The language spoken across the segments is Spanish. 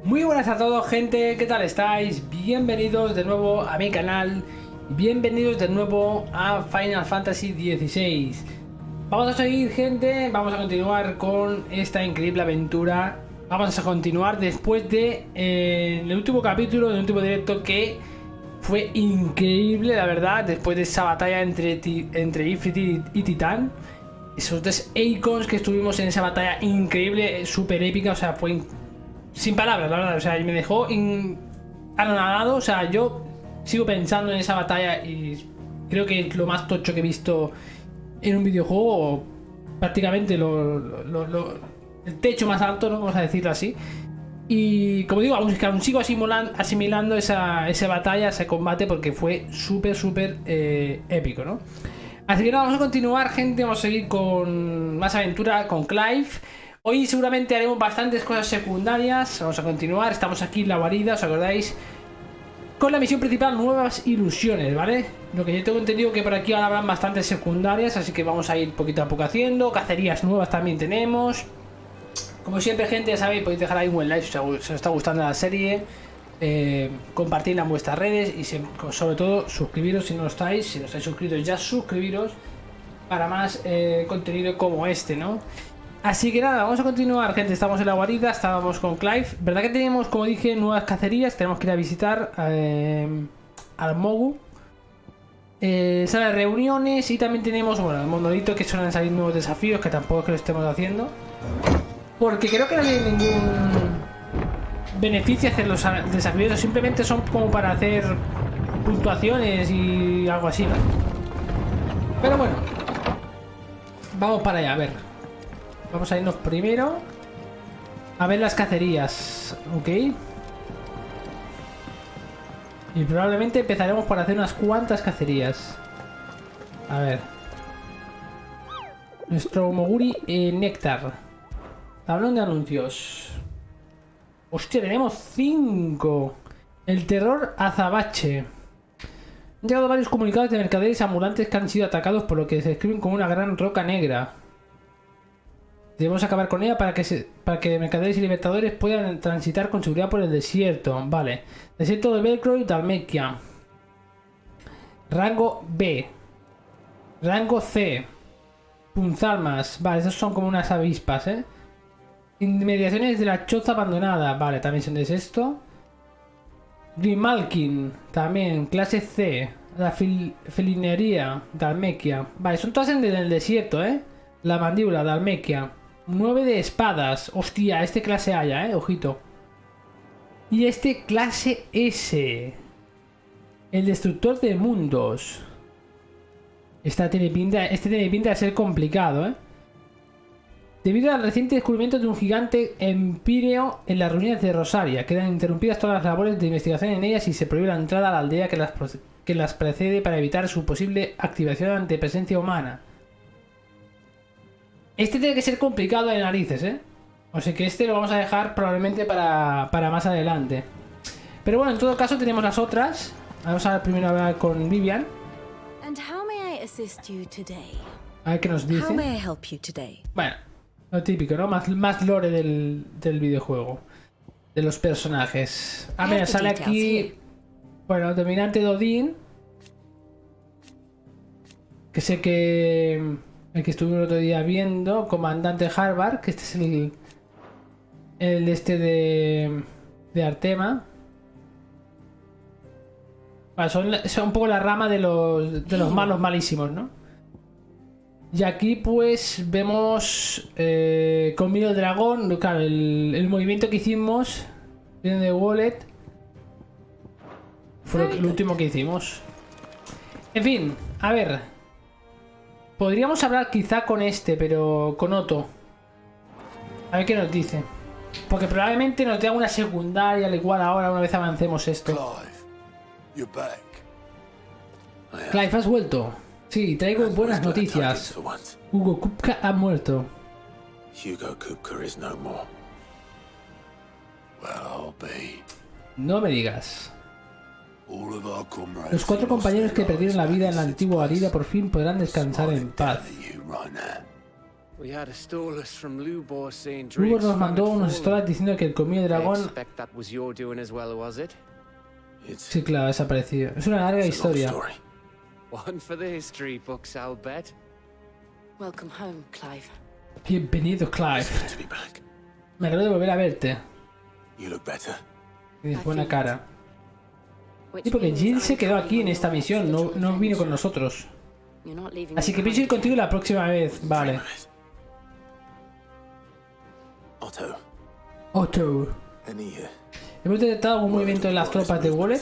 Muy buenas a todos, gente, ¿qué tal estáis? Bienvenidos de nuevo a mi canal, bienvenidos de nuevo a Final Fantasy XVI. Vamos a seguir, gente, vamos a continuar con esta increíble aventura. Vamos a continuar después de el último capítulo, del último directo, que fue increíble, la verdad, después de esa batalla entre Ifrit y Titán. Esos dos eikons que estuvimos en esa batalla increíble, súper épica, o sea, fue sin palabras, la verdad, o sea, y me dejó anonadado. O sea, yo sigo pensando en esa batalla y creo que es lo más tocho que he visto en un videojuego, prácticamente el techo más alto, ¿no? Vamos a decirlo así. Y como digo, aún sigo asimilando esa batalla, ese combate, porque fue súper épico, ¿no? Así que nada, vamos a continuar, gente, vamos a seguir con más aventura con Clive. Hoy seguramente haremos bastantes cosas secundarias. Vamos a continuar, estamos aquí en la guarida, ¿os acordáis? Con la misión principal, nuevas ilusiones, ¿vale? Lo que yo tengo entendido que por aquí ahora habrán bastantes secundarias, así que vamos a ir poquito a poco haciendo. Cacerías nuevas también tenemos. Como siempre, gente, ya sabéis, podéis dejar ahí un buen like si os está gustando la serie. Compartirla en vuestras redes y sobre todo suscribiros si no lo estáis. Si no estáis suscritos ya, suscribiros para más contenido como este, ¿no? Así que nada, vamos a continuar, gente. Estamos en la guarida, estábamos con Clive. Verdad que teníamos, como dije, nuevas cacerías. Tenemos que ir a visitar al Mogu, sala de reuniones. Y también tenemos, bueno, el monolito, que suelen salir nuevos desafíos, que tampoco es que lo estemos haciendo, porque creo que no hay ningún beneficio hacer los desafíos. Simplemente son como para hacer puntuaciones y algo así, ¿no? Pero bueno, vamos para allá, a ver. Vamos a irnos primero a ver las cacerías, ¿ok? Y probablemente empezaremos por hacer unas cuantas cacerías. A ver. Nuestro Moguri Néctar. Tablón de anuncios. Hostia, tenemos 5. El terror azabache. Han llegado varios comunicados de mercaderes ambulantes que han sido atacados por lo que se describen como una gran roca negra. Debemos acabar con ella para que mercaderes y libertadores puedan transitar con seguridad por el desierto. Vale. Desierto de Velcro y Dalmequia. Rango B. Rango C. Punzalmas. Vale, estos son como unas avispas, ¿eh? Inmediaciones de la choza abandonada. Vale, también son de esto. Grimalkin. También. Clase C. La felinería. Dalmequia. Vale, son todas en el desierto, ¿eh? La mandíbula. Dalmequia. 9 de espadas. Hostia, este clase A ya, ojito. Y este clase S. El destructor de mundos. Este tiene pinta de ser complicado, ¿eh? Debido al reciente descubrimiento de un gigante empíreo en las ruinas de Rosaria, quedan interrumpidas todas las labores de investigación en ellas y se prohíbe la entrada a la aldea que las precede para evitar su posible activación ante presencia humana. Este tiene que ser complicado de narices, ¿eh? O sea que este lo vamos a dejar probablemente para más adelante. Pero bueno, en todo caso tenemos las otras. Vamos a primero hablar con Vivian. A ver qué nos dice. Bueno, lo típico, ¿no? Más lore del videojuego. De los personajes. Ah, mira, sale aquí... Bueno, Dominante de Odín. Que sé que... El que estuve el otro día viendo, comandante Harvard, que este es de Artema. Vale, son un poco la rama de los malos malísimos, ¿no? Y aquí pues vemos con Miro el dragón, claro, el movimiento que hicimos de Wallet fue lo último que hicimos. En fin, a ver. Podríamos hablar quizá con este, pero con Otto. A ver qué nos dice. Porque probablemente nos dé una secundaria, al igual ahora, una vez avancemos esto. Clive, ¿has vuelto? Sí, traigo buenas noticias. Hugo Kupka ha muerto. No me digas. Los 4 compañeros que perdieron la vida en la antigua herida por fin podrán descansar en paz. Hugo nos mandó unos stolas diciendo que el colmillo de dragón... Sí, claro, ha desaparecido. Es una larga historia. Bienvenido, Clive. Me alegro de volver a verte. Tienes buena cara. Sí, porque Jill se quedó aquí en esta misión, no vino con nosotros. Así que pienso ir contigo la próxima vez, vale. Otto. Hemos detectado algún movimiento en las tropas de Wallet.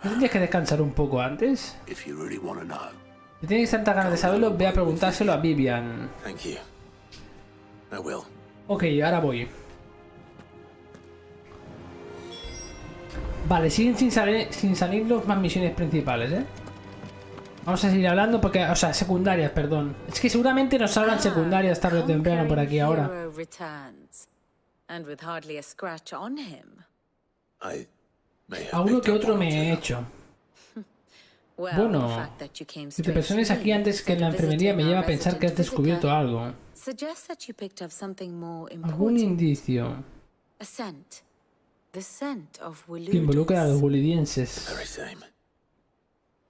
¿No tendrías que descansar un poco antes? Si tienes tantas ganas de saberlo, ve a preguntárselo a Vivian. Ok, ahora voy. Vale, siguen sin salir los más misiones principales, ¿eh? Vamos a seguir hablando porque... O sea, secundarias, perdón. Es que seguramente nos hablan secundarias tarde o temprano por aquí ahora. Alguno que otro me he hecho. Bueno, si te persones aquí antes que en la enfermería me lleva a pensar que has descubierto algo. Algún indicio que involucra a los bolivienses.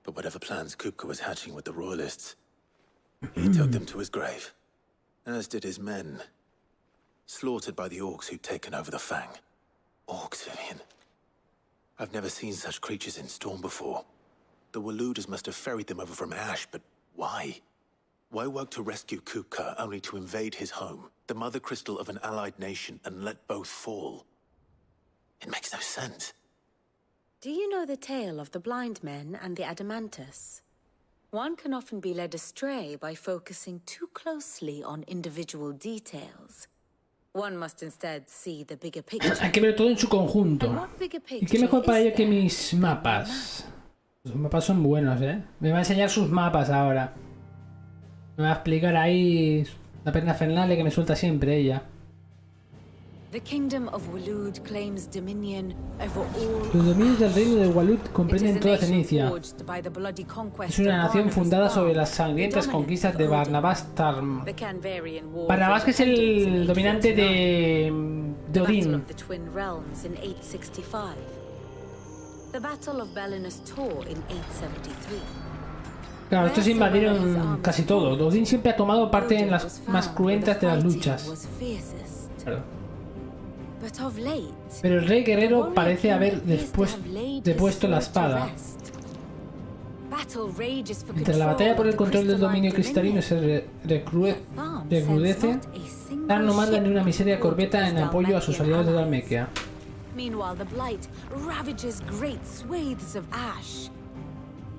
But whatever plans Kupka was hatching with the royalists, he took them to his grave, as did his men, slaughtered by the orcs who'd taken over the Fang. Orcs, Vivian. I've never seen such creatures in Storm before. The Waluders must have ferried them over from Ash, but why? Why work to rescue Kupka only to invade his home, the mother crystal of an allied nation, and let both fall? It makes no sense. Do you know the tale of the blind men and the adamantus? One can often be led astray by focusing too closely on individual details. One must instead see the bigger picture. Hay que ver todo en su conjunto. ¿Y qué mejor para ello que mis mapas? Los mapas son buenos, ¿eh? Me va a enseñar sus mapas ahora. Me va a explicar ahí la perna fernale que me suelta siempre ella. The kingdom of Walud claims dominion over all. Los dominios del reino de Walud comprenden toda Fenicia. Es una nación fundada sobre las sangrientas conquistas de Barnabás Tarm. Barnabás, que es el dominante de Odín. Claro, estos invadieron casi todo. Odín siempre ha tomado parte en las más cruentas de las luchas. Claro. Pero el rey guerrero parece haber depuesto la espada. Mientras la batalla por el control del dominio cristalino se recrudece, Tarn no manda ni una miseria corbeta en apoyo a sus aliados de la Almequia.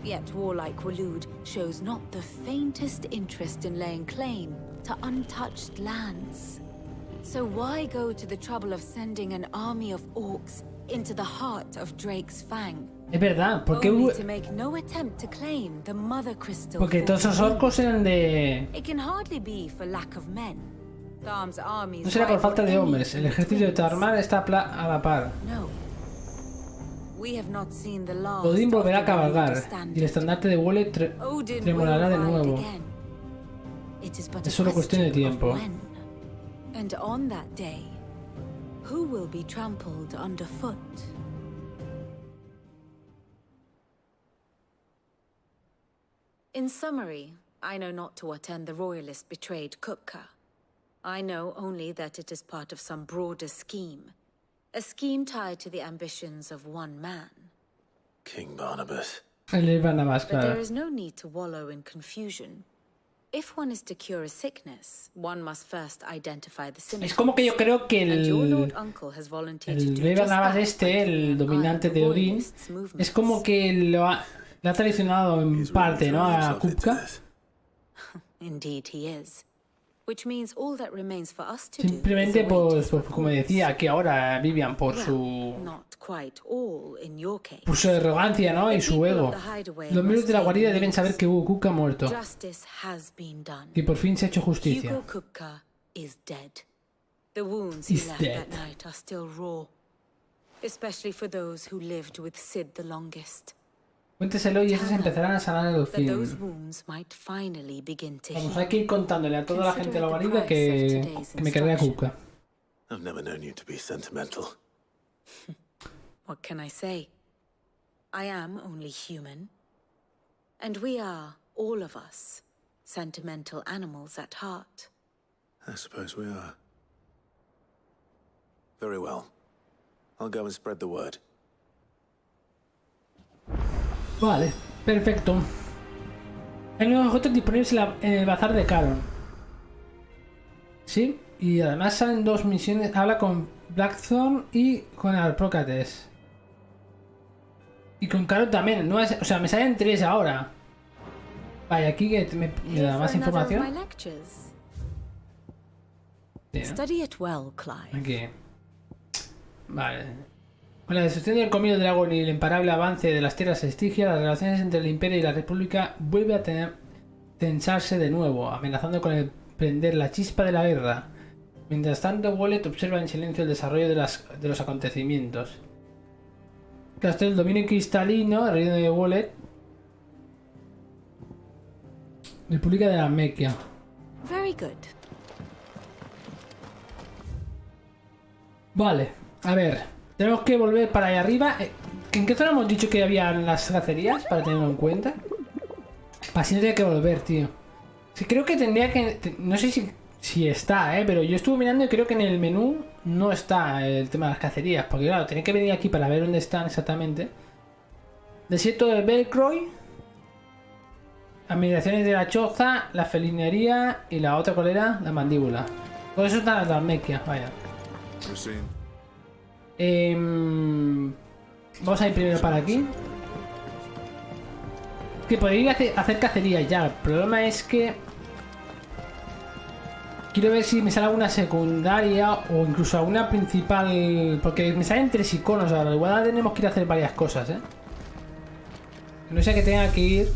Yet warlike Walud shows not the faintest interest in laying claim to untouched lands. So why go to the trouble of sending an army of orcs into the heart of Drake's Fang? Es verdad, porque Only to make no attempt to claim the mother crystal. Porque todos esos orcos eran de... It can hardly be for lack of men. Tharm's armies No será por falta de hombres. El ejército de Tarmar está a la par. Odín volverá a cabalgar y el estandarte de Wallet tremolará de nuevo. Es solo cuestión de tiempo. And on that day, who will be trampled underfoot? In summary, I know not to what end the royalists betrayed Kupka. I know only that it is part of some broader scheme. A scheme tied to the ambitions of one man. King Barnabas. El Barnabas, But claro. there is no need to wallow in confusion. If one is to cure a sickness, one must first identify the symptoms. Es como que yo creo que el rey Barnabas el dominante de Odín, es como que le ha traicionado en parte, ¿no? A Kupka. Indeed he is. Which means all that remains for us to do. Simplemente, pues, como decía aquí ahora Vivian, por su arrogancia, ¿no? Y su ego. Los miembros de la guarida deben saber que Hugo Kupka ha muerto. Y por fin se ha hecho justicia. Hugo Kupka is dead. The wounds He's he left dead. that night are still raw, especially for those who lived with Sid the longest. Cuénteselo y estos empezarán a sanar el that fin. those wounds might finally begin to Vamos, heal. hay que ir contándole a toda la gente de la Consider it guarida the price of que today's me cargue a instruction. Cuca. I've never known you to be sentimental. What can I say? I am only human. And we are, all of us, sentimental animals at heart. I suppose we are. Very well. I'll go and spread the word. Vale, perfecto. Hay nuevos objetos disponibles en el bazar de Caron. Sí, y además salen 2 misiones. Habla con Blackthorn y con Alprócates. Y con Caron también. No es, o sea, me salen 3 ahora. Vale, aquí que me da más información. Sí, ¿no? Study it well, Clive. Aquí. Vale. Con la destrucción del comido dragón y el imparable avance de las tierras estigias, las relaciones entre el Imperio y la República vuelve a tensarse de nuevo, amenazando con prender la chispa de la guerra. Mientras tanto, Wallet observa en silencio el desarrollo de los acontecimientos. Tras el dominio cristalino, el reino de Wallet, República de la Mequia. Very good. Vale, a ver. Tenemos que volver para allá arriba. ¿En qué zona hemos dicho que habían las cacerías? Para tenerlo en cuenta. Así no tenía que volver, tío. Sí, creo que tendría que... No sé si está, pero yo estuve mirando y creo que en el menú no está el tema de las cacerías. Porque claro, tenía que venir aquí para ver dónde están exactamente. Desierto de Belcroy. Admiraciones de la choza, la felinería y la otra colera, la mandíbula. Todo eso está en la Mequia, vaya. Vamos a ir primero para aquí. Que podría hacer cacería ya. El problema es que quiero ver si me sale alguna secundaria o incluso alguna principal. Porque me salen 3 iconos ahora. Igual tenemos que ir a hacer varias cosas, no sea que tenga que ir.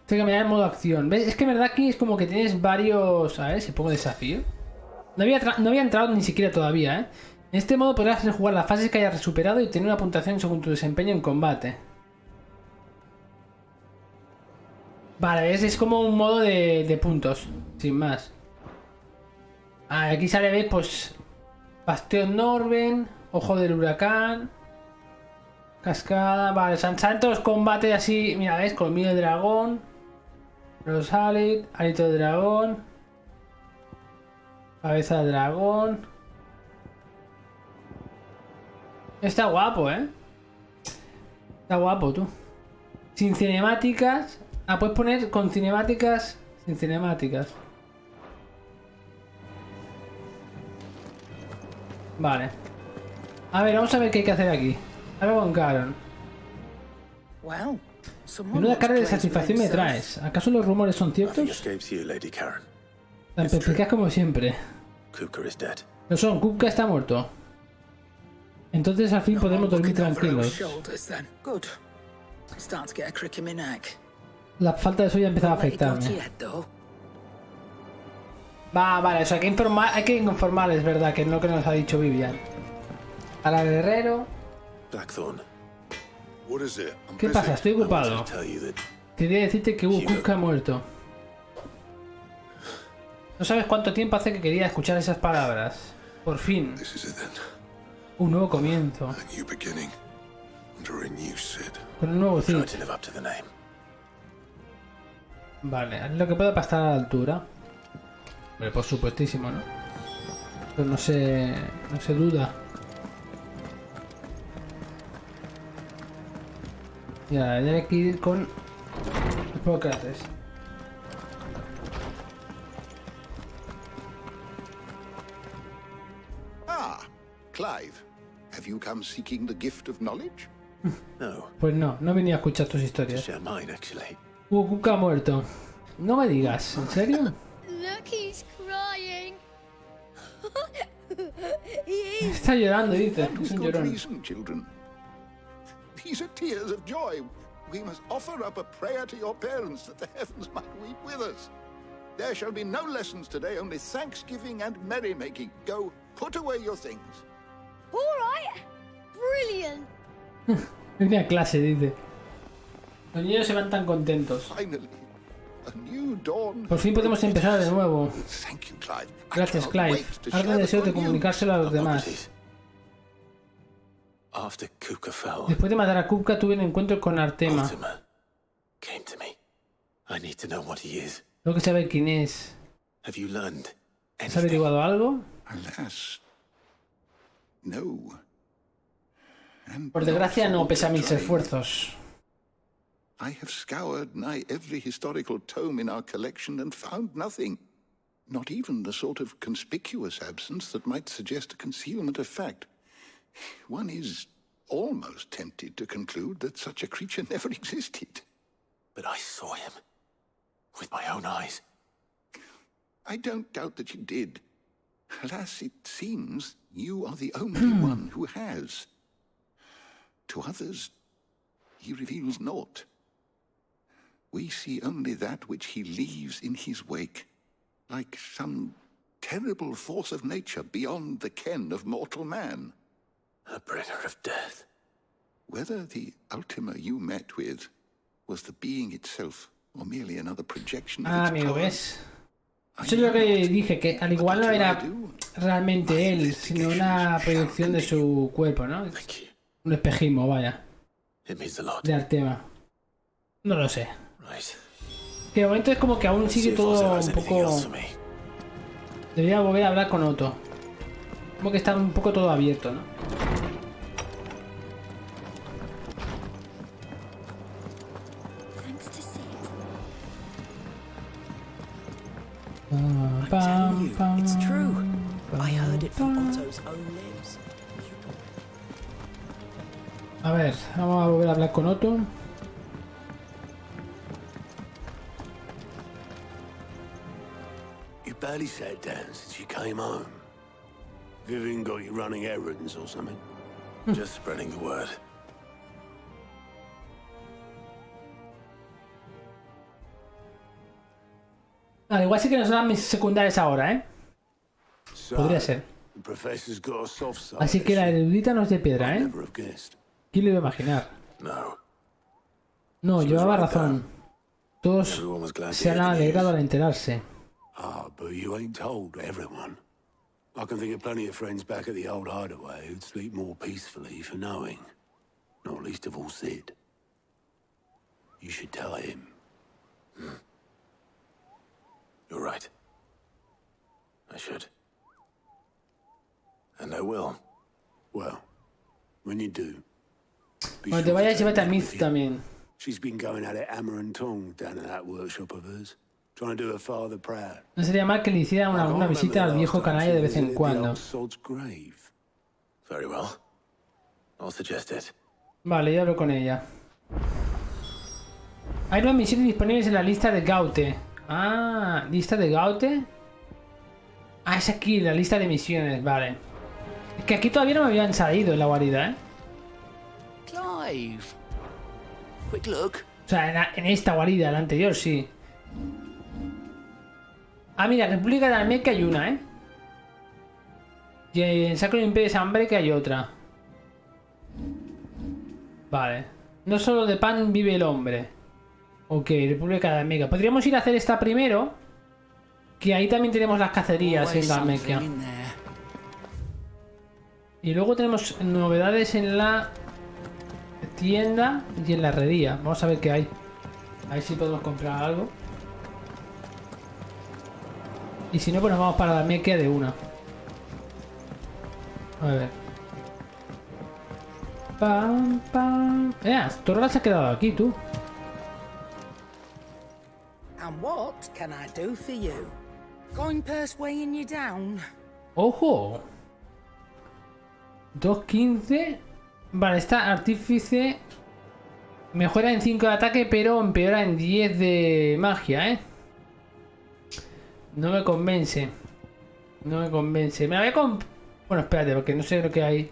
Tengo que mirar en modo acción. ¿Ves? Es que en verdad aquí es como que tienes varios... A ver si pongo desafío. No había entrado ni siquiera todavía, En este modo podrás jugar las fases que hayas superado y tener una puntuación según tu desempeño en combate. Vale, ¿ves? Es como un modo de puntos. Sin más. Aquí sale, ¿ves? Pues... Bastión Norben. Ojo del huracán. Cascada. Vale, salen todos los combates así. Mira, ¿ves? Colmillo de dragón. Rosaria, alito de dragón, cabeza de dragón. Está guapo, Está guapo, tú. Sin cinemáticas. Puedes poner con cinemáticas, sin cinemáticas. Vale. A ver, vamos a ver qué hay que hacer aquí. Algo con Caron. Wow. Menuda cara de satisfacción me traes. ¿Acaso los rumores son Nothing ciertos? escapes you, Lady Karen. Tan perspicaz como siempre. Kuka is dead. Lo son, Kupka está muerto. Entonces al fin podemos dormir tranquilos. La falta de sueño ha empezado a afectarme. Vale, o sea, hay que informar, es verdad, que es lo que nos ha dicho Vivian. A la guerrero. Blackthorn. ¿Qué pasa? Estoy ocupado. I wanted to tell you that Quería decirte que Kupka ha muerto. No sabes cuánto tiempo hace que quería escuchar esas palabras. Por fin. Un nuevo comienzo. Con un nuevo try Cid. to live up to the name. Vale, haz lo que pueda para estar a la altura. Hombre, por supuestísimo, ¿no? Pero no se duda. Ya, hay que ir con Hipócrates. Ah, Clive, have you come seeking the gift of knowledge? No, Pues no venía a escuchar tus to historias. share mine, actually. Kupka ha muerto. No me digas, ¿en serio? Look, he's crying. Está llorando, dice. That Es with un good llorón. reason, children. These are tears of joy. We must offer up a prayer to your parents that the heavens might weep with us. There shall be no lessons today, only thanksgiving and merrymaking. Go, put away your things. Venía a clase, dice. Los niños se van tan contentos. Finally, a new dawn. Por fin podemos empezar de nuevo. Thank you, Clive. I Gracias, can't Clive. wait to Arde share the deseo de good news. comunicárselo a los demás. Apologies. After Kuka fell, Después de matar a Kupka tuve un encuentro con Artema. Ultima came to me. I need to know what he is. Tengo que saber quién es. Have you learned ¿Has anything? averiguado algo? Alas, no. And Por desgracia no, not pese a mis trying. esfuerzos. I have scoured nigh every historical tome in our collection and found nothing. Not even the sort of conspicuous absence that might suggest a concealment of fact. One is almost tempted to conclude that such a creature never existed. But I saw him with my own eyes. I don't doubt that you did. Alas, it seems you are the only one who has. To others, he reveals naught. We see only that which he leaves in his wake, like some terrible force of nature beyond the ken of mortal man. A bringer of death. Whether the Ultima you met with was the being itself, or merely another projection of Ah, its amigo, power, ¿ves? I Eso es lo know que not. dije, que al igual no era realmente él, sino una proyección de su cuerpo, ¿no? Thank you. Un espejismo, vaya, It means a lot. de Artema. No lo sé. Right. Que de momento es como que aún Let's see sigue if Ozzy todo has un anything else poco... for me. Debería volver a hablar con Otto. Como que está un poco todo abierto, ¿no? Thanks to Sid. I'm telling you, it's true. I heard it from Otto's own lips. A ver, vamos a volver a hablar con Otto. You barely sat down since you came home. Vivian got you running errands or something? Just spreading the word. Al igual sí que nos dan mis secundarias ahora, ¿eh? So, Podría ser. the professor's got a soft side. Así que la erudita no es de piedra, ¿eh? Never have guessed. ¿Quién lo iba a imaginar? No. No, llevaba razón. Todos Everyone was glad to se hear han the alegrado al news. enterarse. Ah, but you ain't told everyone. I can think of plenty of friends back at the old hideaway who'd sleep more peacefully for knowing. Not least of all Sid. You should tell him. You're right. I should. And I will. Well, when you do, be Cuando te sure to vayas, take llévate a me Myth with you. también. She's been going at it hammer and tong down at that workshop of hers, trying to do her father proud. No sería mal que le hiciera I can't una remember visita the al viejo last time canalla she de vez en visited the cuando. old sod's grave. Very well. I'll suggest it. Vale, ya hablo con ella. Hay nuevas misiones disponibles en la lista de Gaute. Ah, ¿lista de Gaute? Ah, es aquí, la lista de misiones, vale. Es que aquí todavía no me habían salido en la guarida, ¿eh? Clive! Quick look. O sea, en esta guarida, la anterior, sí. Ah, mira, República de Almeca hay una, ¿eh? Y en Sacro Imperio de Sambre que hay otra. Vale. No solo de pan vive el hombre. Ok, República de Almeca. Podríamos ir a hacer esta primero. Que ahí también tenemos las cacerías en Always la something Almeca. in there. Y luego tenemos novedades en la tienda y en la herrería. Vamos a ver qué hay. A ver si podemos comprar algo. Y si no, pues nos vamos para la Almeca de una. A ver. Pam, pam. Torra se ha quedado aquí, tú. And what can I do for you? Going persuading you down? ¡Ojo! 2.15. Vale, esta artífice mejora en 5 de ataque, pero empeora en 10 de magia, ¿eh? No me convence. No me convence. Me la voy a Bueno, espérate, porque no sé lo que hay.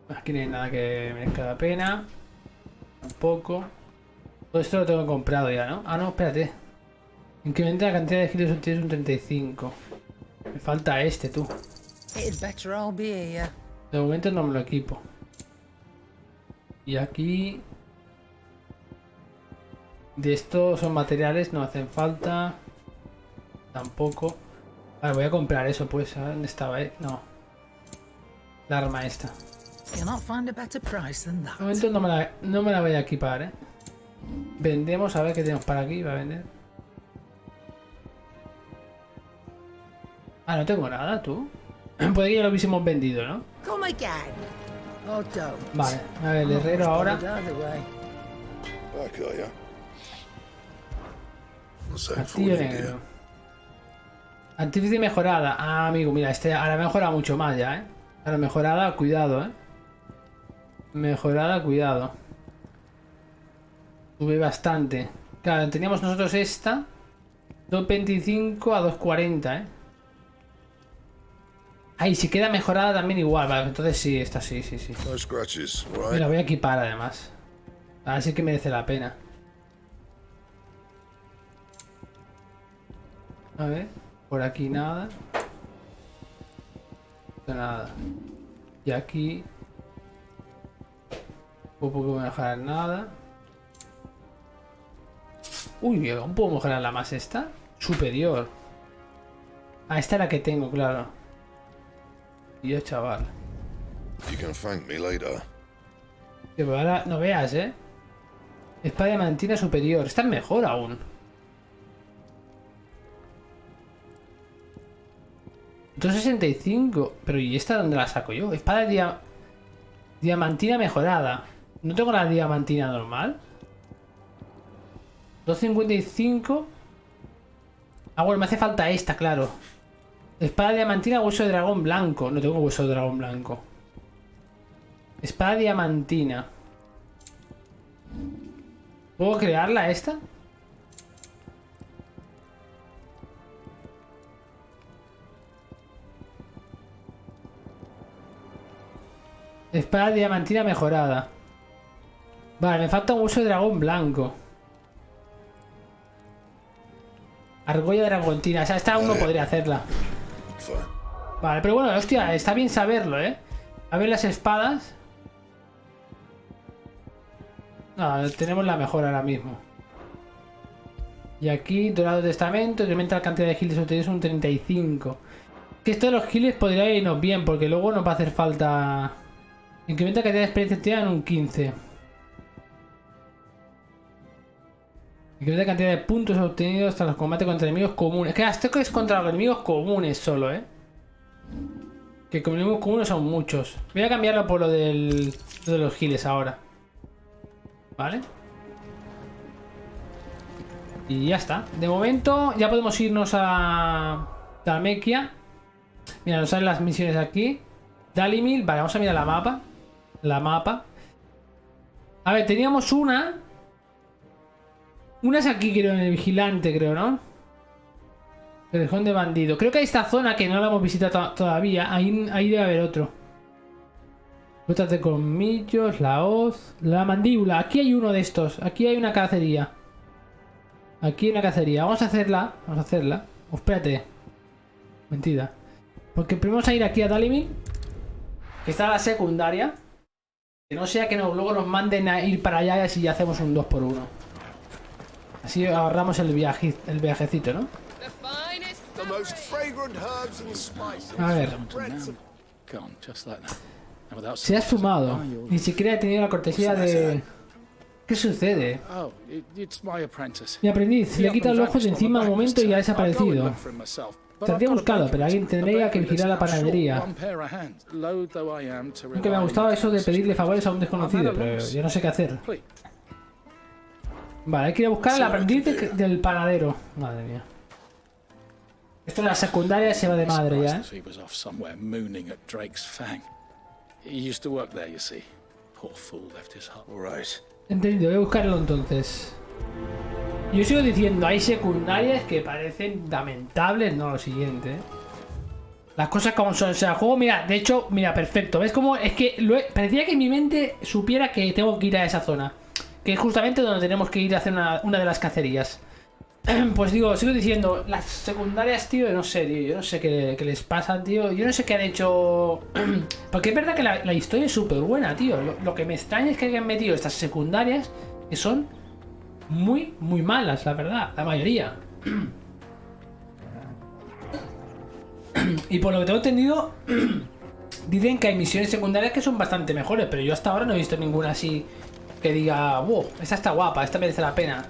Aquí no hay nada que merezca la pena. Tampoco. Todo esto lo tengo comprado ya, ¿no? Ah, no, espérate. Incrementa la cantidad de giros útiles un 35. Me falta este, tú. It'd better all be here. De momento no me lo equipo. Y aquí... De estos son materiales, no hacen falta. Tampoco. Vale, voy a comprar eso pues. A ver dónde estaba, No. La arma esta. De momento no me la voy a equipar, Vendemos, a ver qué tenemos para aquí. Va a vender. Ah, no tengo nada, tú. Puede que ya lo hubiésemos vendido, ¿no? Vale, a ver, el herrero ahora. Castillo negro. Antífice mejorada. Ah, amigo, mira, este ahora mejora mucho más ya, Ahora mejorada, cuidado, Mejorada, cuidado. Sube bastante. Claro, teníamos nosotros esta. 2.25 a 2.40, Ahí, si queda mejorada también igual, vale, entonces sí, esta sí. Me la voy a equipar además. Así que merece la pena. A ver, por aquí nada. Nada. Y aquí... No puedo mejorar nada. Uy, ¿aún puedo mejorar la más esta? Superior. Ah, esta es la que tengo, claro. Y yo, chaval. Pero ahora no veas, Espada diamantina superior. Esta es mejor aún. 265. Pero ¿y esta dónde la saco yo? Espada diamantina mejorada. ¿No tengo la diamantina normal? 255. Ah, bueno, me hace falta esta, claro. Espada diamantina, hueso de dragón blanco. No tengo hueso de dragón blanco. Espada diamantina. ¿Puedo crearla esta? Espada diamantina mejorada. Vale, me falta un hueso de dragón blanco. Argolla dragontina. O sea, esta aún no podría hacerla. Vale, pero bueno, hostia, está bien saberlo, A ver las espadas. No, tenemos la mejor ahora mismo. Y aquí, dorado testamento, incrementa la cantidad de giles obtenidos un 35. Que esto de los giles podría irnos bien, porque luego nos va a hacer falta... Incrementa la cantidad de experiencia obtenida en un 15. Incrementa la cantidad de puntos obtenidos tras los combates contra enemigos comunes. Que esto es contra los enemigos comunes solo, Que como enemigos comunes son muchos. Voy a cambiarlo por lo de los giles ahora. ¿Vale? Y ya está. De momento ya podemos irnos a Dalmequia. Mira, nos salen las misiones aquí. Dalimil. Vale, vamos a mirar la mapa. A ver, teníamos una. Una es aquí, creo, en el vigilante, creo, ¿no? El callejón de bandido. Creo que hay esta zona que no la hemos visitado todavía. Ahí debe haber otro. Botas de colmillos, la hoz, la mandíbula. Aquí hay uno de estos. Aquí hay una cacería. Aquí hay una cacería. Vamos a hacerla. Oh, espérate. Mentira. Porque primero vamos a ir aquí a Dalimil. Que está la secundaria. Que no sea que luego nos manden a ir para allá y así ya hacemos un 2x1. Así ahorramos el viajecito, ¿no? A ver. Se ha sumado. Ni siquiera he tenido la cortesía de... ¿Qué sucede? Mi aprendiz. Le he quitado el ojo de encima un momento y ha desaparecido. Te habría buscado, pero alguien tendría que vigilar la panadería. Nunca me ha gustado eso de pedirle favores a un desconocido, pero yo no sé qué hacer. Vale, hay que ir a buscar al aprendiz del panadero. Madre mía. Esto en la secundaria se va de madre ya, Entendido, voy a buscarlo entonces. Yo sigo diciendo, hay secundarias que parecen lamentables, no lo siguiente. Las cosas como son, o sea, el juego, mira, de hecho, mira, perfecto. ¿Ves cómo? Es que parecía que mi mente supiera que tengo que ir a esa zona. Que es justamente donde tenemos que ir a hacer una de las cacerías. Pues digo, sigo diciendo, las secundarias, tío, no sé, tío, yo no sé qué les pasa, tío. Yo no sé qué han hecho. Porque es verdad que la historia es súper buena, tío. Lo que me extraña es que hayan metido estas secundarias que son muy, muy malas, la verdad, la mayoría. Y por lo que tengo entendido, dicen que hay misiones secundarias que son bastante mejores, pero yo hasta ahora no he visto ninguna así que diga, wow, esta está guapa, esta merece la pena.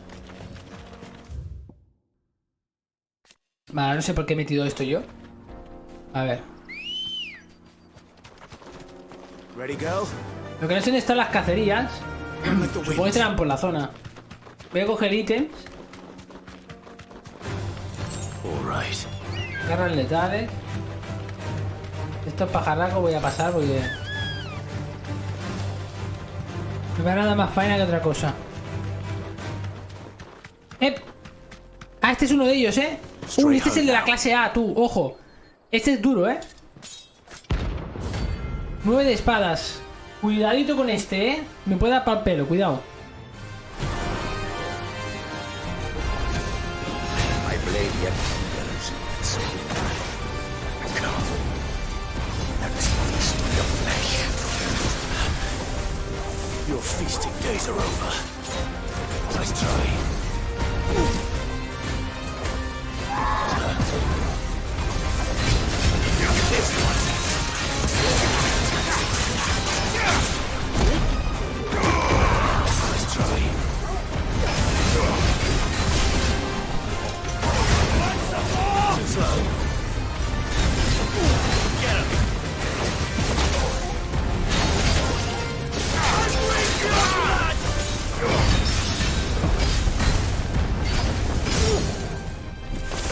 Vale, no sé por qué he metido esto yo. A ver. Lo que no sé dónde están las cacerías. Supongo que serán por la zona. Voy a coger ítems. Garras letales. Estos pajarracos voy a pasar porque me va a nada más faena que otra cosa. Ah, este es uno de ellos, Uy, este es el de la clase A, tú, ojo. Este es duro, 9 de espadas. Cuidadito con este, me puede dar para el pelo, cuidado. Your feasting days are over. Nice try.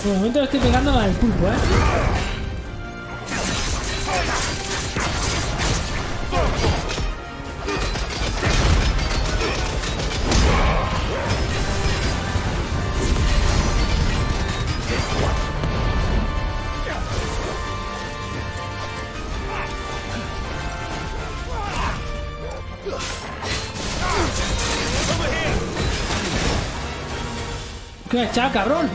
De momento lo estoy pegando al pulpo, ¿Qué me ha echado, cabrón?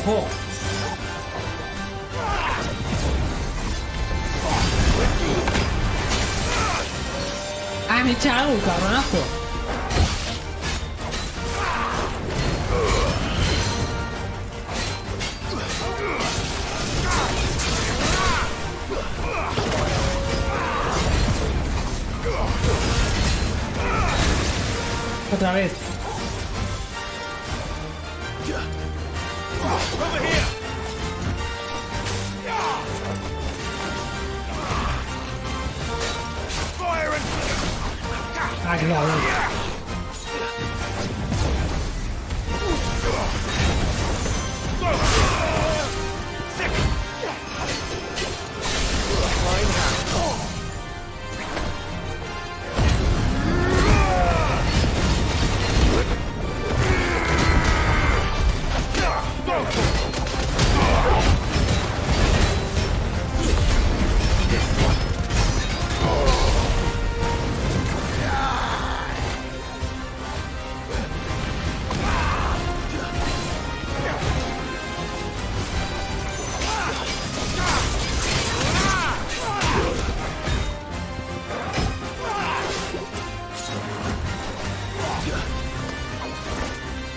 Ojo. Ah, me echa algo, cabronazo. Otra vez. Ah, qué cabrón.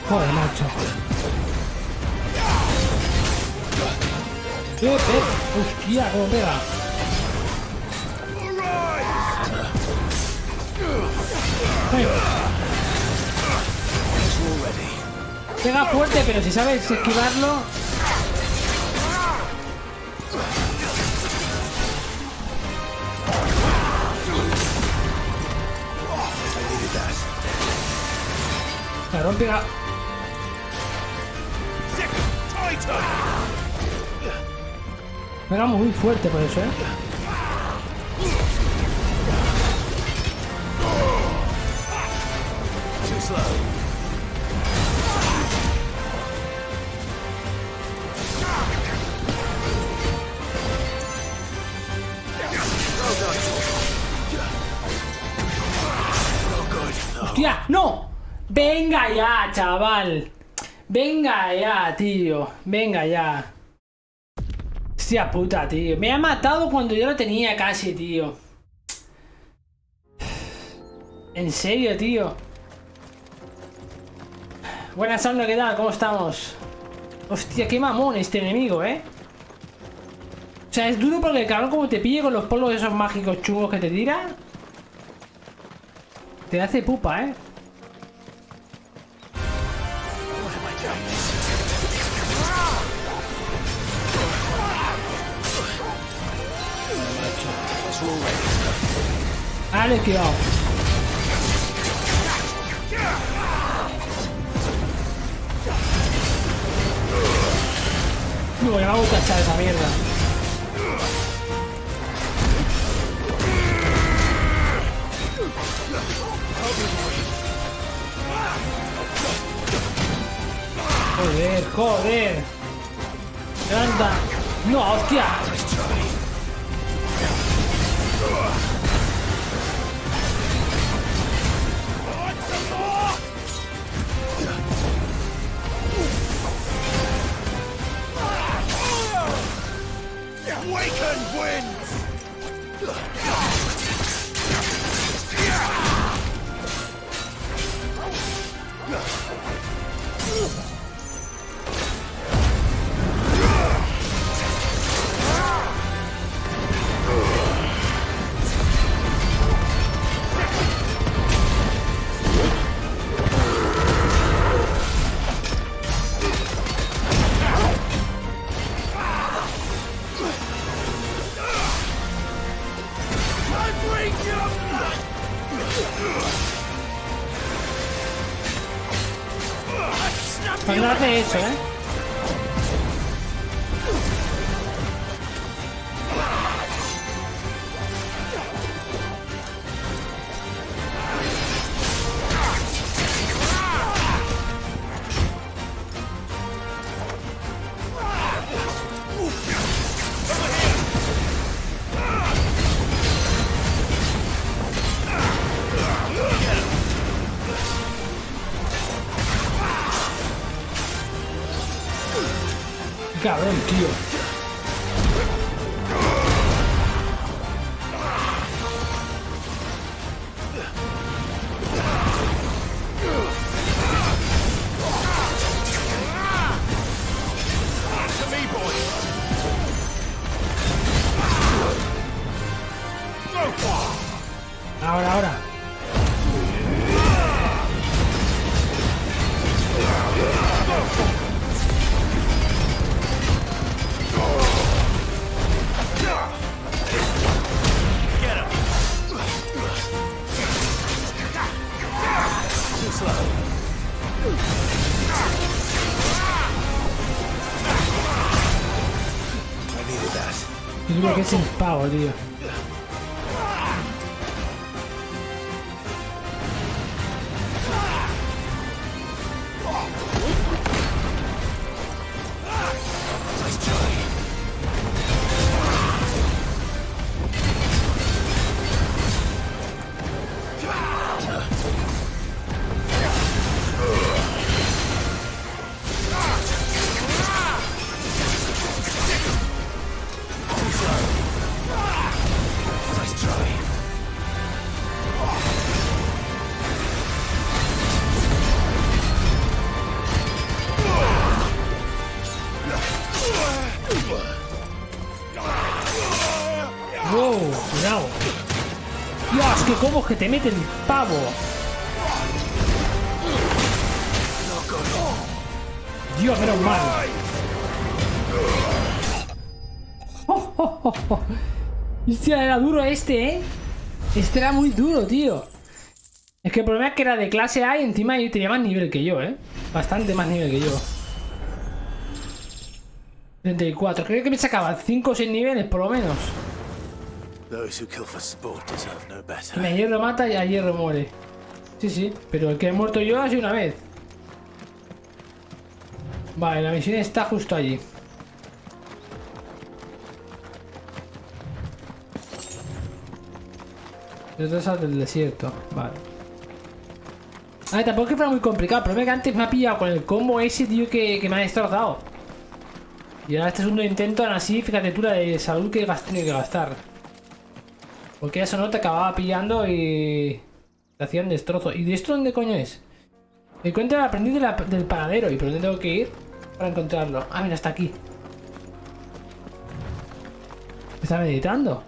Joder, macho. Hostia, cómo pega. Pega fuerte, pero si sabes esquivarlo. Cabrón, pega. Pega muy fuerte por eso, ¡No! ¡Venga ya, chaval! ¡Venga ya, tío! ¡Venga ya! Hostia puta, tío. Me ha matado cuando yo lo tenía casi, tío. En serio, tío. Buenas, Sandra, ¿qué tal? ¿Cómo estamos? Hostia, qué mamón este enemigo, ¿eh? O sea, es duro porque el cabrón como te pille con los polvos esos mágicos chungos que te tira. Te hace pupa, ¿eh? Vale, cuidado. No, ya me gusta echar esa mierda. Joder, joder. Anda. No, hostia. Awaken winds! Pues no hace eso, ¿eh? Cabrón, tío. Ahora, ahora. Yo creo que es el pavo, tío. Wow, cuidado. Dios, que combos que te mete el pavo. Dios, menos mal. Oh, oh, oh, oh. Hostia, era duro este, ¿eh? Este era muy duro, tío. Es que el problema es que era de clase A y encima tenía más nivel que yo, ¿eh? Bastante más nivel que yo. 34. Creo que me sacaba 5 o 6 niveles, por lo menos. Y a hierro mata y a hierro muere. Sí, sí. Pero el que he muerto yo ha sido una vez. Vale, la misión está justo allí. Detrás del desierto. Vale. A ver, tampoco es que fuera muy complicado. El problema es que antes me ha pillado con el combo ese, tío, que me ha destrozado. Y ahora este segundo intento, aún así, fíjate tú la de salud que he tenido que gastar. Porque eso no te acababa pillando y te hacían destrozo. ¿Y de esto dónde coño es? Encuentra el aprendiz del panadero. ¿Y por dónde tengo que ir para encontrarlo? Ah, mira, está aquí. Está meditando.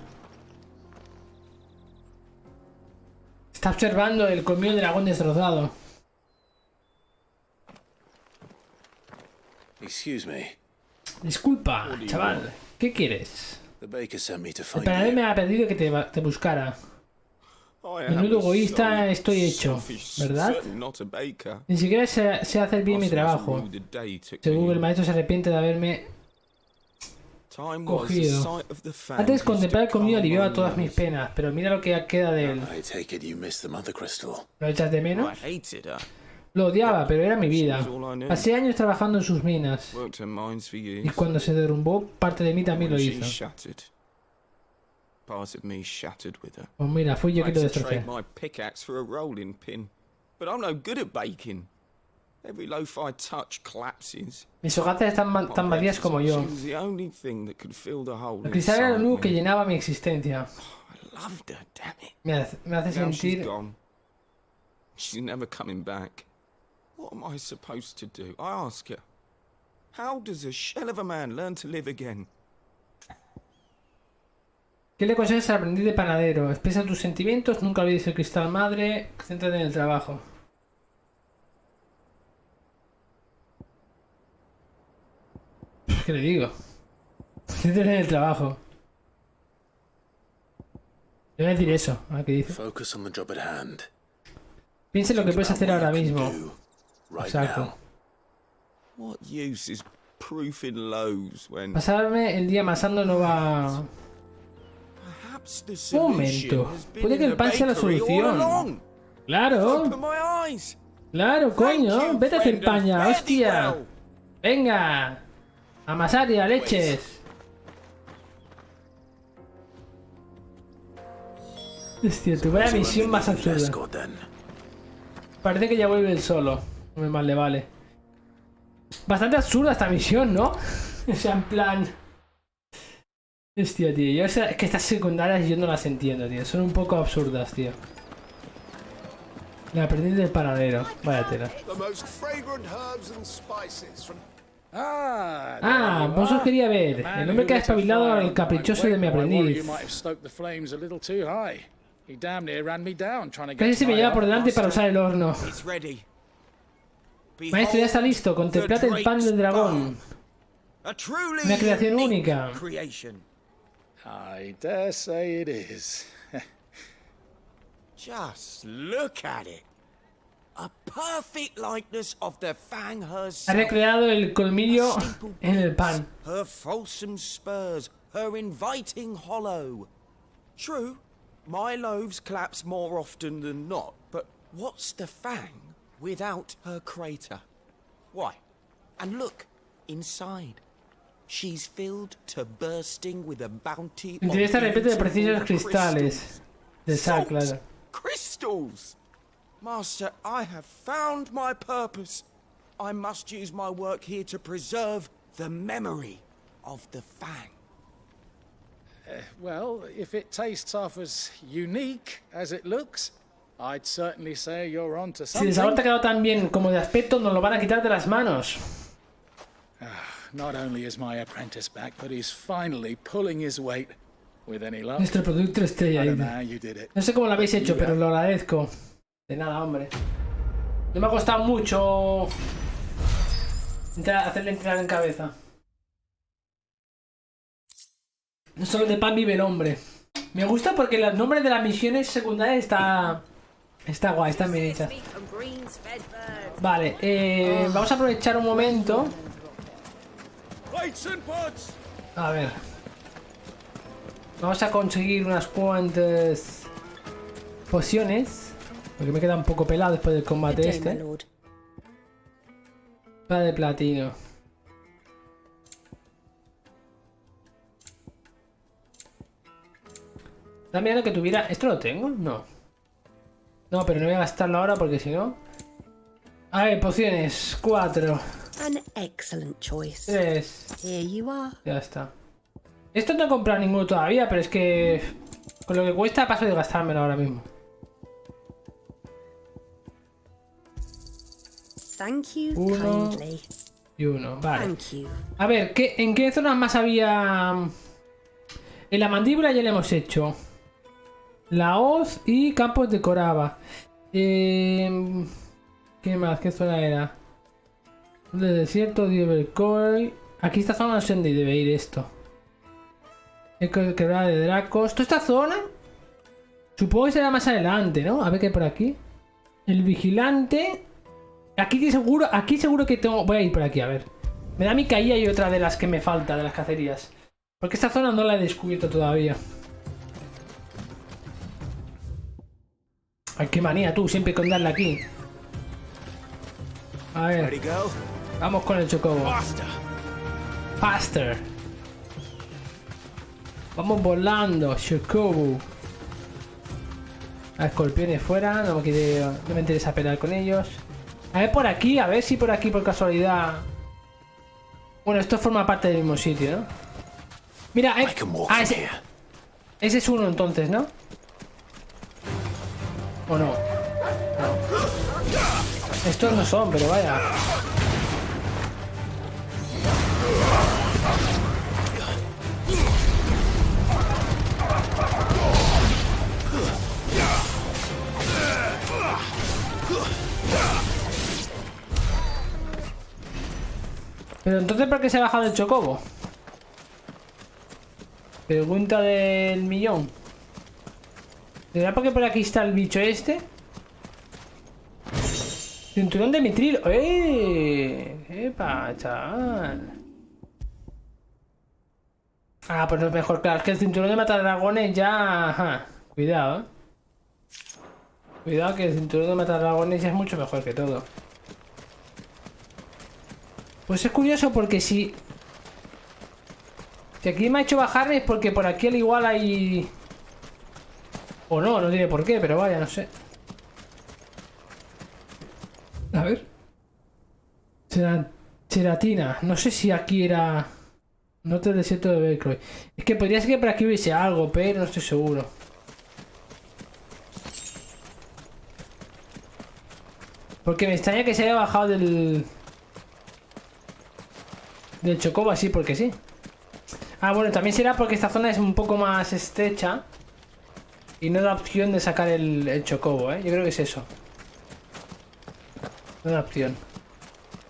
Está observando el colmillo del dragón destrozado. Excuse me. Disculpa, chaval. ¿Qué quieres? The baker sent me to El find panadero you. me ha pedido que te buscara. Menudo egoísta estoy hecho, ¿verdad? Ni siquiera sé hacer bien mi trabajo. Según el maestro se arrepiente de haberme cogido. Antes contemplar el comida aliviaba todas mis penas, pero mira lo que queda de él. I take it you missed the mother crystal. ¿Lo echas de menos? Lo odiaba, pero era mi vida. Pasé años trabajando en sus minas. Y cuando se derrumbó, parte de mí también lo hizo. Pues mira, fui yo que lo destrocé. Mis hogazas están tan vacías como yo. El cristal era lo único que llenaba mi existencia. Me hace sentir... What am I supposed to do? I ask her. How does a shell of a man learn to live again? ¿Qué le aconsejas al aprendiz de panadero? Expresa tus sentimientos, nunca olvides el cristal madre, céntrate en el trabajo. ¿Qué le digo? Céntrate en el trabajo. Le voy a decir eso. A ver qué dice. Focus on the job at hand. Piensa en lo que puedes hacer ahora mismo. Right Exacto. now. What use is proofing loaves when Pasarme el día amasando no va... perhaps the Un solution momento. has been Puede que in el the pan sea la bakery all solución. along. Claro. Open my eyes. Claro, coño. Thank you, Vete a hacer friend, paña, and fare thee hostia. well. Venga. Amasar y a leches. Hostia, tu vaya misión más absurda. Escort then. Parece que ya vuelve el solo. No me mal le vale. Bastante absurda esta misión, ¿no? O sea, en plan... Hostia, tío. Es que estas secundarias yo no las entiendo, tío. Son un poco absurdas, tío. La aprendiz del panadero. Vaya tela. Ah, vos os quería ver. El hombre que ha espabilado al caprichoso de mi aprendiz. Casi se me lleva por delante para usar el horno. It's ready. Maestro, ya está listo. Contemplad el pan del dragón. A truly Una creación unique única. creation. I dare say it is. Just look at it. A perfect likeness of the Fang Ha herself. recreado el colmillo en el pan. Her fulsome spurs, her inviting hollow. True, my loaves collapse more often than not, but what's the Fang without her crater? Why? And look, inside. She's filled to bursting with a bounty of Interior está repleto de preciosos beautiful cristales. De sal, Salt claro. crystals! Master, I have found my purpose. I must use my work here to preserve the memory of the Fang. Well, if it tastes half as unique as it looks, I'd certainly say you're onto Si el sabor te ha something. quedado tan bien como de aspecto, nos lo van a quitar de las manos. Not only is my apprentice back, but he's finally pulling his weight. With any luck. Nuestro producto estrella. I don't know Dice. how you did it. No sé cómo lo habéis hecho, pero lo agradezco. De nada, hombre. No me ha costado mucho hacerle entrar en cabeza. No solo de pan vive el hombre. Me gusta porque los nombres de las misiones secundarias está guay, están bien hechas. Vale, vamos a aprovechar un momento. A ver. Vamos a conseguir unas cuantas pociones. Porque me queda un poco pelado después del combate este. Espada de platino. Está mirando que tuviera... ¿Esto lo tengo? No. No, pero no voy a gastarlo ahora porque si no... A ver, pociones. 4. An excellent choice. 3. Here you are. Ya está. Esto no he comprado ninguno todavía, pero es que con lo que cuesta paso de gastármelo ahora mismo. Thank you 1 kindly. y 1. Vale. Thank you. A ver, ¿en qué zonas más había? En la mandíbula ya le hemos hecho. La hoz y campos de coraba. ¿Qué más? ¿Qué zona era? El desierto, Divercoy. Aquí esta zona no sé dónde debe ir esto. Quebrada de Dracos. ¿Toda esta zona? Supongo que será más adelante, ¿no? A ver qué hay por aquí. El vigilante. Aquí seguro que tengo... Voy a ir por aquí, a ver. Me da mi caída y otra de las que me falta, de las cacerías. Porque esta zona no la he descubierto todavía. Ay, qué manía tú, siempre con darle aquí. A ver. Vamos con el chocobo. Faster. Vamos volando, chocobo. A escorpiones fuera, no me interesa pelear con ellos. A ver por aquí, a ver si por aquí por casualidad... Bueno, esto forma parte del mismo sitio, ¿no? Mira, ese es uno entonces, ¿no? ¿O no? No. Estos no son, pero vaya. Pero entonces, ¿por qué se ha bajado el chocobo? Pregunta del millón. ¿Será porque por aquí está el bicho este? Cinturón de mitril. ¡Epa, chaval! Ah, pues no es mejor, claro. Es que el cinturón de matar dragones ya... Ajá. Cuidado, ¿eh? Cuidado que el cinturón de matar dragones ya es mucho mejor que todo. Pues es curioso porque si aquí me ha hecho bajarme es porque por aquí al igual hay... O no, no tiene por qué, pero vaya, no sé. A ver. Cheratina. No sé si aquí era... Nota del desierto de Belcroy. Es que podría ser que por aquí hubiese algo, pero no estoy seguro. Porque me extraña que se haya bajado del chocobo así, porque sí. Ah, bueno, también será porque esta zona es un poco más estrecha y no da opción de sacar el chocobo, ¿eh? Yo creo que es eso. No da opción.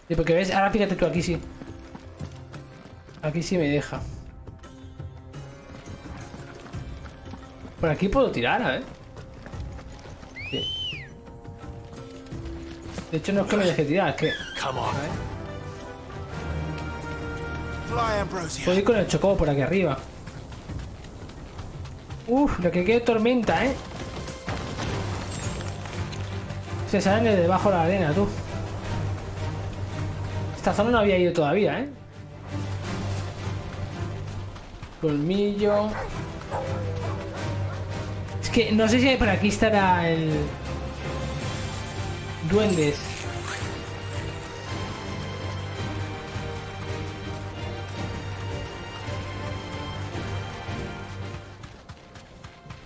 Sí, porque ves, ahora fíjate tú, aquí sí. Aquí sí me deja. Por aquí puedo tirar, a ver. Sí. De hecho, no es que me deje tirar, es que... A ver. Puedo ir con el chocobo por aquí arriba. Uf, lo que queda es tormenta, ¿eh? Se salen de debajo de la arena, tú. Esta zona no había ido todavía, ¿eh? Colmillo. Es que no sé si por aquí estará el... Duendes.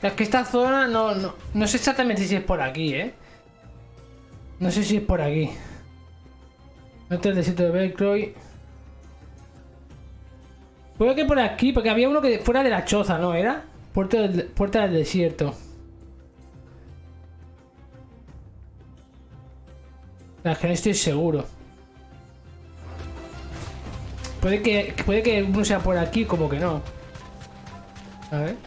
Es que esta zona no sé exactamente si es por aquí, ¿eh? No sé si es por aquí. Este es el desierto de Belcroy. Puede que por aquí, porque había uno que fuera de la choza, ¿no? ¿Era? Puerta del desierto. La que no estoy seguro. Puede que uno sea por aquí, como que no. A ver.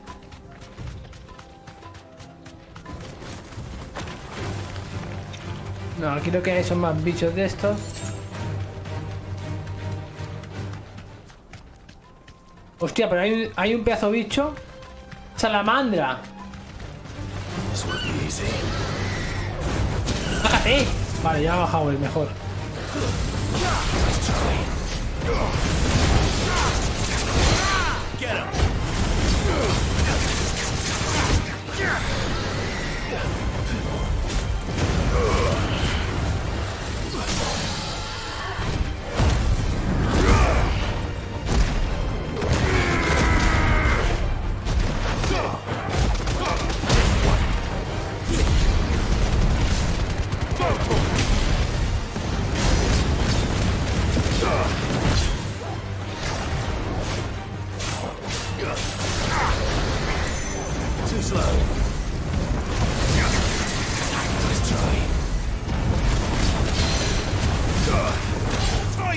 No, aquí lo que hay son más bichos de estos. Hostia, pero hay un pedazo de bicho. ¡Salamandra! ¡Bájate! Vale, ya ha bajado el mejor.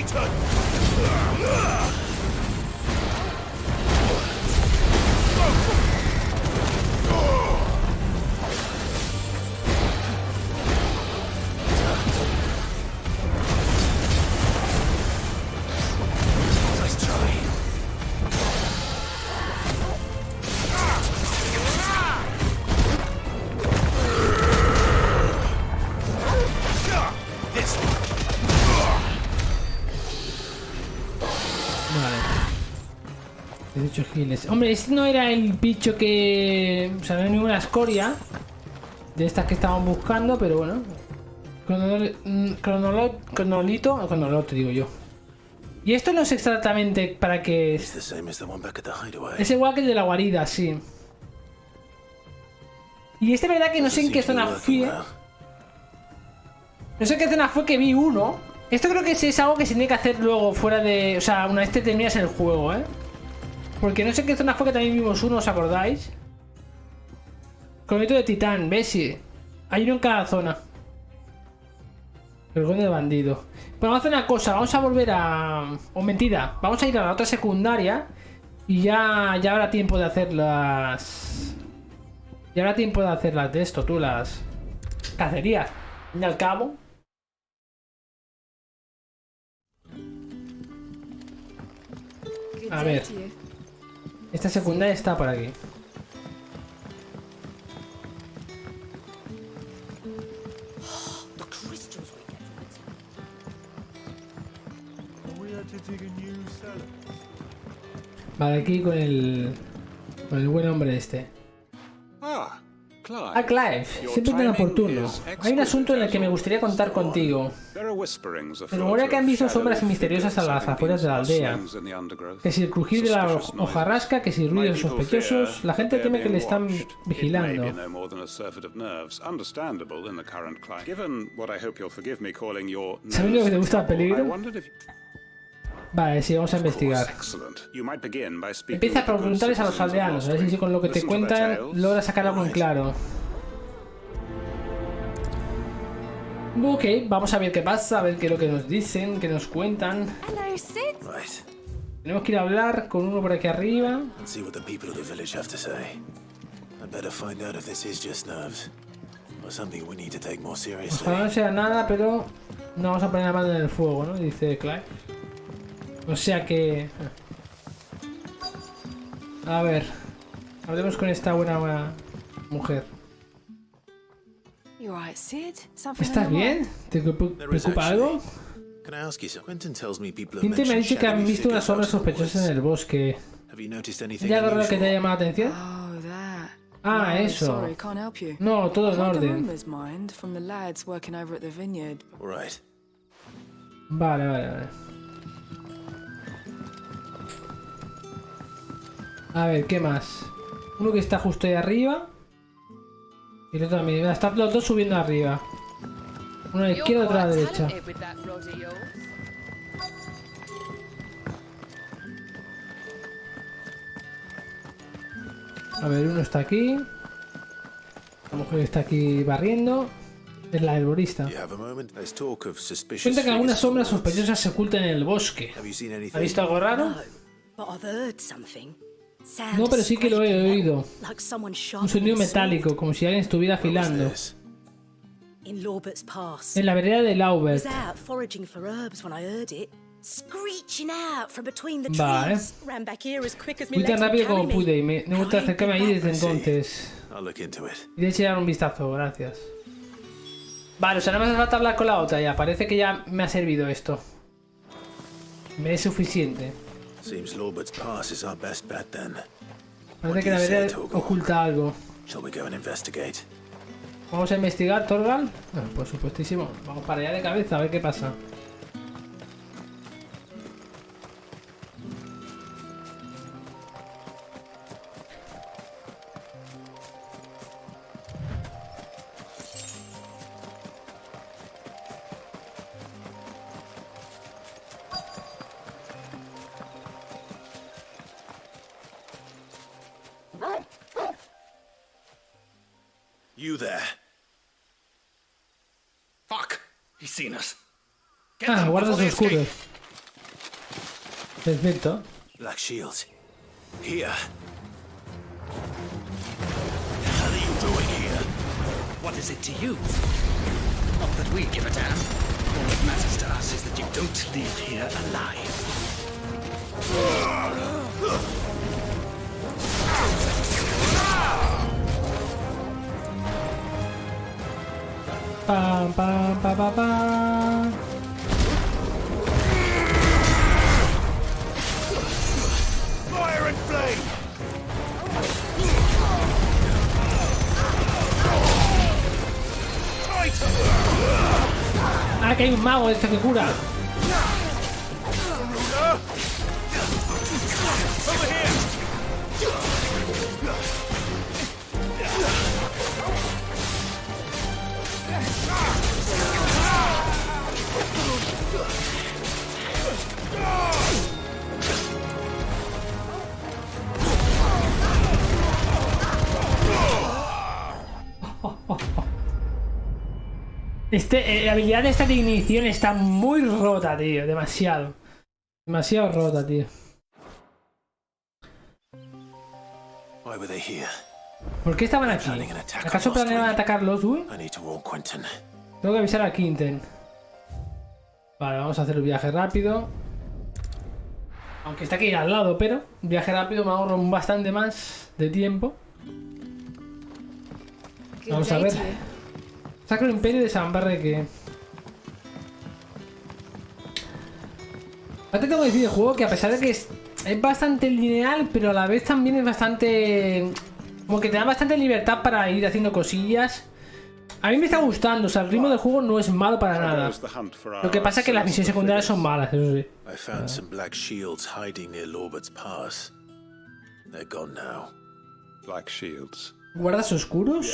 Satan! Giles. Hombre, este no era el bicho que... O sea, no hay ninguna escoria de estas que estaban buscando, pero bueno. Cronolito, digo yo. Y esto no sé exactamente para qué es. Es igual que el de la guarida, sí. Y este verdad que no sé en qué zona fui. No sé en qué zona fue que vi uno. Esto creo que es algo que se tiene que hacer luego fuera de... O sea, una vez te terminas el juego, ¿eh? Porque no sé en qué zona fue que también vimos uno, ¿os acordáis? Convento de Titán, ¿ves? Sí. Hay uno en cada zona. El conde de bandido. Pues vamos a hacer una cosa, vamos a volver a... O mentira, vamos a ir a la otra secundaria. Y ya habrá tiempo de hacer las... Ya habrá tiempo de hacer las de esto, tú, las... Cacerías. Y al cabo... A ver. Esta secundaria está por aquí. Vale, aquí con el buen hombre este. Clive, siempre tan oportuno. Hay un asunto en el que me gustaría contar contigo. Se rumorea que han visto sombras misteriosas a las afueras de la aldea. Que si el crujir de la hojarasca, que si ruidos sospechosos, la gente teme que le están vigilando. ¿Sabes lo que te gusta el peligro? Vale, sí, vamos a investigar. Empieza por preguntarles a los aldeanos, a ver si con lo que te cuentan logras sacar algo en claro. Ok, vamos a ver qué pasa, a ver qué es lo que nos dicen, qué nos cuentan. Tenemos que ir a hablar con uno por aquí arriba. Ojalá no sea nada, pero no vamos a poner la mano en el fuego, ¿no? Dice Clive. O sea que... A ver. Hablemos con esta buena mujer. ¿Estás bien? ¿Te preocupa algo? Quinten me ha dicho que han visto unas sombras sospechosas en el bosque. ¿Hay algo raro que te ha llamado la atención? Ah, eso. No, todo en orden. Vale. A ver, ¿qué más? Uno que está justo ahí arriba. Y el otro también. Están los dos subiendo arriba. Uno a la izquierda, otro a la derecha. A ver, uno está aquí. La mujer está aquí barriendo. Es la herborista. Cuenta que algunas sombras sospechosas se ocultan en el bosque. ¿Ha visto algo raro? No, pero sí que lo he oído. Un sonido metálico, como si alguien estuviera afilando. En la vereda de Laubert. Vale. Fui tan rápido como pude y me he vuelto a acercarme ahí desde entonces. Y de echar un vistazo, gracias. Vale, o sea, no me hace falta hablar con la otra ya. Parece que ya me ha servido esto. Me es suficiente. Parece que la vereda oculta algo. Vamos a investigar, Torgal. Bueno, por supuestísimo. Vamos para allá de cabeza a ver qué pasa. You there. Fuck! He's seen us. Ah, guardas oscuros. Perfecto. Black shields. Here. What the hell are you doing here? What is it to you? Not that we give a damn. All that matters to us is that you don't leave here alive. Pam, pam, pam, pam, pam. Fire and flame! Ah, que hay un mago este que cura. Over here! La habilidad de esta de ignición está muy rota, tío. Demasiado. Demasiado rota, tío. Why were they here? ¿Por qué estaban aquí? ¿Acaso planeaban atacarlos, güey? I need to warn Quentin. Tengo que avisar a Quinten. Vale, vamos a hacer un viaje rápido. Aunque está aquí al lado, pero un viaje rápido me ahorro bastante más de tiempo. Vamos a ver. Sacro Imperio de Sambarre que... Ahora te tengo que decir de juego que a pesar de que es bastante lineal, pero a la vez también es bastante... Como que te da bastante libertad para ir haciendo cosillas. A mí me está gustando, o sea, el ritmo del juego no es malo para nada. Lo que pasa es que las misiones secundarias son malas, eso sí. I found some black shields hiding near Lorbert's Pass. They're gone now. Black shields. ¿Guardas oscuros?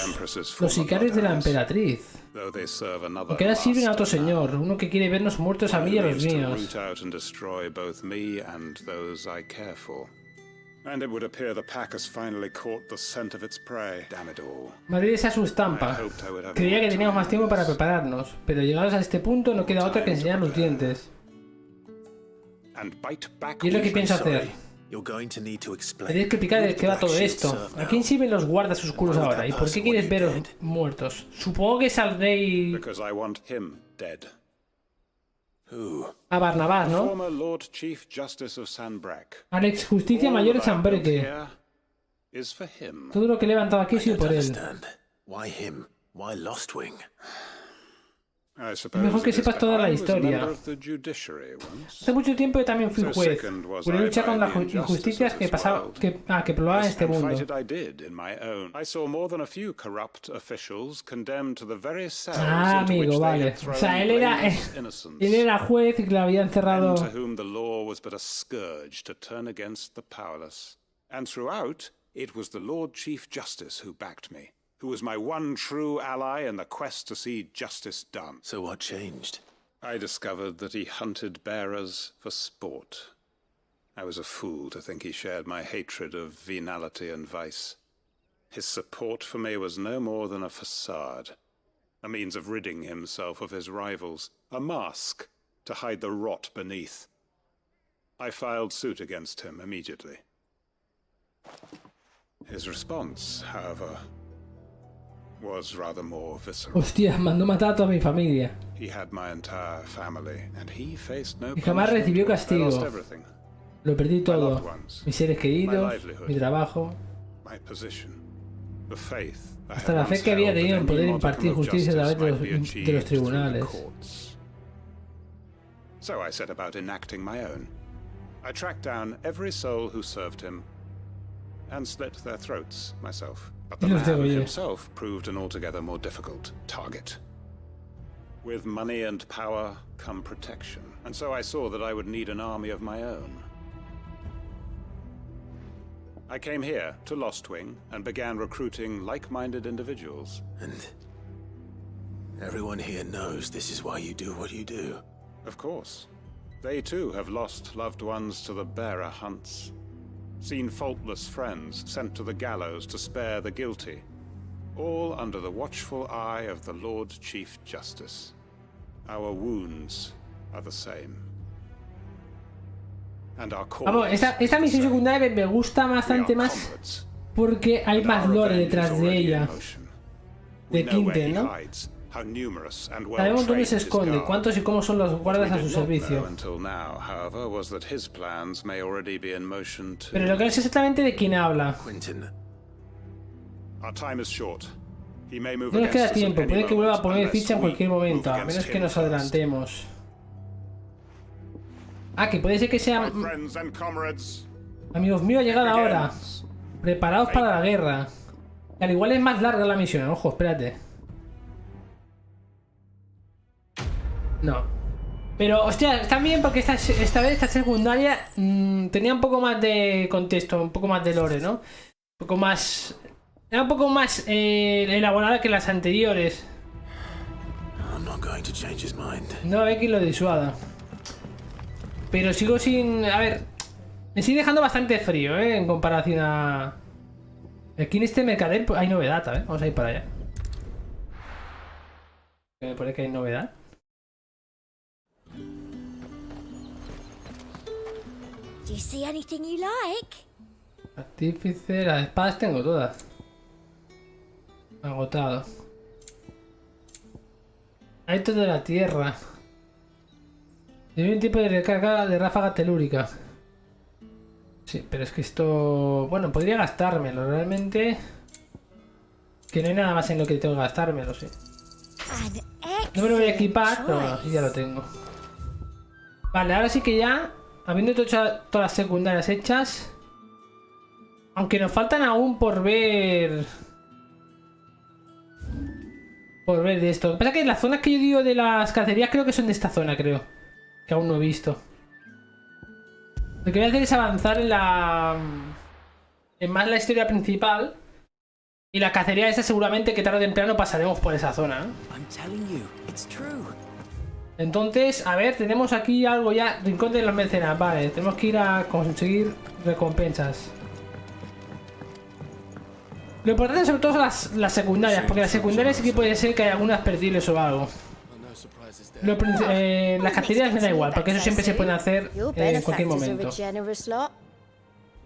Los sicarios de la emperatriz. Porque ahora sirven a otro señor, uno que quiere vernos muertos a mí y a los míos. Madrid esa es su estampa. Creía que teníamos más tiempo para prepararnos, pero llegados a este punto no queda otra que enseñar los dientes. Y es lo que pienso hacer. Tenéis que explicar de qué va todo esto. ¿A quién sirven los guardas oscuros ahora? ¿Y por qué quieres veros muertos? Supongo que es al rey... A Barnabás, ¿no? Al ex justicia mayor de Sanbreque. Todo lo que he levantado aquí ha sido por él. Es mejor que sepas toda la historia. Hace mucho tiempo yo también fui juez. Pude luchar con las injusticias que probaban en este mundo. Ah, amigo, vale. O sea, él era juez y que lo había encerrado. Who was my one true ally in the quest to see justice done. So what changed? I discovered that he hunted bearers for sport. I was a fool to think he shared my hatred of venality and vice. His support for me was no more than a facade, a means of ridding himself of his rivals, a mask to hide the rot beneath. I filed suit against him immediately. His response, however, was rather more visceral. Hostia, mandó matar a toda mi familia. He had my entire family, and he faced no y jamás recibió castigo. Lo perdí todo. Mis seres queridos, mi trabajo. Hasta la fe que había tenido en poder impartir justicia a través de los tribunales. So I set about enacting my own. I tracked down every soul who served him and slit their throats myself. But the man himself proved an altogether more difficult target. With money and power come protection, and so I saw that I would need an army of my own. I came here to Lostwing and began recruiting like-minded individuals. And everyone here knows this is why you do what you do. Of course. They too have lost loved ones to the bearer hunts. Seen faultless friends sent to the gallows to spare the guilty, all under the watchful eye of the Lord Chief Justice. Our wounds are the same. and our Vamos, esta misión secundaria me gusta bastante más porque hay más lore detrás de ella. De Quinten, ¿no? Sabemos dónde se esconde, cuántos y cómo son los guardas a su servicio. Pero lo que no sé exactamente de quién habla. No nos queda tiempo, puede que vuelva a poner ficha en cualquier momento, a menos que nos adelantemos. Ah, que puede ser que sea... Amigos míos, ha llegado la hora. Preparaos para la guerra. Al igual es más larga la misión, ojo, espérate. No. Pero, hostia, está bien porque esta vez esta secundaria tenía un poco más de contexto, un poco más de lore, ¿no? Un poco más... Era un poco más elaborada que las anteriores. No va a haber quien lo disuada. Pero sigo sin... A ver... Me sigue dejando bastante frío, en comparación a... Aquí en este mercader pues, hay novedad, ¿eh? Vamos a ir para allá. Me pone que hay novedad. Do you see anything you like? Artífice, las espadas tengo todas. Agotado. Esto de la tierra. Tiene un tipo de recarga de ráfaga telúrica. Sí, pero es que esto... Bueno, podría gastármelo, realmente... Que no hay nada más en lo que tengo que gastármelo, sí. No me lo voy a equipar, pero bueno, sí ya lo tengo. Vale, ahora sí que ya... Habiendo hecho todas las secundarias hechas... Aunque nos faltan aún por ver... Por ver de esto. Lo que pasa es que las zonas que yo digo de las cacerías creo que son de esta zona, creo. Que aún no he visto. Lo que voy a hacer es avanzar en la... En más la historia principal. Y la cacería esa seguramente que tarde o temprano pasaremos por esa zona, ¿eh? Entonces, a ver, tenemos aquí algo ya. Rincón de los mecenas, vale. Tenemos que ir a conseguir recompensas. Lo importante sobre todo son las secundarias, porque las secundarias sí que puede ser que hay algunas perdibles o algo. Las cacerías me da igual, porque eso siempre se puede hacer en cualquier momento.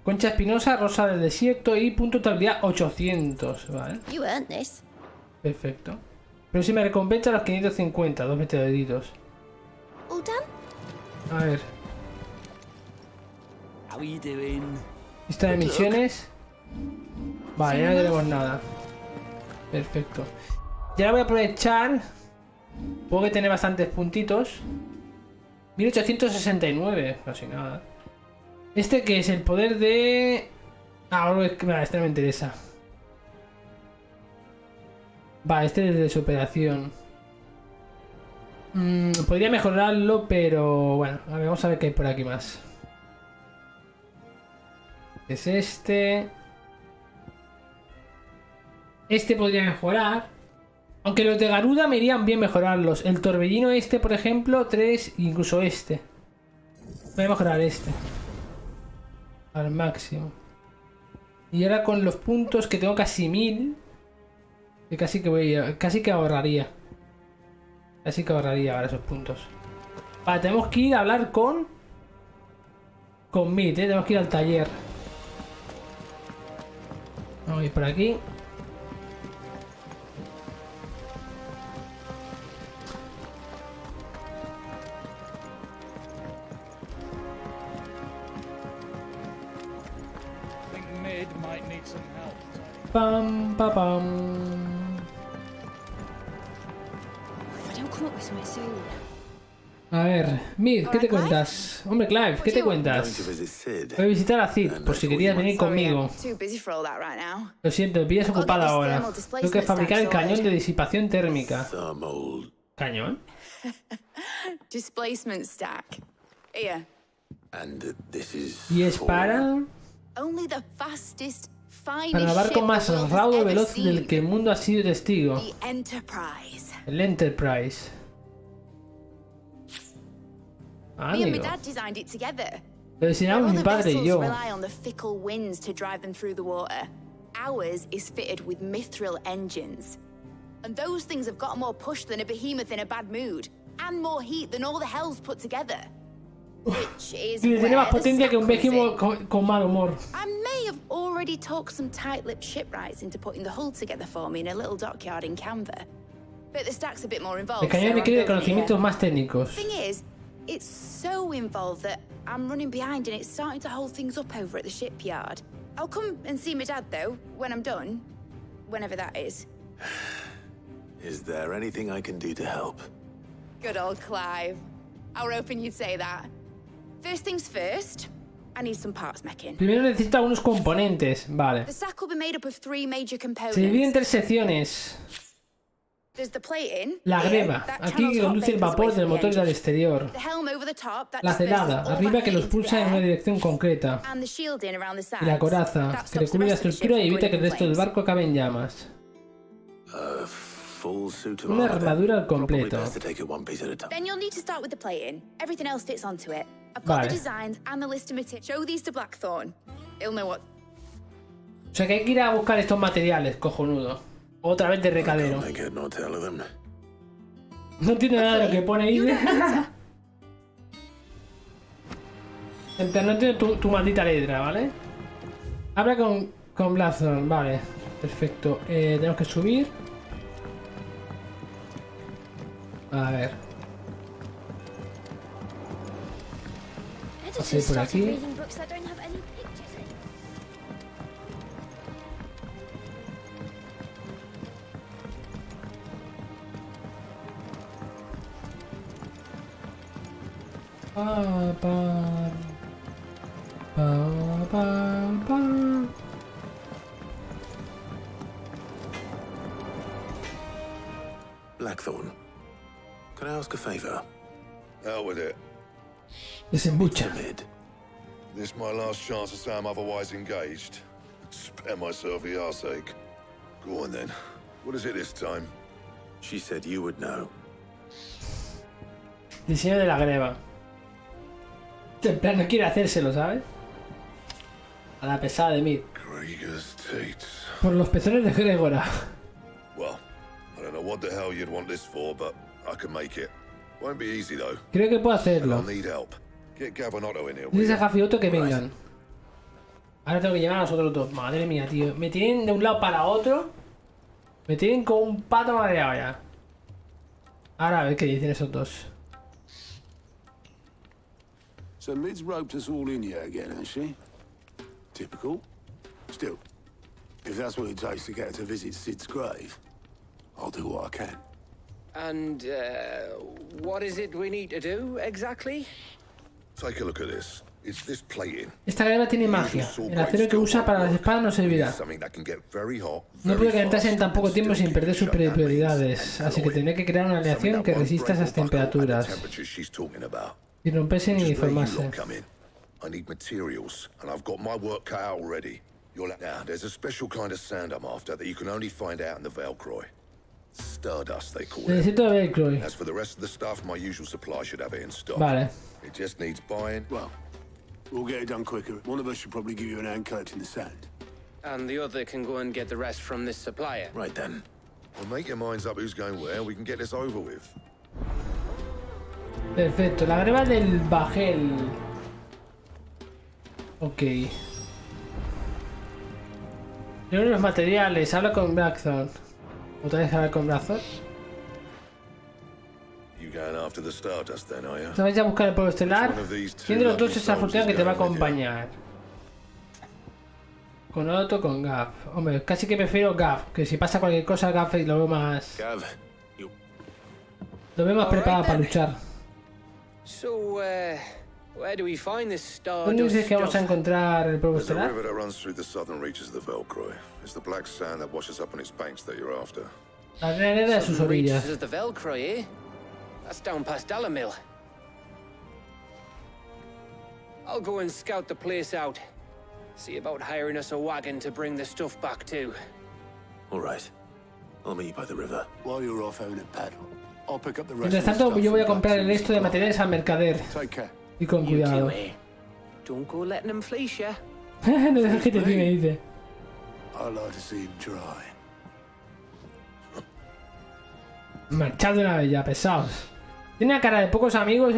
Concha espinosa, rosa del desierto y punto de habilidad 800, ¿vale? Perfecto. Pero si me recompensa los 550, 2 meteoritos. A ver. Lista de misiones. Vale, ya no tenemos nada. Perfecto. Ya la voy a aprovechar. Puedo que tener bastantes puntitos. 1869, casi nada. Este que es el poder de... Vale, este no me interesa. Vale, este es de superación. Podría mejorarlo, pero bueno, a ver, vamos a ver qué hay por aquí más. Es este. Este podría mejorar. Aunque los de Garuda me irían bien mejorarlos. El torbellino este, por ejemplo, 3, incluso este. Voy a mejorar este. Al máximo. Y ahora con los puntos que tengo casi 1000. Que casi que ahorraría. Casi que ahorraría ahora esos puntos. Vale, tenemos que ir a hablar con Mid, tenemos que ir al taller. Vamos a ir por aquí. Pam, pa, pam. A ver, Mid, ¿qué te cuentas? Hombre, Clive, ¿qué te cuentas? Voy a visitar a Cid, por si querías venir conmigo. Lo siento, me pillas ocupada ahora. Tengo que fabricar el cañón de disipación térmica. ¿Cañón? Y es para el barco más raudo y veloz del que el mundo ha sido testigo. El Enterprise. Amigo. Lo diseñamos mi padre y yo. Ours is fitted with mithril engines. And those things have got more push than a behemoth in a bad mood. And more heat than all the hells put together. Which is Y tiene where más the potencia que un stack comes Vejimo in. con mal humor. I may have already talked some tight-lipped shipwrights into putting the hull together for me in a little dockyard in Canva. But the stack's a bit more involved. El cañón so I'm requiere de building it here. conocimientos más técnicos. The thing is, it's so involved that I'm running behind and it's starting to hold things up over at the shipyard. I'll come and see my dad, though, when I'm done. Whenever that is. Is there anything I can do to help? Good old Clive. I were hoping you'd say that. First things first, I need some parts meching. Primero necesita unos componentes, vale. The stack will be made up of 3 major components. Se divide en 3 secciones. There's the plating. La greba, aquí que conduce el vapor del motor del exterior. The helm over the top, that La celada, disperses all arriba that que heat los into pulsa the en una air. dirección concreta. And the shielding around the sides. Y la coraza, That que stops the recubre la rest of the ship estructura y from evita que el going in resto del flames. barco acabe en llamas. Full suit of Una armor, then. armadura al Probably completo. best to take it one piece at a time. Then you'll need to start with the plating. Everything else fits onto it. I've got Vale. the designs and the list of materials. Show these to Blackthorn. He'll know what. O sea que hay que ir a buscar estos materiales, cojonudo. Otra vez de recadero. Can't make head nor tail of them. No tiene nada de lo que pone ahí. En plan, no tiene tu maldita letra, ¿vale? Habla con Blackthorn, vale. Perfecto. Tenemos que subir. A ver. Vamos a ir por aquí. Reading books that don't have any pictures in. Pa, pa, pa, pa, pa. Blackthorn, can I ask a favor? Out with it. Desembucha. Mid. This my last chance to say I'm otherwise engaged. Spare myself the arseache. Go on then. What is it this time? She said you would know. Diseño de la greba. En plan, no quiere hacérselo, ¿sabes? A la pesada de Mid. Krieger's teats. Por los pezones de Gregora. Well, I don't know what the hell you'd want this for, but I can make it. Won't be easy though. Creo que puedo And I'll hacerlo. need help. Get Gav and Otto in here. will Dices a ya? Gaff y Otto que Right. vengan. Ahora tengo que llevar a los otros dos. Madre mía, tío. Me tienen de un lado para otro. Me tienen con un pato mareado ya. Ahora a ver qué dicen esos dos. So Mid's roped us all in here again, has she? Typical. Still, if that's what it takes to get her to visit Sid's grave, I'll do what I can. And, what is it we need to do, exactly? Take a look at this. It's this plating. Esta greba tiene magia. El acero que usa para las espadas no servirá. Something that can get very hot. No very puede calentarse en fast, tan poco and tiempo still sin perder keep sus shut. That means prioridades. Así que alloy. tendré que crear una Something aleación that que won't resista break esas or buckle at the temperaturas. temperatures she's talking about. Sin romperse ni Just where you deformarse. lot come in. I need materials, and I've got my work cut out already. Now, there's a special kind of sand I'm after that you can only find out in the Velcroy. Stardust, they call it. Necesito velcro. As for the rest of the stuff, my usual supply should have it in stock. Vale. It just needs buying. Well, we'll get it done quicker. One of us should probably give you an hand collecting the sand. And the other can go and get the rest from this supplier. Right then. Well, make your minds up who's going where, and we can get this over with. Perfecto. La greba del bajel. Ok. Leo los materiales. Habla con Blackthorn. ¿Otra vez hablar con Blackthorn? You going after the Stardust then, are you? ¿Te vais a buscar el polvo estelar? ¿Quién de los dos es afortunado que te va a acompañar? Con Otto o con Gav. Hombre, casi que prefiero Gav. Que si pasa cualquier cosa, Gav lo veo más... Gav, you... Lo veo más preparado para luchar. So, where do we find this ¿Dónde dices Stardust que vamos a stuff? encontrar el polvo There's a estelar? river that runs through the southern reaches of the Velcroy. It's the black sand that washes up on its banks that you're after. La arena de sus Southern orillas. reaches of the Velcroy, eh? That's down past Alamil. I'll go and scout the place out. See about hiring us a wagon to bring the stuff back to. All right. I'll meet you by the river. While you're off having a paddle, I'll pick up the rest Mientras of the tanto, stuff yo voy a from comprar el Blackthorn's resto de supply. materiales al mercader. Take care. Y con You cuidado. two, eh? Don't go letting them fleece ya. No dejes que te tire, dice. I like to see him try. Marchad de una vez ya, pesados. Tiene una cara de pocos amigos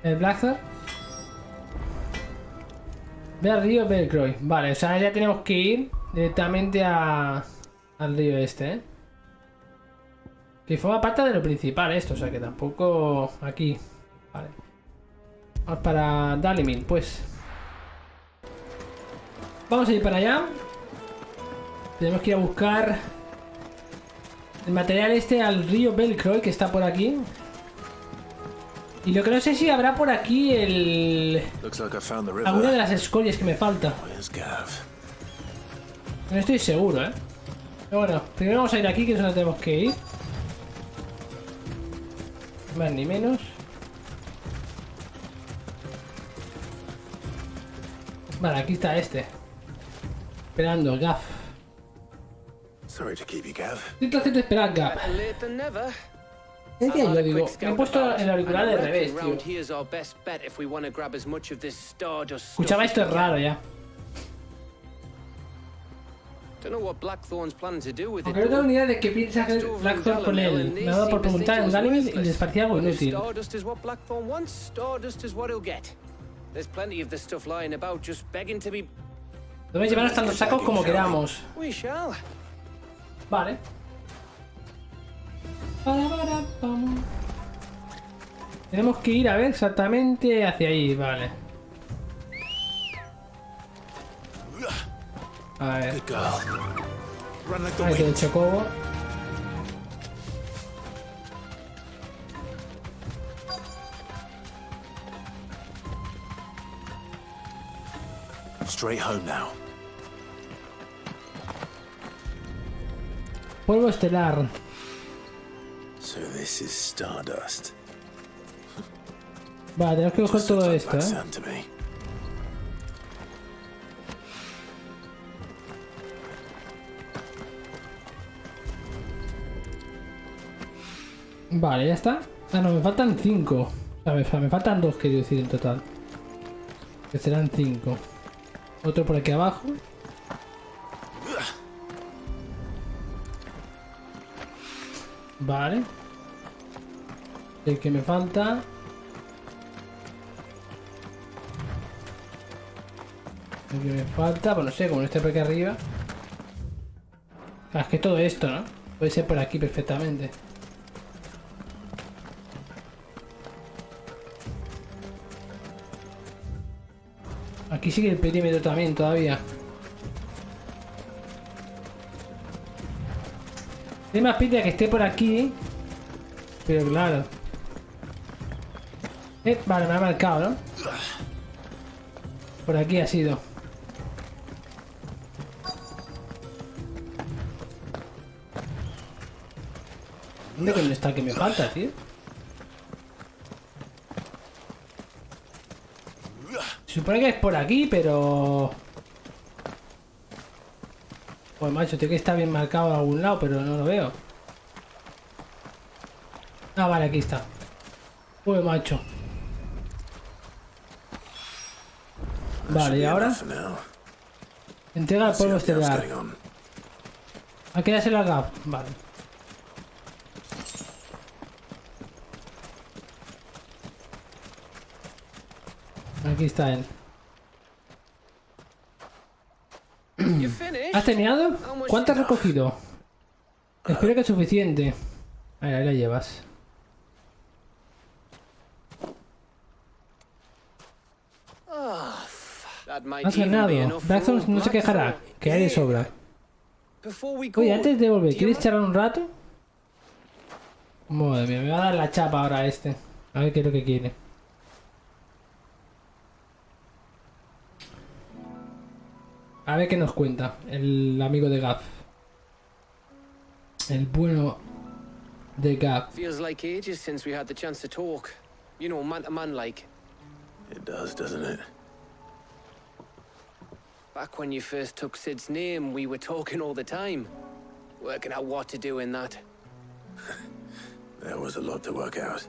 El Blackthorn. Ve al río Belcroy. Vale, o sea, ya tenemos que ir directamente al río este, ¿eh? Que forma parte de lo principal esto, o sea que tampoco aquí. Vale. Vamos para Dalimil, pues. Vamos a ir para allá. Tenemos que ir a buscar el material este al río Belcroy, que está por aquí. Y lo que no sé si habrá por aquí alguna de las escorias que me falta. No estoy seguro, ¿eh? Pero bueno, primero vamos a ir aquí, que es donde tenemos que ir. Más ni menos. Vale, aquí está este. Esperando, Gav. Estoy esperar, Gav. Yo digo, me he puesto el auricular de revés, tío. Escuchaba, esto es raro ya. Aunque no tengo ni idea de qué piensa hacer Blackthorn con él. Me ha dado por preguntar en Dalimil y les parecía algo inútil. Podemos llevar hasta los sacos como queramos. Vale. Tenemos que ir a ver exactamente hacia ahí, vale. A ver. Ahí tiene el chocobo. Straight home now. Polvo estelar. So this is Stardust. Vale, tenemos que coger todo esto, Vale, ya está. Ah, no, me faltan 5. O sea, me faltan 2, quiero decir, en total. Que serán 5. Otro por aquí abajo. Vale. El que me falta. El que me falta, pues no sé, como no esté por aquí arriba. Ah, es que todo esto, ¿no? Puede ser por aquí perfectamente. Aquí sigue el perímetro también todavía. Tiene más pinta que esté por aquí. Pero claro. Vale, me ha marcado, ¿no? Por aquí ha sido. ¿Dónde coño está el que me falta, tío? Se supone que es por aquí, pero... Pues macho, tiene que estar bien marcado en algún lado, pero no lo veo. Ah, vale, aquí está. Pues macho. Vale, y ahora... Entrega el polvo estelar. ¿A qué darse la gap? Vale. Aquí está él. ¿Has terminado? ¿Cuánto has recogido? Espero que es suficiente. Ahí la llevas. Has ganado. Blackthorn no se quejará, que hay de sobra. Oye, antes de volver, ¿quieres charlar un rato? Madre mía, me va a dar la chapa ahora este. A ver qué es lo que quiere. A ver qué nos cuenta el amigo de Gav. El bueno de Gav. Feels like ages since we had the chance to talk. You know, man to man like. It does, doesn't it? Back when you first took Sid's name, we were talking all the time. Working out what to do in that. There was a lot to work out.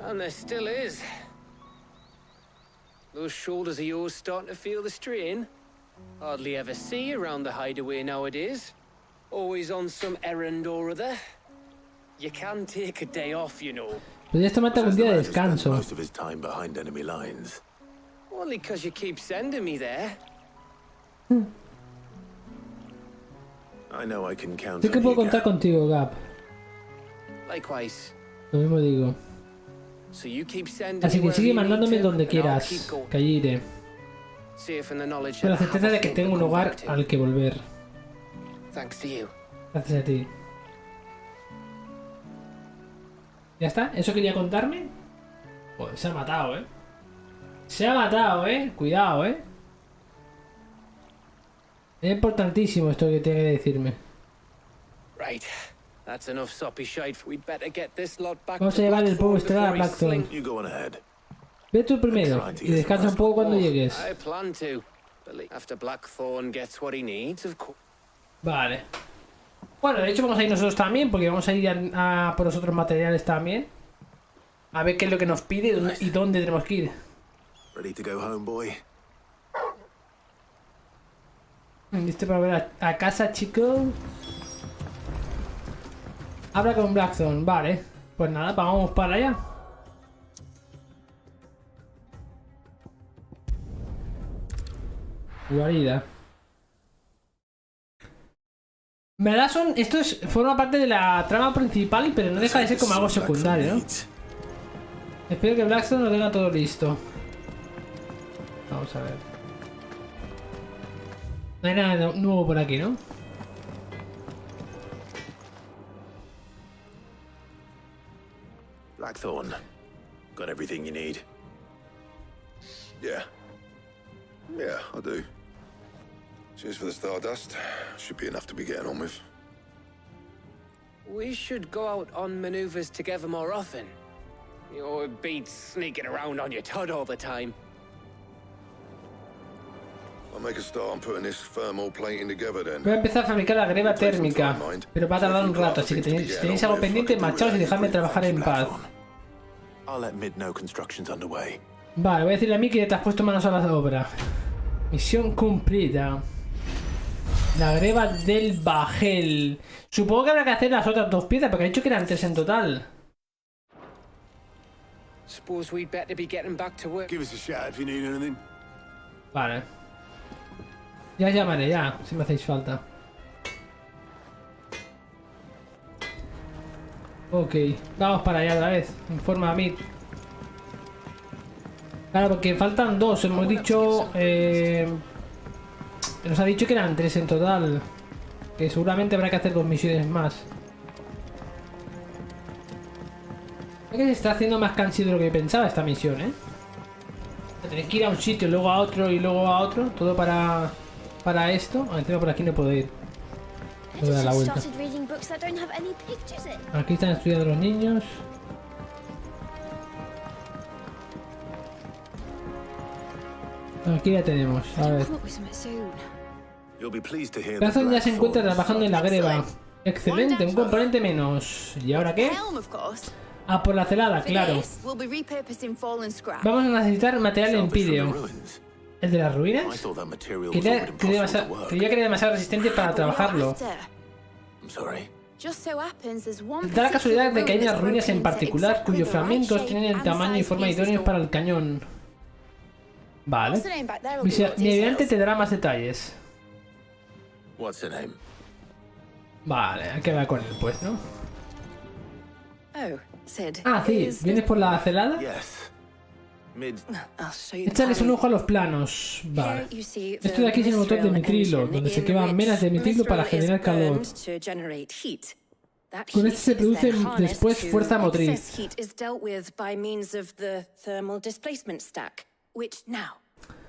And there still is. Those shoulders of yours starting to feel the strain? Hardly ever see you around the hideaway nowadays. Always on some errand or other. You can take a day off, you know. Podrías tomarte algún día de Says the man who spent descanso. most of his time behind enemy lines. Only 'cause you keep sending me there. I know I can count Sé que on puedo you, contar Gap. contigo, Gap. Likewise. Lo mismo digo. So you keep sending Así me que wherever sigue you need mandándome to, donde and I'll quieras, keep going. que allí iré. Safe in the knowledge Con la that I have certeza a de que home tengo to un come hogar back to. al que volver. Thanks to you. Gracias a ti. ¿Ya está? ¿Eso quería contarme? Joder, se ha matado, ¿eh? Se ha matado, ¿eh? Cuidado, ¿eh? Es importantísimo esto que tiene que decirme. Right. That's enough soppy shite. We'd better get this lot back Vamos a to llevar el polvo Blackthorn estelar a before he Blackthorn. sling- You go on ahead. Ve tú primero y descansa un poco cuando llegues. I plan to. After Blackthorn gets what he needs, of course. Vale. Bueno, de hecho vamos a ir nosotros también, porque vamos a ir a por los otros materiales también. A ver qué es lo que nos pide y dónde tenemos que ir. Ready to go home, boy? ¿Listo para volver a casa, chico? Habla con Blackthorn, vale. Pues nada, vamos para allá. Guarida. Me da son. Esto forma parte de la trama principal, pero no deja de ser como algo secundario, ¿no? Espero que Blackstone lo tenga todo listo. Vamos a ver. No hay nada nuevo por aquí, ¿no? Blackthorn. Got everything you need. Yeah. Yeah, I do. Cheers for the stardust. Should be enough to be getting on with. We should go out on maneuvers together more often. You know, it beats sneaking around on your tud all the time. I'll make a start on putting this thermal plating together then. Voy a empezar a fabricar la greba térmica, pero va a tardar un rato, así que si tenéis algo pendiente, marchaos y dejadme trabajar en paz. I'll let Mid know construction's underway. Vale, voy a decirle a mí que te has puesto manos a la obra. Misión cumplida. La greba del bajel. Supongo que habrá que hacer las otras dos piezas, porque ha dicho que eran 3 en total. Suppose we'd better be getting back to work. Give us a shout if you need anything. Vale. Ya os llamaré, ya, si me hacéis falta. Ok, vamos para allá otra vez. Informa a mí. Claro, porque faltan 2. Hemos dicho... nos ha dicho que eran 3 en total. Que seguramente habrá que hacer 2 misiones más. Es que se está haciendo más cansino de lo que pensaba esta misión, ¿eh? Tener que ir a un sitio, luego a otro y luego a otro. Todo para esto. Encima por aquí no puedo ir. Voy a dar la vuelta. Aquí están estudiando los niños. Aquí ya tenemos. A ver. Blackthorn ya se encuentra trabajando en la greba. Excelente, un componente menos. ¿Y ahora qué? Ah, por la celada, claro. Vamos a necesitar material empíreo. ¿El de las ruinas? Creía que era demasiado resistente para trabajarlo. Da la casualidad de que hay unas ruinas en particular cuyos fragmentos tienen el tamaño y forma idóneos para el cañón. Vale. Mi ayudante te dará más detalles. Vale, hay que hablar con él, pues, ¿no? Ah, sí, ¿vienes por la celada? Échales un ojo a los planos. Vale. Esto de aquí es el motor de mitrilo, donde se queman venas de mitrilo para generar calor. Con este se produce después fuerza motriz.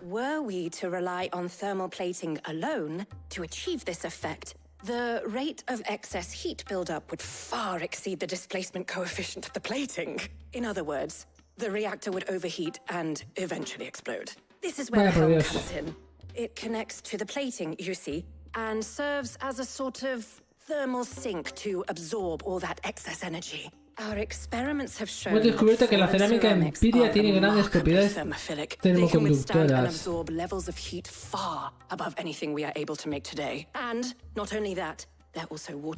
Were we to rely on thermal plating alone to achieve this effect, the rate of excess heat buildup would far exceed the displacement coefficient of the plating. In other words, the reactor would overheat and eventually explode. This is where the helm comes in. It connects to the plating, you see, and serves as a sort of thermal sink to absorb all that excess energy. Hemos descubierto que la cerámica empiria tiene grandes propiedades termoconductoras.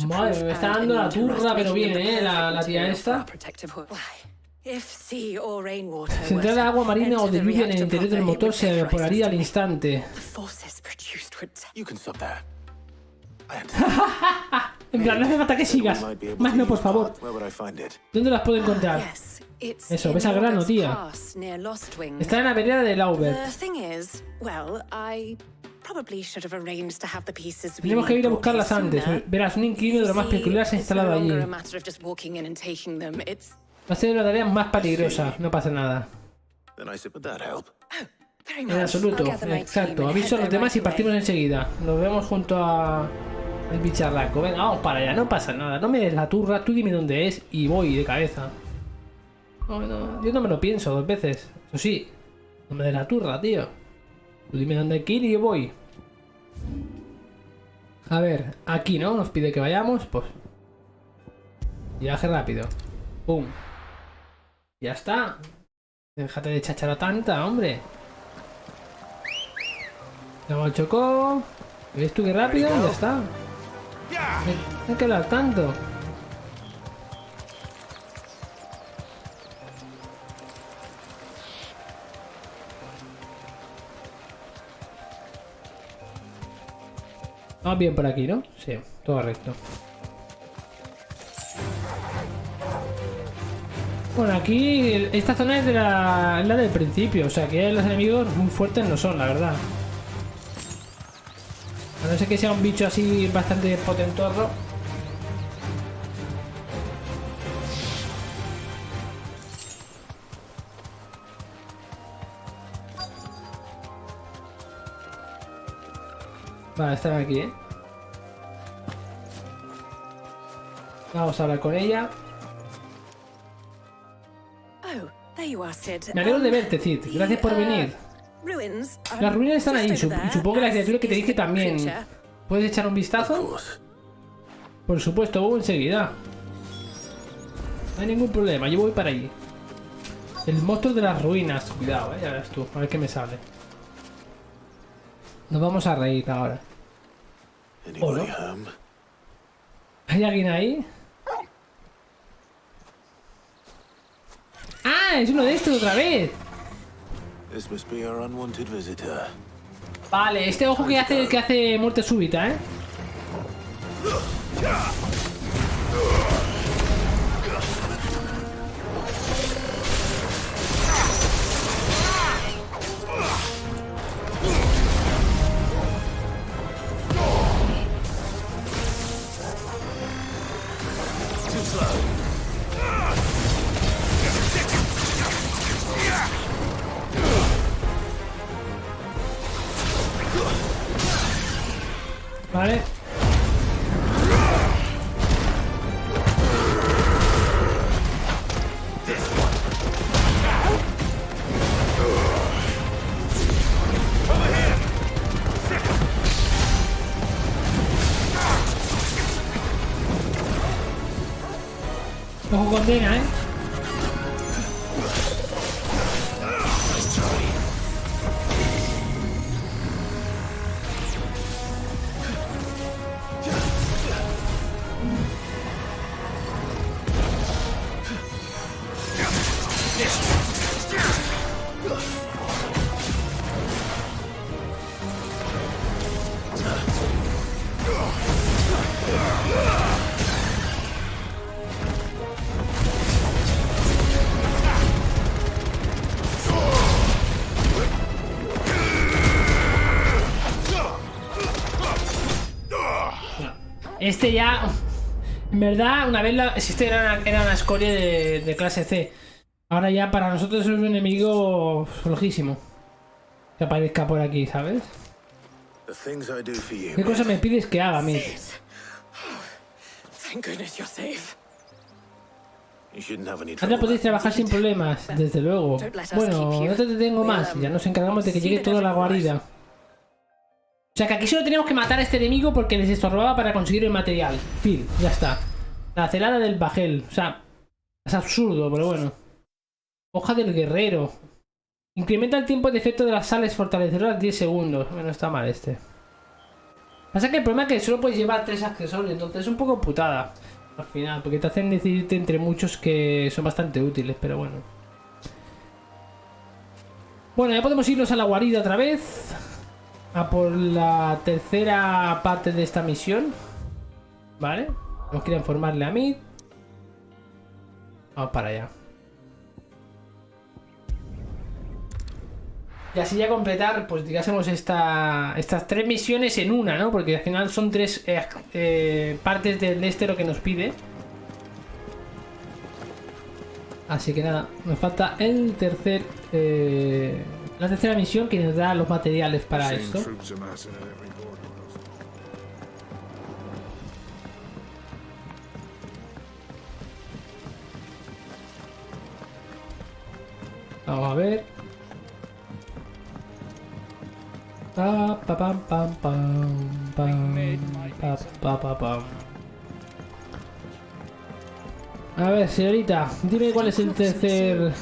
Madre, me está dando la turra, pero bien, la tía esta. Si entrara agua marina o diluvio en el interior del motor, se evaporaría al instante. En plan, no hace falta que sigas. Más no, por favor. ¿Dónde las puedo encontrar? Eso, ves al grano, tía. Está en la vereda de Laubert. Tenemos que ir a buscarlas antes. Verás, un inquilino de lo más peculiar se ha instalado allí. Va a ser una tarea más peligrosa. No pasa nada. En absoluto, exacto. Aviso a los demás y partimos enseguida. Nos vemos junto a el bicharraco. Venga, vamos para allá, no pasa nada. No me des la turra, tú dime dónde es y voy de cabeza. No, yo no me lo pienso 2 veces. Eso sí, no me des la turra, tío. Tú dime dónde hay que ir y yo voy. A ver, aquí, ¿no? Nos pide que vayamos, pues. Viaje rápido. Pum. Ya está. Déjate de chachara tanta, hombre. Ya chocó. ¿Ves tú qué rápido? Ya está. No hay que hablar tanto. Vamos bien por aquí, ¿no? Sí, todo recto. Bueno, aquí esta zona es de la del principio, o sea que los enemigos muy fuertes no son, la verdad. A no ser que sea un bicho así bastante potentorro. Vale, están aquí, ¿eh? Vamos a hablar con ella. Me alegro de verte, Cid. Gracias por venir. Las ruinas están ahí y supongo que la criatura que te dije también. ¿Puedes echar un vistazo? Por supuesto, voy enseguida. No hay ningún problema, yo voy para allí. El monstruo de las ruinas. Cuidado, ya verás tú. A ver qué me sale. Nos vamos a reír ahora. ¿O no? ¿Hay alguien ahí? ¡Ah! Es uno de estos otra vez. Vale, este ojo que hace muerte súbita, ¿eh? Vale. Ojo condena, ¿eh? Este ya... En verdad, una vez este era una escoria de clase C. Ahora ya para nosotros es un enemigo flojísimo. Que aparezca por aquí, ¿sabes? ¿Qué cosa me pides que haga, Mick? Ahora podéis trabajar sin problemas, desde luego. Bueno, no te detengo más. Ya nos encargamos de que llegue toda la guarida. O sea que aquí solo teníamos que matar a este enemigo porque les estorbaba para conseguir el material. Fin, ya está. La celada del bajel. O sea, es absurdo, pero bueno. Hoja del guerrero. Incrementa el tiempo de efecto de las sales fortalecedoras 10 segundos. Bueno, está mal este. Pasa que el problema es que solo puedes llevar 3 accesorios, entonces es un poco putada. al final, porque te hacen decidirte entre muchos que son bastante útiles, pero bueno. Bueno, ya podemos irnos a la guarida otra vez, a por la tercera parte de esta misión, ¿vale? Nos quiere informarle a mí. Vamos para allá. Y así ya completar, pues digásemos estas 3 misiones en una, ¿no? Porque al final son 3 partes del este lo que nos pide. Así que nada, nos falta el la tercera misión que nos da los materiales para esto. Vamos a ver. Pa, pa, pam, pam, pam, pam, pa, pa, pam. A ver, señorita, dime cuál es el tercer...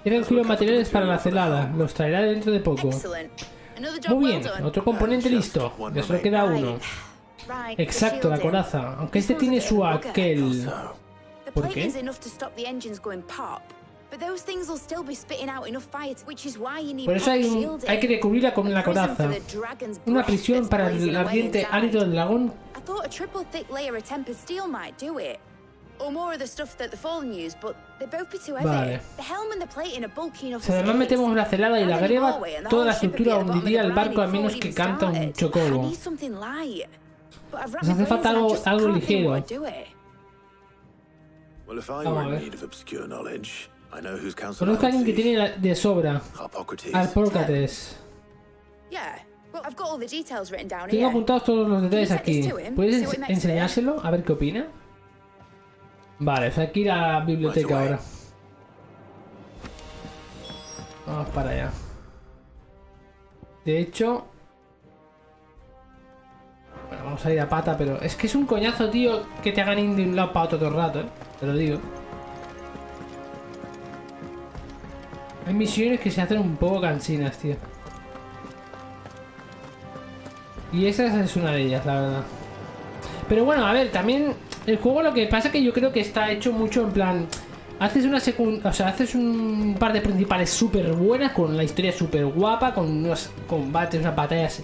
Tiene recogido materiales para la celada. Los traerá dentro de poco. Muy bien, otro componente listo. Ya solo queda uno. Exacto, la coraza. Aunque este tiene su aquel... ¿Por qué? Por eso hay que recubrirla con la coraza. Una prisión para el ardiente hálito del dragón. Vale. Si además metemos la celada y la greba, toda la estructura hundiría el barco a menos que canta un chocobo. Nos hace falta algo ligero. Vamos a ver. Conozco a alguien que tiene de sobra. Harpócrates. Tengo apuntados todos los detalles aquí. ¿Puedes enseñárselo? A ver qué opina. Vale, o sea, aquí ir a la biblioteca ahora. Vamos para allá. De hecho... Bueno, vamos a ir a pata, pero... Es que es un coñazo, tío, que te hagan ir de un lado para otro todo el rato, te lo digo. Hay misiones que se hacen un poco cansinas, tío. Y esa es una de ellas, la verdad. Pero bueno, a ver, también... El juego lo que pasa es que yo creo que está hecho mucho en plan... Haces una haces un par de principales súper buenas, con la historia súper guapa, con unos combates, unas batallas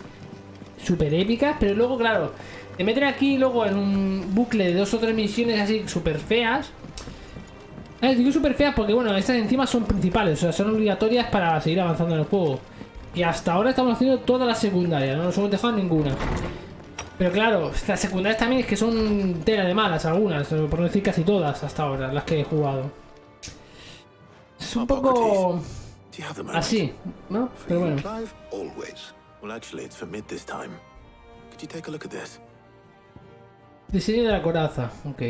súper épicas, pero luego, claro, te meten aquí luego en un bucle de 2 o 3 misiones así súper feas. Digo súper feas porque, bueno, estas encima son principales, o sea, son obligatorias para seguir avanzando en el juego. Y hasta ahora estamos haciendo todas las secundarias, no nos hemos dejado ninguna. Pero claro, las secundarias también es que son tela de malas algunas, por no decir casi todas hasta ahora, las que he jugado. Es un poco... así, ¿no? Pero bueno. Diseño de la coraza, ok.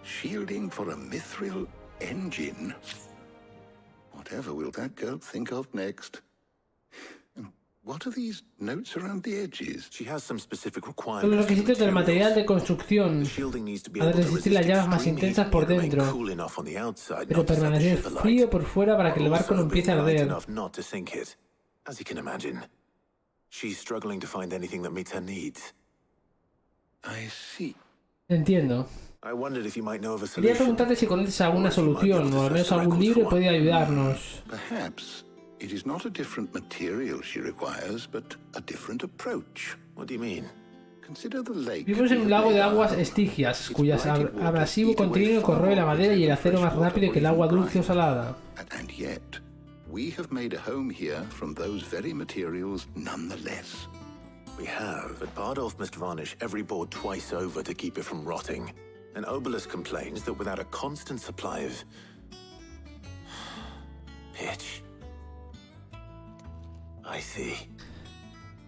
Shielding for a mithril engine. Whatever will that girl think of next? And what are these notes around the edges? She has some specific Son requirements. los requisitos del material de construcción. Ha de resistir las llamas más intensas por dentro, pero permanecer frío por fuera para que el barco no empiece a arder. As you can imagine, she's struggling to find anything that meets her needs. I see. Entiendo. Quería preguntarte si conoces alguna solución o al menos algún libro que puede ayudarnos. Perhaps it is not a different material she requires, but a different approach. What do you mean? Consider the lake. Vivimos en un lago de aguas estigias, cuyas abrasivo continuo corroe la madera y el acero más rápido que el agua dulce o salada. And yet, we have made a home here from those very materials nonetheless. We have, but Bardolph must varnish every board twice over to keep it from rotting. And Obelisk complains that without a constant supply of... pitch. I see.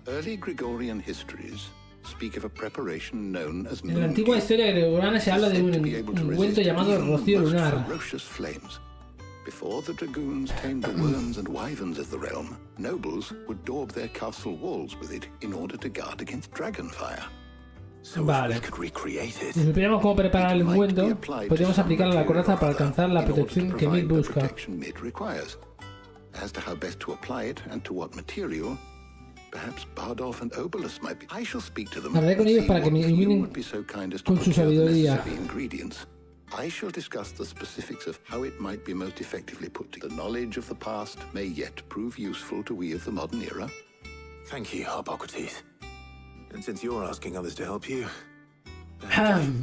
Early Gregorian histories speak of a preparation known as en la antigua historia gregoriana se habla de un envuelto llamado rocío lunar. Before the dragoons tamed the worms and wyverns of the realm, nobles would daub their castle walls with it in order to guard against dragonfire. Vale. Si supiéramos cómo preparar el envuelto, podríamos aplicar la coraza para alcanzar la protección que Mid busca. As to how best to apply it and to what material, perhaps Bardolph and Obolus might be. I shall speak to them. Hablaré con ellos para que me iluminen con su sabiduría. I shall discuss the specifics of how it might be most effectively put together. The knowledge of the past may yet prove useful to we of the modern era. Thank you, Hippocrates. And since you're asking others to help you...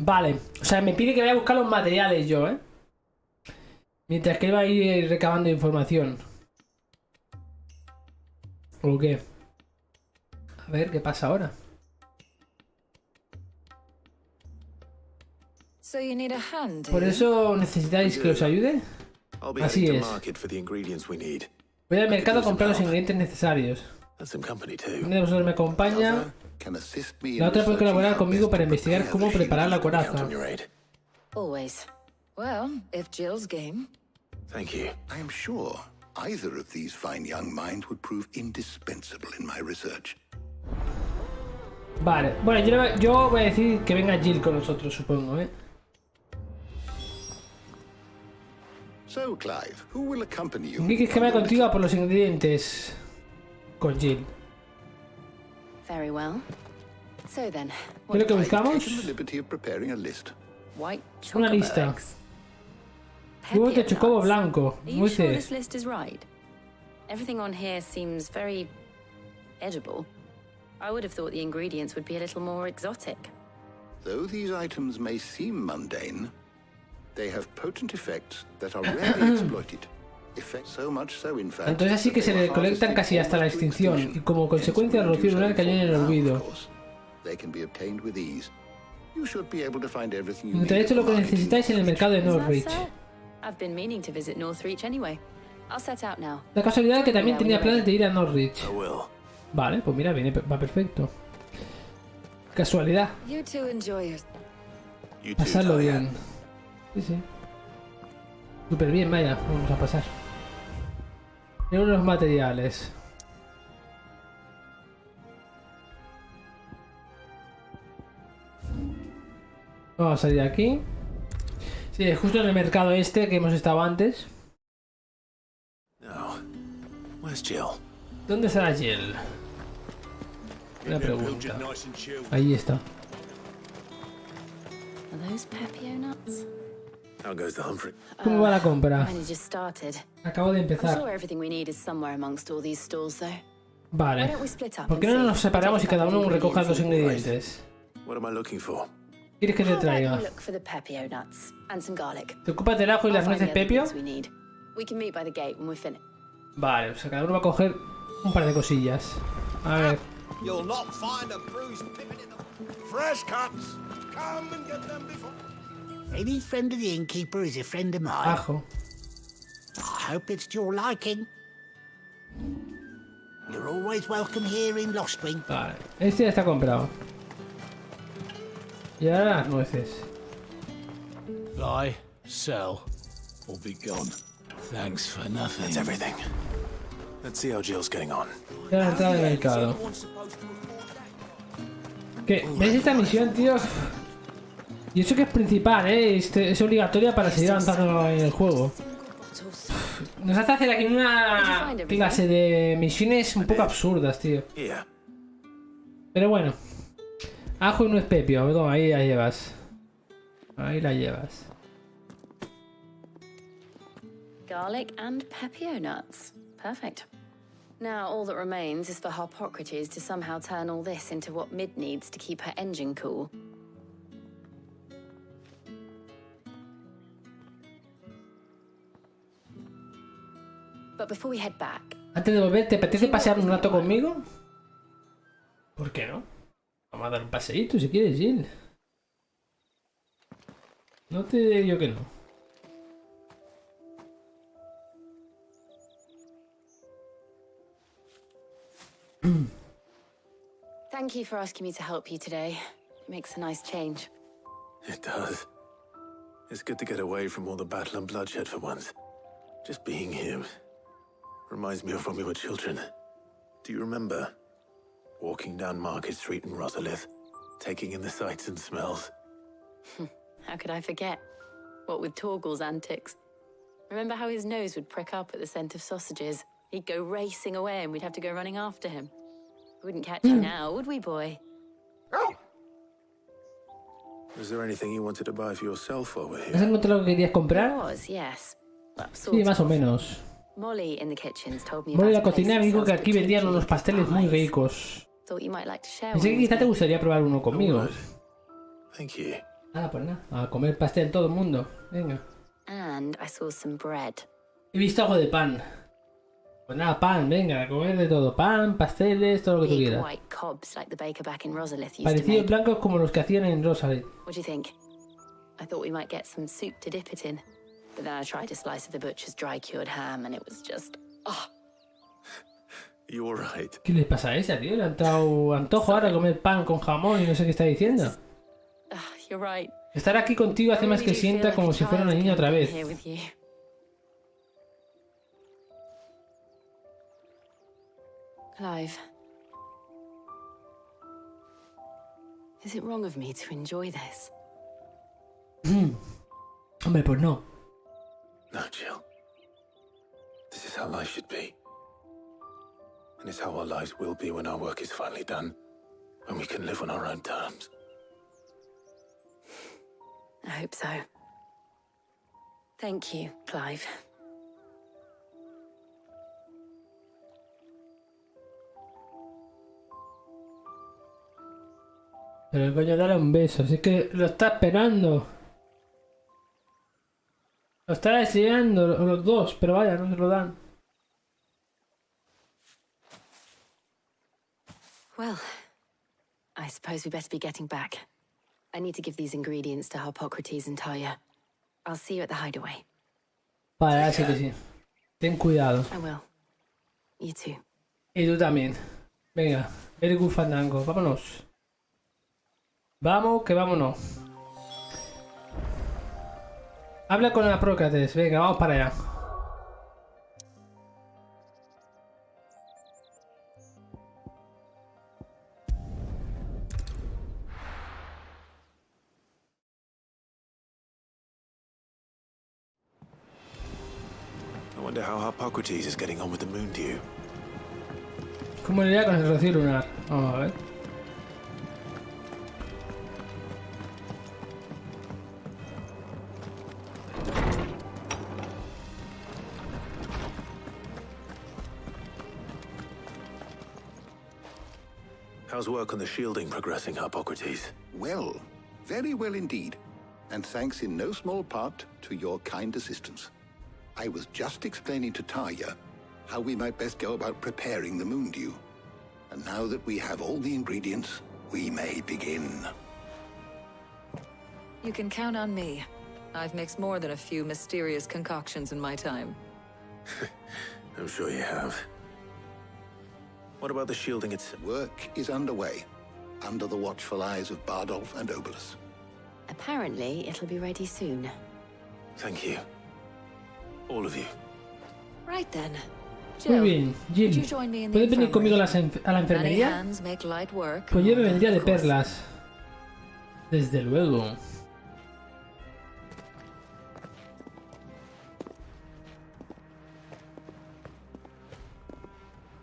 Vale, o sea, me pide que vaya a buscar los materiales yo, ¿eh? Mientras que él va a ir recabando información. ¿O qué? A ver, ¿qué pasa ahora? ¿Por eso necesitáis que os ayude? Así es. Voy al mercado a comprar los ingredientes necesarios. Uno de vosotros me acompaña. La otra puede colaborar conmigo para investigar cómo preparar la coraza. Always. Well, if Jill's game. Thank you. I am sure either of these fine young minds would prove indispensable in my research. Vale, bueno, yo voy a decir que venga Jill con nosotros, supongo, ¿eh? So, Clive, who will accompany you? ¿Qué quieres que vaya contigo a por los ingredientes? Con Jill. Very well. So then, ¿Qué es lo que buscamos? Una lista. Huevos de chocobo blanco. Nueces. Everything on here seems very edible. I would have thought the ingredients would be a little more exotic. Though these items may seem mundane, they have potent effects that are rarely exploited. Effects so much so, in fact, entonces así que se recolectan casi hasta la extinción y como consecuencia el rocío lunar cayó en el olvido. Encontraréis todo lo que necesitáis en el mercado de Northreach. La casualidad es que también tenía planes de ir a Northreach. Vale, pues mira, va perfecto. Casualidad. Pasarlo bien. Sí, sí. Súper bien, vaya, vamos a pasar. Y unos materiales. Vamos a salir de aquí. Sí, justo en el mercado este que hemos estado antes. ¿Dónde estará Jill? Una pregunta. Ahí está. ¿Cómo va la compra? Acabo de empezar. Vale. ¿Por qué no nos separamos y cada uno recoja los ingredientes? ¿Quieres que te traiga? ¿Te ocupas del ajo y las nueces pepio? Vale, o sea, cada uno va a coger un par de cosillas. A ver. Any friend of the innkeeper is a friend of mine. Ajo. I hope it's to your liking. You're always welcome here in Lostwing. Vale, este ya está comprado. Y ahora las nueces. Buy, sell, or be gone. Thanks for nothing. That's everything. Let's see how Jill's getting on. Ya la entrada del mercado. ¿Qué? ¿Ves esta misión, tío? Y eso que es principal, es obligatoria para seguir avanzando en el juego. Nos hace hacer aquí una clase de misiones un poco absurdas, tío. Pero bueno. Ajo y nuez pepio, toma, ahí la llevas. Ahí la llevas. Garlic and pepio nuts. Perfect. Now all that remains is for Hippocrates to somehow turn all this into what Mid needs to keep her engine cool. But before we head back, antes de volver, ¿te apetece pasear un rato conmigo? ¿Por qué no? Vamos a dar un paseíto si quieres, Jill. No te digo yo que no. Thank you for asking me to help you today. It makes a nice change. It does. It's good to get away from all the battle and bloodshed for once. Just being here reminds me of when we were children. Do you remember walking down Market Street in Rosalith? taking in the sights and smells. How could I forget? What with Torgal's antics. Remember how his nose would prick up at the scent of sausages? He'd go racing away and we'd have to go running after him. We wouldn't catch him now, would we, boy? Was there anything you wanted to buy for yourself while we're ¿Has here? encontrado lo que querías comprar? Was, yes. Well, Sí, más o menos. Molly in the kitchens told me Voy a la about a place cocina y me that dijo que sells aquí vendían unos particularly pasteles muy pies. ricos. Thought you might like to share Pensé one que with quizá te me. gustaría probar uno conmigo. Thank you. Nada, pues nada. A comer pastel todo el mundo. Venga. And I saw some bread. He visto algo de pan. Pues nada, pan, venga, a comer de todo. Pan, pasteles, todo lo que tú Big quieras. white cobs like the baker back in Rosalith used to Parecidos make. blancos como los que hacían en Rosaria. What do you think? I thought we might get some soup to dip it in. But then I tried a slice of the butcher's dry-cured ham and it was just... Oh, You're right. ¿Qué le pasa a esa, tío? Le ha entrado antojo ahora comer pan con jamón y no sé qué está diciendo. you're right. Estar aquí contigo hace más que sienta como si fuera una niña otra vez. Here with you. Clive. Is it wrong of me to enjoy this? Hombre, pues no. No, Jill. This is how life should be. And it's how our lives will be when our work is finally done. When we can live on our own terms. I hope so. Thank you, Clive. Pero el coño, dale un beso. Si es que lo está esperando. Lo está deseando los dos, pero vaya, no se lo dan. Well, I suppose we better be getting back. I need to give these ingredients to Harpocrates and Talia. I'll see you at the hideaway. Vale, así que sí. Ten cuidado. I will. You too. Y tú también. Venga, very good fandango. Vámonos. Vamos, que vámonos. Habla con Harpocrates. Venga, vamos para allá. I wonder how Harpocrates is getting on with the moon dew. ¿Cómo le iría con el rocío lunar? Vamos a ver. How's work on the shielding progressing, Harpocrates? Well, very well indeed. And thanks in no small part to your kind assistance. I was just explaining to Talia how we might best go about preparing the moon dew. And now that we have all the ingredients, we may begin. You can count on me. I've mixed more than a few mysterious concoctions in my time. I'm sure you have. What about the shielding itself? Work is underway, under the watchful eyes of Bardolph and Obolus. Apparently, it'll be ready soon. Thank you. All of you. Right then. Muy bien, Jill. ¿Puedes venir conmigo a la enfermería? Pues yo me vendría de perlas. Desde luego.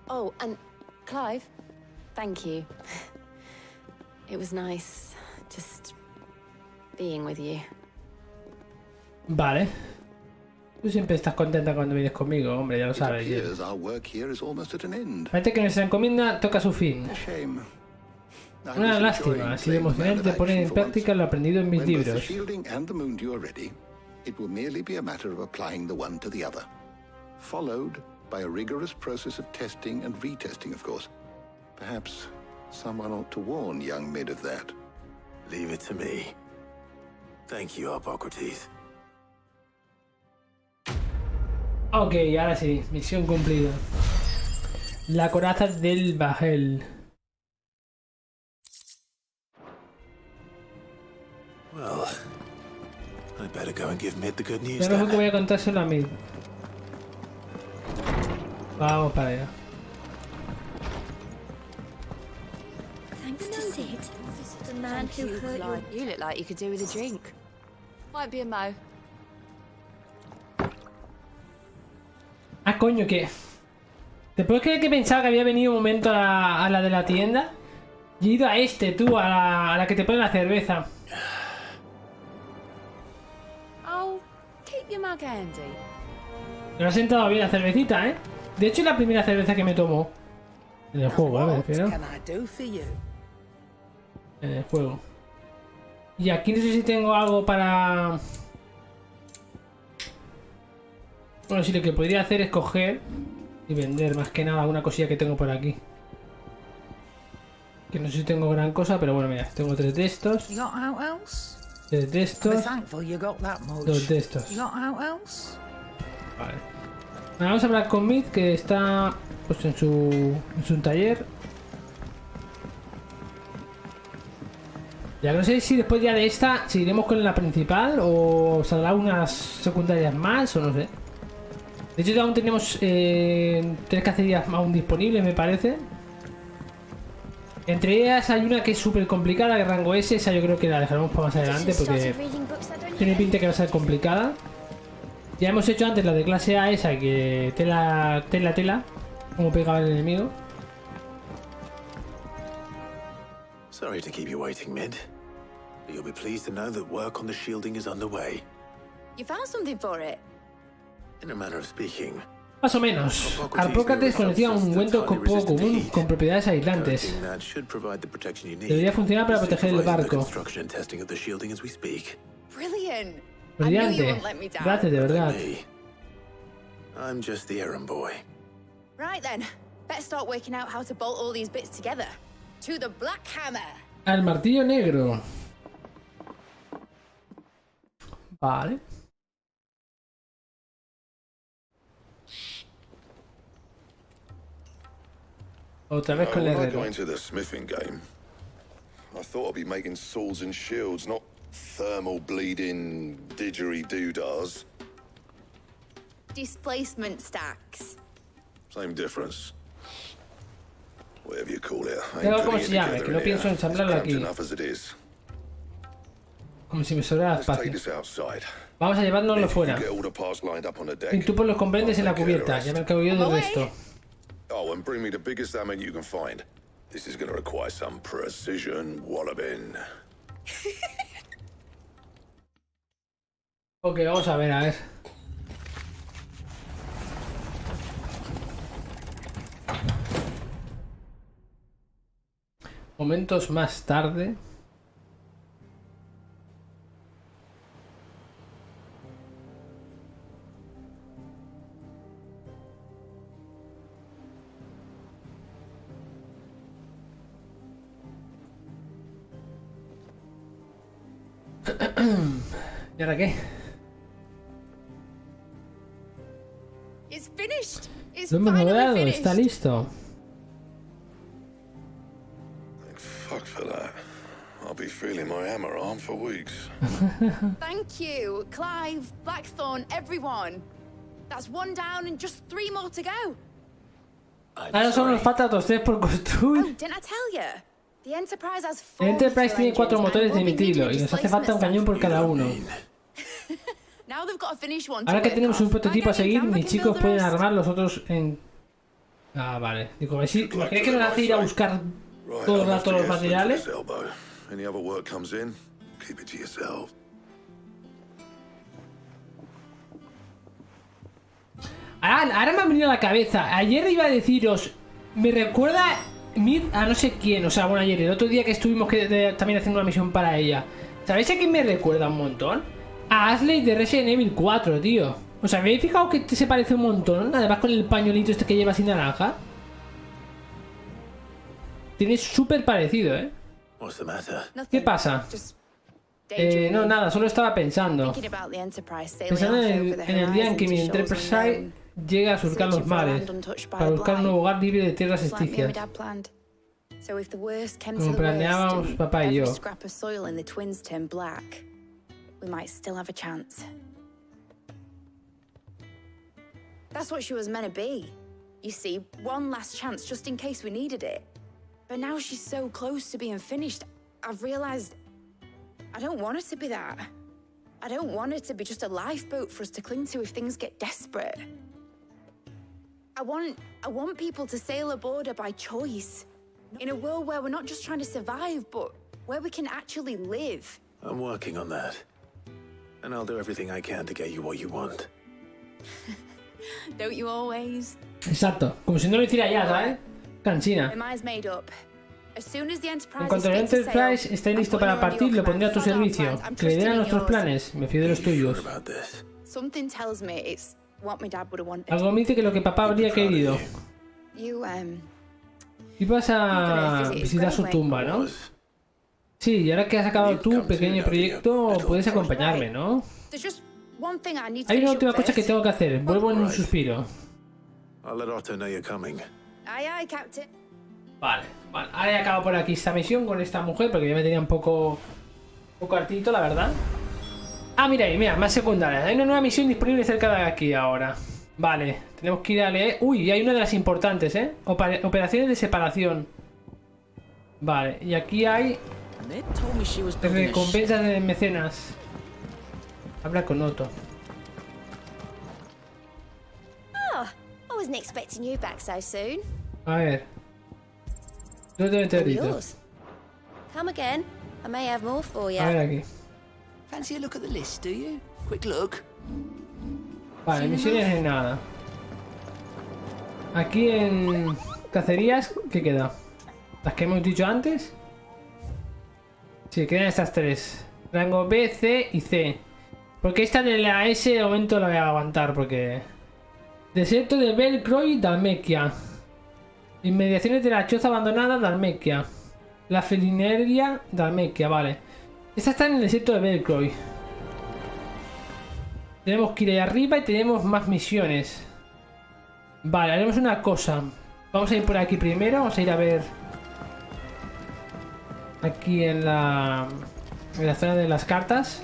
Oh, and Clive, thank you. It was nice just being with you. Vale. Tú siempre estás contenta cuando vienes conmigo, hombre, ya lo sabes. Parece que nuestra encomienda toca su fin. Una lástima, ha sido emocionante poner en práctica lo aprendido en mis libros. It will merely be a matter of applying the one to the other, followed by a rigorous process of testing and retesting, of course. Perhaps someone ought to warn young Mid of that. Leave it to me. Thank you, Harpocrates. Ok, ahora sí, misión cumplida. La coraza del Bajel. Well, I better go and give Mid the good news. Ya mejor que voy a contárselo a Mid. Vamos para allá. Thanks to Sid, the man who hurt you. You look like you could do with a drink. Might be a mo. Ah, coño, que... ¿Te puedes creer que pensaba que había venido un momento a la de la tienda? Y he ido a tú, a la que te pone la cerveza. Oh, keep your mug handy. Me ha sentado bien la cervecita, ¿eh? De hecho, es la primera cerveza que me tomo. En el juego, me refiero. En el juego. Y aquí no sé si tengo algo para... Bueno, sí, lo que podría hacer es coger y vender más que nada alguna cosilla que tengo por aquí. Que no sé si tengo gran cosa, pero bueno, mira, tengo 3 de estos. 3 de estos. 2 de estos. Vale. Vamos a hablar con Mid, que está pues en su taller. Ya no sé si después ya de esta seguiremos con la principal o saldrá unas secundarias más o no sé. De hecho, aún tenemos 3 cacerías aún disponibles, me parece. Entre ellas hay una que es súper complicada, que rango S. Esa yo creo que la dejaremos para más adelante porque tiene pinta que va a ser complicada. Ya hemos hecho antes la de clase A, esa que tela, como pegaba el enemigo. Sorry to keep you waiting, Mid. But you'll be pleased to know that work on the shielding is underway. You found something for it? In a manner of speaking. Más o menos. Harpócrates conocía un ungüento poco común con propiedades aislantes. Debería funcionar para proteger el barco. Brillante. Gracias, de verdad. I'm just the errand boy. Right then, better start working out how to bolt all these bits together. To the black hammer. Al martillo negro. Vale. Otra vez con el herrero. Going to the smithing game. I thought I'd be making swords and shields, not thermal bleeding didgeridoo-dahs. Displacement stacks. Same difference. Whatever you call it. Tengo como se llame, que no pienso ensamblarlo aquí. Como si me sobrara espacio. Vamos a llevárnoslo fuera. Y tú pues los comprendes en la cubierta. Ya me encargo yo del resto. Oh, and bring me the biggest hammer you can find. This is gonna require some precision walloping. Ok, vamos a ver, Momentos más tarde. ¿Y ahora qué? Lo hemos logrado, está listo. Fuck for that. I'll be feeling my hammer arm for weeks. Thank you, Clive, Blackthorn, everyone. That's 1 down and just 3 more to go. Ahora solo nos falta otros 3 por construir. Oh, didn't I tell you? The Enterprise has 4 El Enterprise tiene 4 motores de mitrilo y nos hace falta un cañón por cada uno. Ahora que tenemos un prototipo a seguir, mis chicos pueden armar los otros en... Ah, vale. Digo, a ver si... ¿Imagináis que nos hace ir a buscar todo el rato los materiales? Ahora me ha venido a la cabeza. Ayer iba a deciros... Me recuerda... Mid a no sé quién, o sea, bueno, ayer, el otro día que estuvimos también haciendo una misión para ella. ¿Sabéis a quién me recuerda un montón? A Ashley de Resident Evil 4, tío. O sea, ¿habéis fijado que se parece un montón? Además con el pañuelito este que lleva así naranja. Tiene súper parecido, ¿eh? ¿Qué pasa? No, nada, solo estaba pensando. Pensando en el día en que mi Enterprise llega a surcar los mares para buscar un nuevo hogar libre de tierras esticias. Como planeábamos papá y yo. That's what she was meant to be. You see, one last chance just in case we needed it. But now she's so close to being finished, I've realized I don't want it to be that. I don't want it to be just a lifeboat for us to cling to if things get desperate. I want people to sail aboard her by choice. In a world where we're not just trying to survive, but where we can actually live. I'm working on that. And I'll do everything I can to get you what you want. Don't you always? Exacto, como si no lo hiciera ya, ¿sabes? Cansina. My mind's made up. As soon as the Enterprise En cuanto el Enterprise esté listo para partir, lo pondré a tu servicio. Que le den a nuestros planes, me fío de los tuyos. Something tells me it's what my dad would have wanted. Algo me dice que lo que papá habría querido. Y vas a visitar su tumba, ¿no? Sí, y ahora que has acabado tu pequeño proyecto, puedes acompañarme, ¿no? Hay una última cosa que tengo que hacer. Vuelvo en un suspiro. Vale, ahora he acabado por aquí esta misión con esta mujer, porque ya me tenía un poco hartito, la verdad. Ah, mira, más secundarias. Hay una nueva misión disponible cerca de aquí ahora. Vale, tenemos que ir a leer. Uy, hay una de las importantes, ¿eh? Operaciones de separación. Vale, y aquí hay recompensas de mecenas. Habla con Otto. Oh, I wasn't expecting you back so soon. A ver. No te enterito. Come again. I may have more for you. A ver aquí. Fancy a look at the list, do you? Quick look. Vale, misiones en nada. Aquí en cacerías, ¿qué queda? ¿Las que hemos dicho antes? Sí, quedan estas tres. Rango B, C y C. Porque esta de la S de momento la voy a aguantar porque... Desierto de Belcroy, Dalmequia. Inmediaciones de la choza abandonada, Dalmequia. La felinería, Dalmequia, vale. Esta está en el desierto de Belcroy. Tenemos que ir ahí arriba y tenemos más misiones. Vale, haremos una cosa. Vamos a ir por aquí primero. Vamos a ir a ver... Aquí en la zona de las cartas.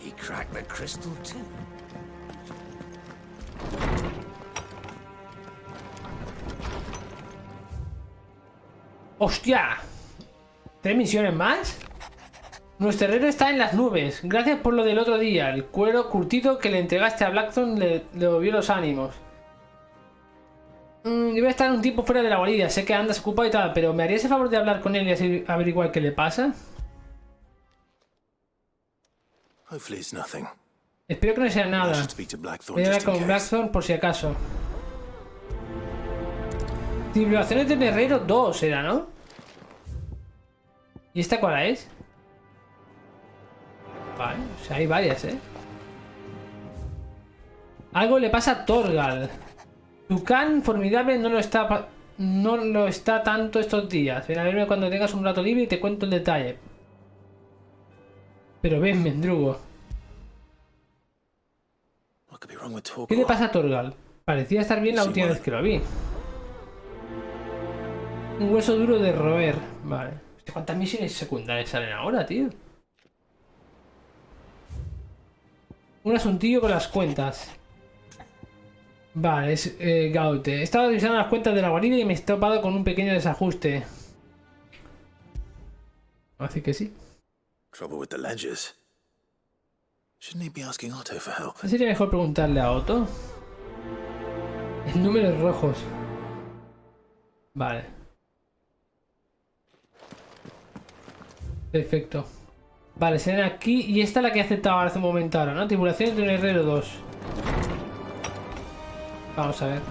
He cracked the crystal too. ¡Hostia! ¿3 misiones más? Nuestro herrero está en las nubes. Gracias por lo del otro día. El cuero curtido que le entregaste a Blackthorn le movió los ánimos. Debe estar un tiempo fuera de la guarida. Sé que andas ocupado y tal, pero ¿me harías el favor de hablar con él y así averiguar qué le pasa? Espero que no sea nada. Voy a hablar con Blackthorn por si acaso. Civilizaciones del herrero 2 era, ¿no? ¿Y esta cuál es? Vale, o sea, hay varias, ¿eh? Algo le pasa a Torgal. Tu can formidable no lo está tanto estos días. Ven a verme cuando tengas un rato libre y te cuento el detalle. Pero ven, mendrugo. ¿Qué le pasa a Torgal? Parecía estar bien la última vez que lo vi. Un hueso duro de roer. Vale. ¿Cuántas misiones secundarias salen ahora, tío? Un asuntillo con las cuentas. Vale, es Gaute. He estado revisando las cuentas de la guarida y me he topado con un pequeño desajuste. Así que sí. ¿No sería mejor preguntarle a Otto? En números rojos. Vale. Perfecto. Vale, se ven aquí. Y esta es la que he aceptado hace un momento ahora, ¿no? Tripulaciones de un herrero 2. Vamos a ver.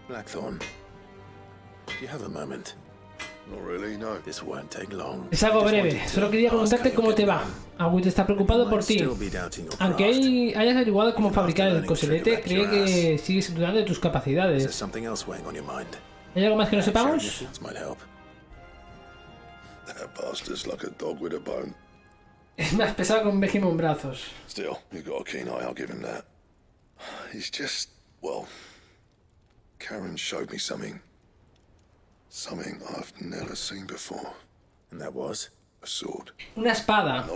Blackthorn, do you have a moment? Not really, no. This won't take long. Es algo breve. Solo quería preguntarte cómo te va. Agüit está preocupado por ti. Aunque hayas averiguado cómo fabricar el coselete, cree que sigues dudando de tus capacidades. ¿Hay algo más que no sepamos? Es más pesado que un Vejimo en brazos. Still, you've got a keen eye, I'll give him that. He's just, well, Karen showed me something. Something I've never seen before. And that was? A sword. Una espada.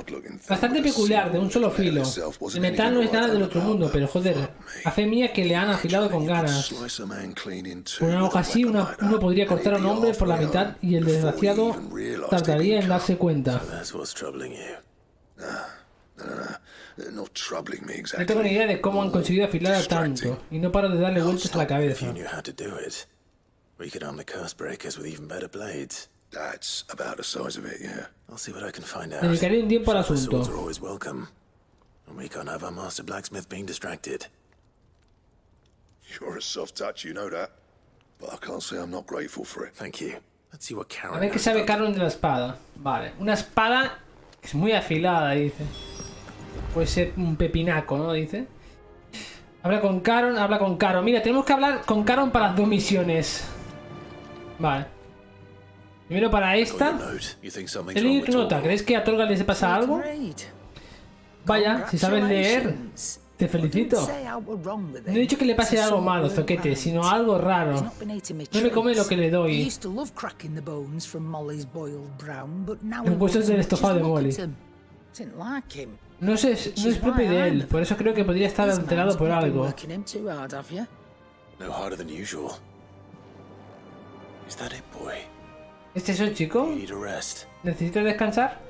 Bastante peculiar, de un solo filo. El metal no es nada del otro mundo, pero joder, a fe mía que le han afilado con ganas. Con una hoja así, uno podría cortar a un hombre por la mitad y el desgraciado tardaría en darse cuenta. No tengo ni idea de cómo han conseguido afilar tanto, y no paro de darle vueltas a la cabeza. That's about the size of it, yeah. I'll see what I can find out. Dedicaré un tiempo al asunto. Swords are always welcome. And we can't have our master blacksmith being distracted. You're a soft touch, you know that. But I can't say I'm not grateful for it. Thank you. Let's see what Karen. A ver qué sabe Karen de la espada. Vale, una espada que es muy afilada, dice. Puede ser un pepinaco, ¿no? Dice. Habla con Karen, habla con Karen. Mira, tenemos que hablar con Karen para las 2 misiones. Vale. Primero para esta. He leído tu nota. ¿Crees que a Torgal le pasa algo? Vaya, si sabes leer, te felicito. No he dicho que le pase algo malo, zoquete, sino algo raro. No me come lo que le doy. Los huesos del estofado de Molly. No es propio de él, por eso creo que podría estar alterado por algo. No harder than usual. Is that it, boy? ¿Este es el chico? ¿Necesita descansar?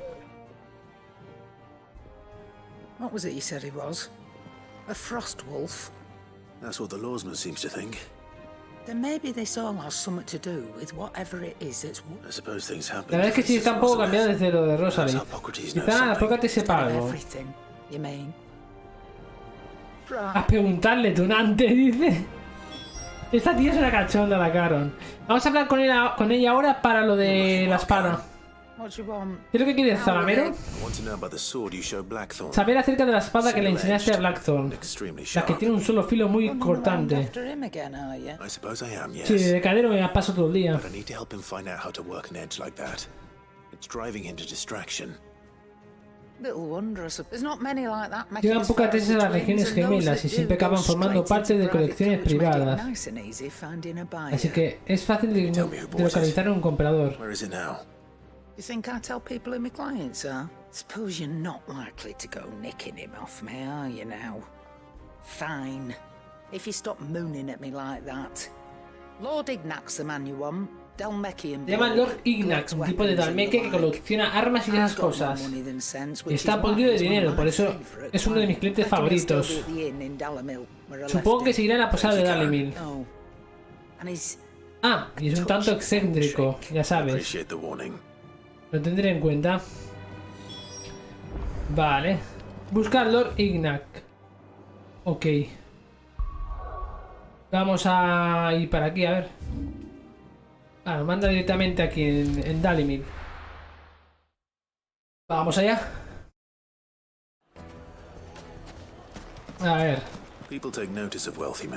What was it you said he was? A frost wolf? That's what the lawsman seems to think. Then maybe this all has something to do with whatever it is that's... I suppose things happen. La verdad es que sí está un poco cambiado desde lo de Rosaria. Quizá Apócrates sepa algo. A preguntarle, Donante, dice. Esta tía es una cachonda, la Karen. Vamos a hablar con ella ahora para lo de la espada. ¿Qué es lo que quieres, Zalamero? Saber acerca de la espada que le enseñaste a Blackthorn. La que tiene un solo filo muy cortante. Sí, de cadero me la paso todo el día. Llegan pocas veces a las regiones gemelas y siempre acaban formando parte de colecciones privadas. Así que es fácil de localizar a un comprador. You think I tell people who my clients are? Suppose you're not likely to go nicking him off me, are you now? Fine. If you stop mooning at me like that. Lord Ignac's the man you want. Se llama Lord Ignac, un tipo de Dalmeque que colecciona armas y esas cosas. Está podrido de dinero, por eso es uno de mis clientes favoritos. Supongo que seguirá en la posada de Dalimil. Ah, y es un tanto excéntrico, ya sabes. Lo tendré en cuenta. Vale. Busca a Lord Ignac. Ok. Vamos a ir para aquí, a ver. Ah, nos manda directamente aquí en Dalimil. Vamos allá. A ver.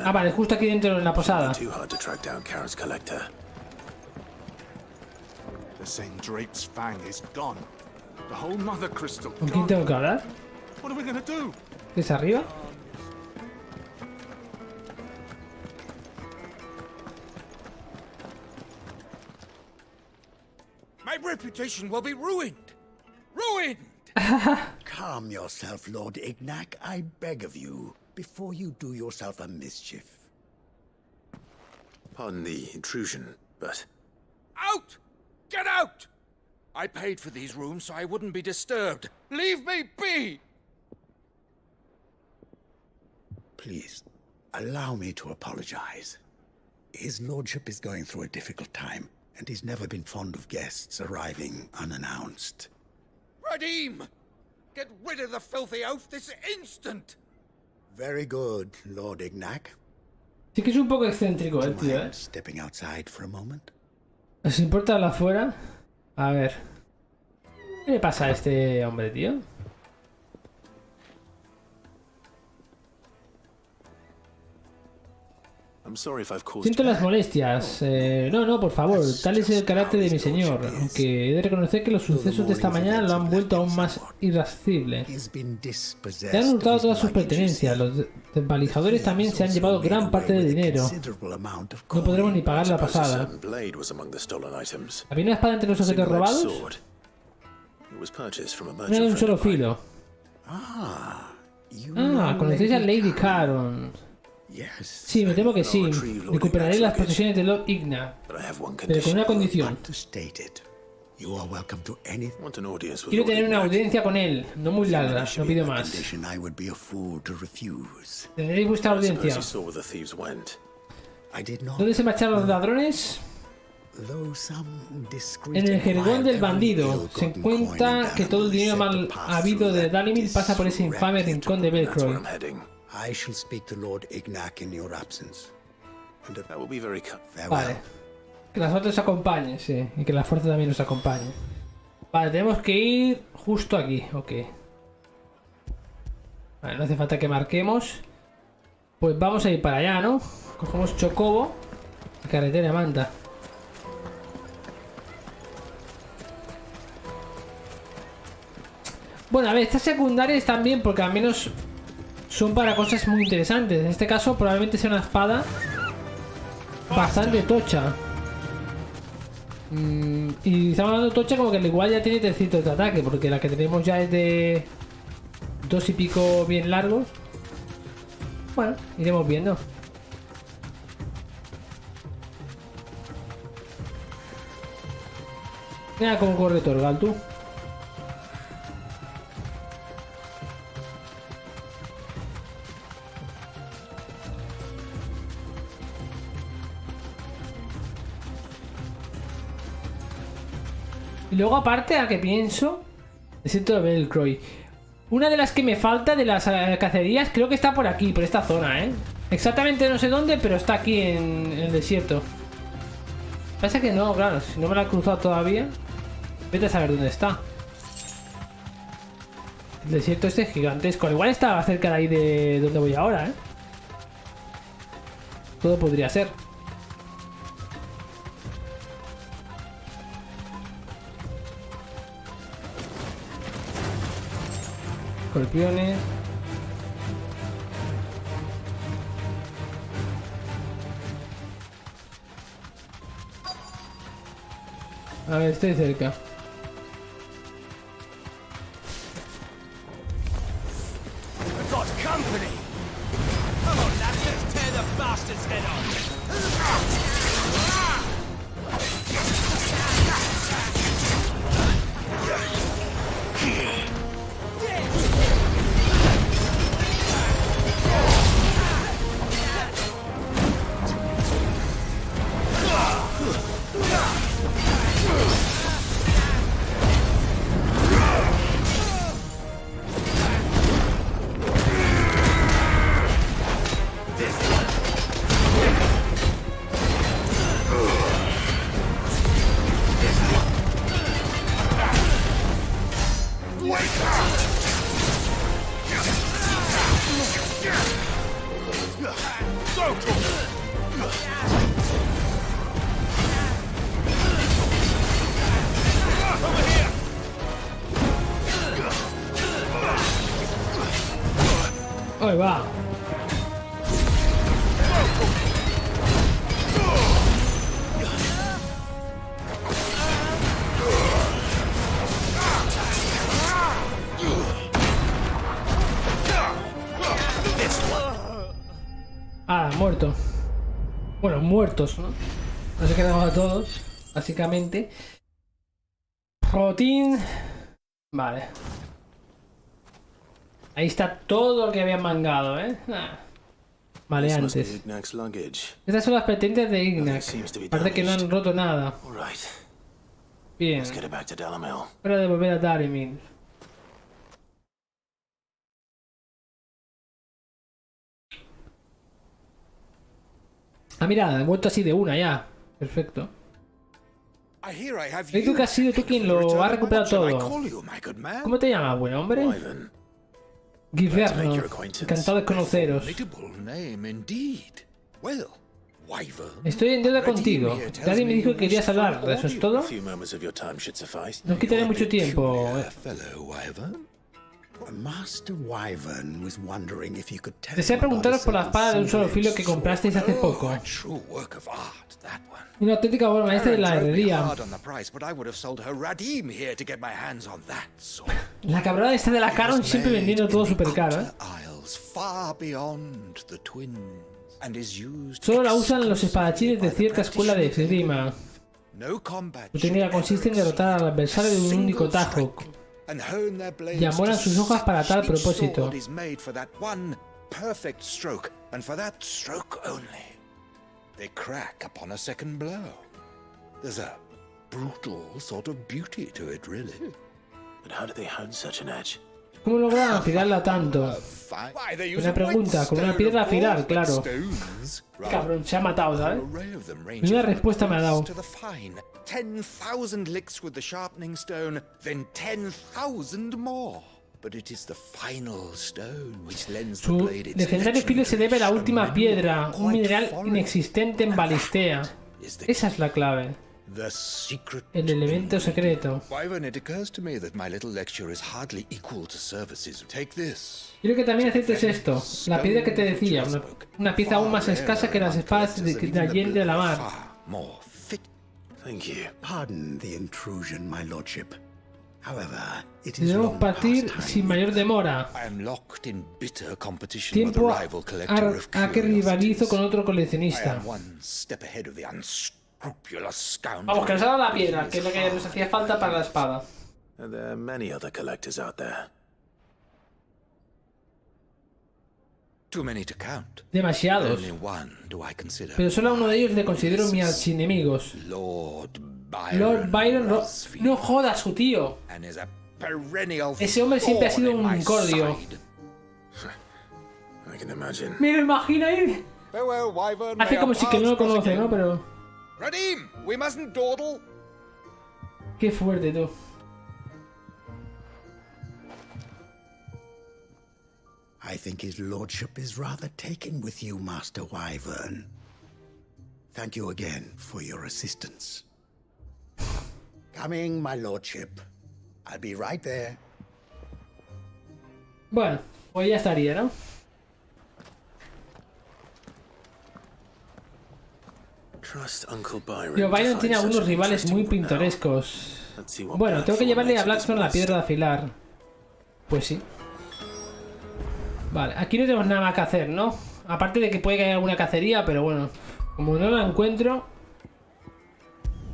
Ah, vale, justo aquí dentro en la posada. ¿Con quién tengo que hablar? ¿Es arriba? My reputation will be ruined! Ruined! Calm yourself, Lord Ignac, I beg of you, before you do yourself a mischief. Pardon the intrusion, but... Out! Get out! I paid for these rooms so I wouldn't be disturbed. Leave me be! Please, allow me to apologize. His lordship is going through a difficult time, and he's never been fond of guests arriving unannounced. Radim! Get rid of the filthy oaf this instant! Very good, Lord Ignac. Sí que es un poco excéntrico el tío, ¿eh? Stepping outside for a moment. ¿Os importa hablar afuera? A ver. ¿Qué le pasa a este hombre, tío? Siento las molestias. No, por favor. Tal es el carácter de mi señor. Aunque he de reconocer que los sucesos de esta mañana lo han vuelto aún más irascible. Se han hurtado todas sus pertenencias. Los desvalijadores también se han llevado gran parte del dinero. No podremos ni pagar la pasada. ¿Había una espada entre los objetos robados? Una de un solo filo. ¿Conocéis a Lady Caron? Sí, me temo que sí. Recuperaré las posesiones de Lord Igna, pero con una condición. Quiero tener una audiencia con él, no muy larga, no pido más. Tendréis vuestra audiencia. ¿Dónde se marcharon los ladrones? En el jergón del bandido. Se cuenta que todo el dinero mal habido de Dalimil pasa por ese infame rincón de Belcroy. Vale. Que la suerte os acompañe, sí. Y que la fuerza también nos acompañe. Vale, tenemos que ir justo aquí. Ok. Vale, no hace falta que marquemos. Pues vamos a ir para allá, ¿no? Cogemos Chocobo. Y carretera manda. Bueno, a ver, estas secundarias también, porque al menos son para cosas muy interesantes. En este caso probablemente sea una espada bastante tocha. Y estamos hablando de tocha como que el igual ya tiene 300 de ataque, porque la que tenemos ya es de 2 y pico bien largos. Bueno, iremos viendo. Mira cómo corre Torgal, tú. Y luego aparte, a que pienso, desierto de Belcroy. Una de las que me falta de las cacerías creo que está por aquí, por esta zona, ¿eh? Exactamente no sé dónde, pero está aquí en el desierto. Pasa que no, claro, si no me la he cruzado todavía, vete a saber dónde está. El desierto este es gigantesco. Al igual está cerca de ahí de donde voy ahora, ¿eh? Todo podría ser. Escorpiones. A ver, estoy cerca. Ahí va. Ah, muerto. Bueno, muertos, ¿no? Nos he quedado a todos, básicamente. Rotín. Vale. Ahí está todo lo que habían mangado, ¿eh? Vale, antes. Estas son las pertenencias de Ignax. Parece que no han roto nada. Bien. Hora de volver a Dalimil. Ah, mira, he vuelto así de una ya. Perfecto. Creo que has sido tú quien lo ha recuperado todo. ¿Cómo te llamas, buen hombre? Guerrero. Encantado de conoceros. Estoy en deuda contigo. Daddy me dijo que querías hablar. ¿Eso es todo? No quitaré mucho tiempo. Desea preguntaros por la espada de un solo filo que comprasteis hace poco. Una auténtica obra maestra de la herrería. La cabrona esta de la Caron siempre vendiendo todo súper caro, ¿eh? Solo la usan los espadachines de cierta escuela de esgrima. Su técnica consiste en derrotar al adversario de un único tajo y amolan sus hojas para tal propósito. They crack upon a second blow. There's a brutal sort of beauty to it, really. But how did they hone such an edge? ¿Cómo lograron afilarla tanto? Una pregunta, con una piedra afilar, claro. Cabrón, se ha matado, ¿sabes? Y una respuesta me ha dado. 10,000 licks with the sharpening stone, then 10,000 more. But it is the final stone which lends the Su blade its legendario filo se debe a la última piedra, un mineral inexistente en Balistea. Esa es la clave. El elemento secreto. Quiero que también aceptes esto. La piedra que te decía, una pieza aún más escasa que las espadas de Allende de la Mar. Pardon the intrusion, my lordship. Debemos partir sin mayor demora. Tiempo a que rivalizo con otro coleccionista. Vamos, que nos ha dado la piedra, que es lo que nos hacía falta para la espada. Demasiados. Pero solo a uno de ellos le considero mi archienemigos. Lord Byron no jodas, su tío. Ese hombre siempre ha sido un incordio. Mira, imagina ahí. Hace como si que no lo conoce, ¿no? Pero... Qué fuerte, tú. I think his lordship is rather taken with you, Master Wyvern. Thank you again for your assistance. Coming, my lordship. I'll be right there. Bueno, pues ya estaría, ¿no? Tío, Byron tiene algunos rivales muy pintorescos. Bueno, tengo que llevarle a Blackstone la piedra de afilar. Pues sí. Vale, aquí no tenemos nada más que hacer, ¿no? Aparte de que puede que haya alguna cacería, pero bueno, como no la encuentro...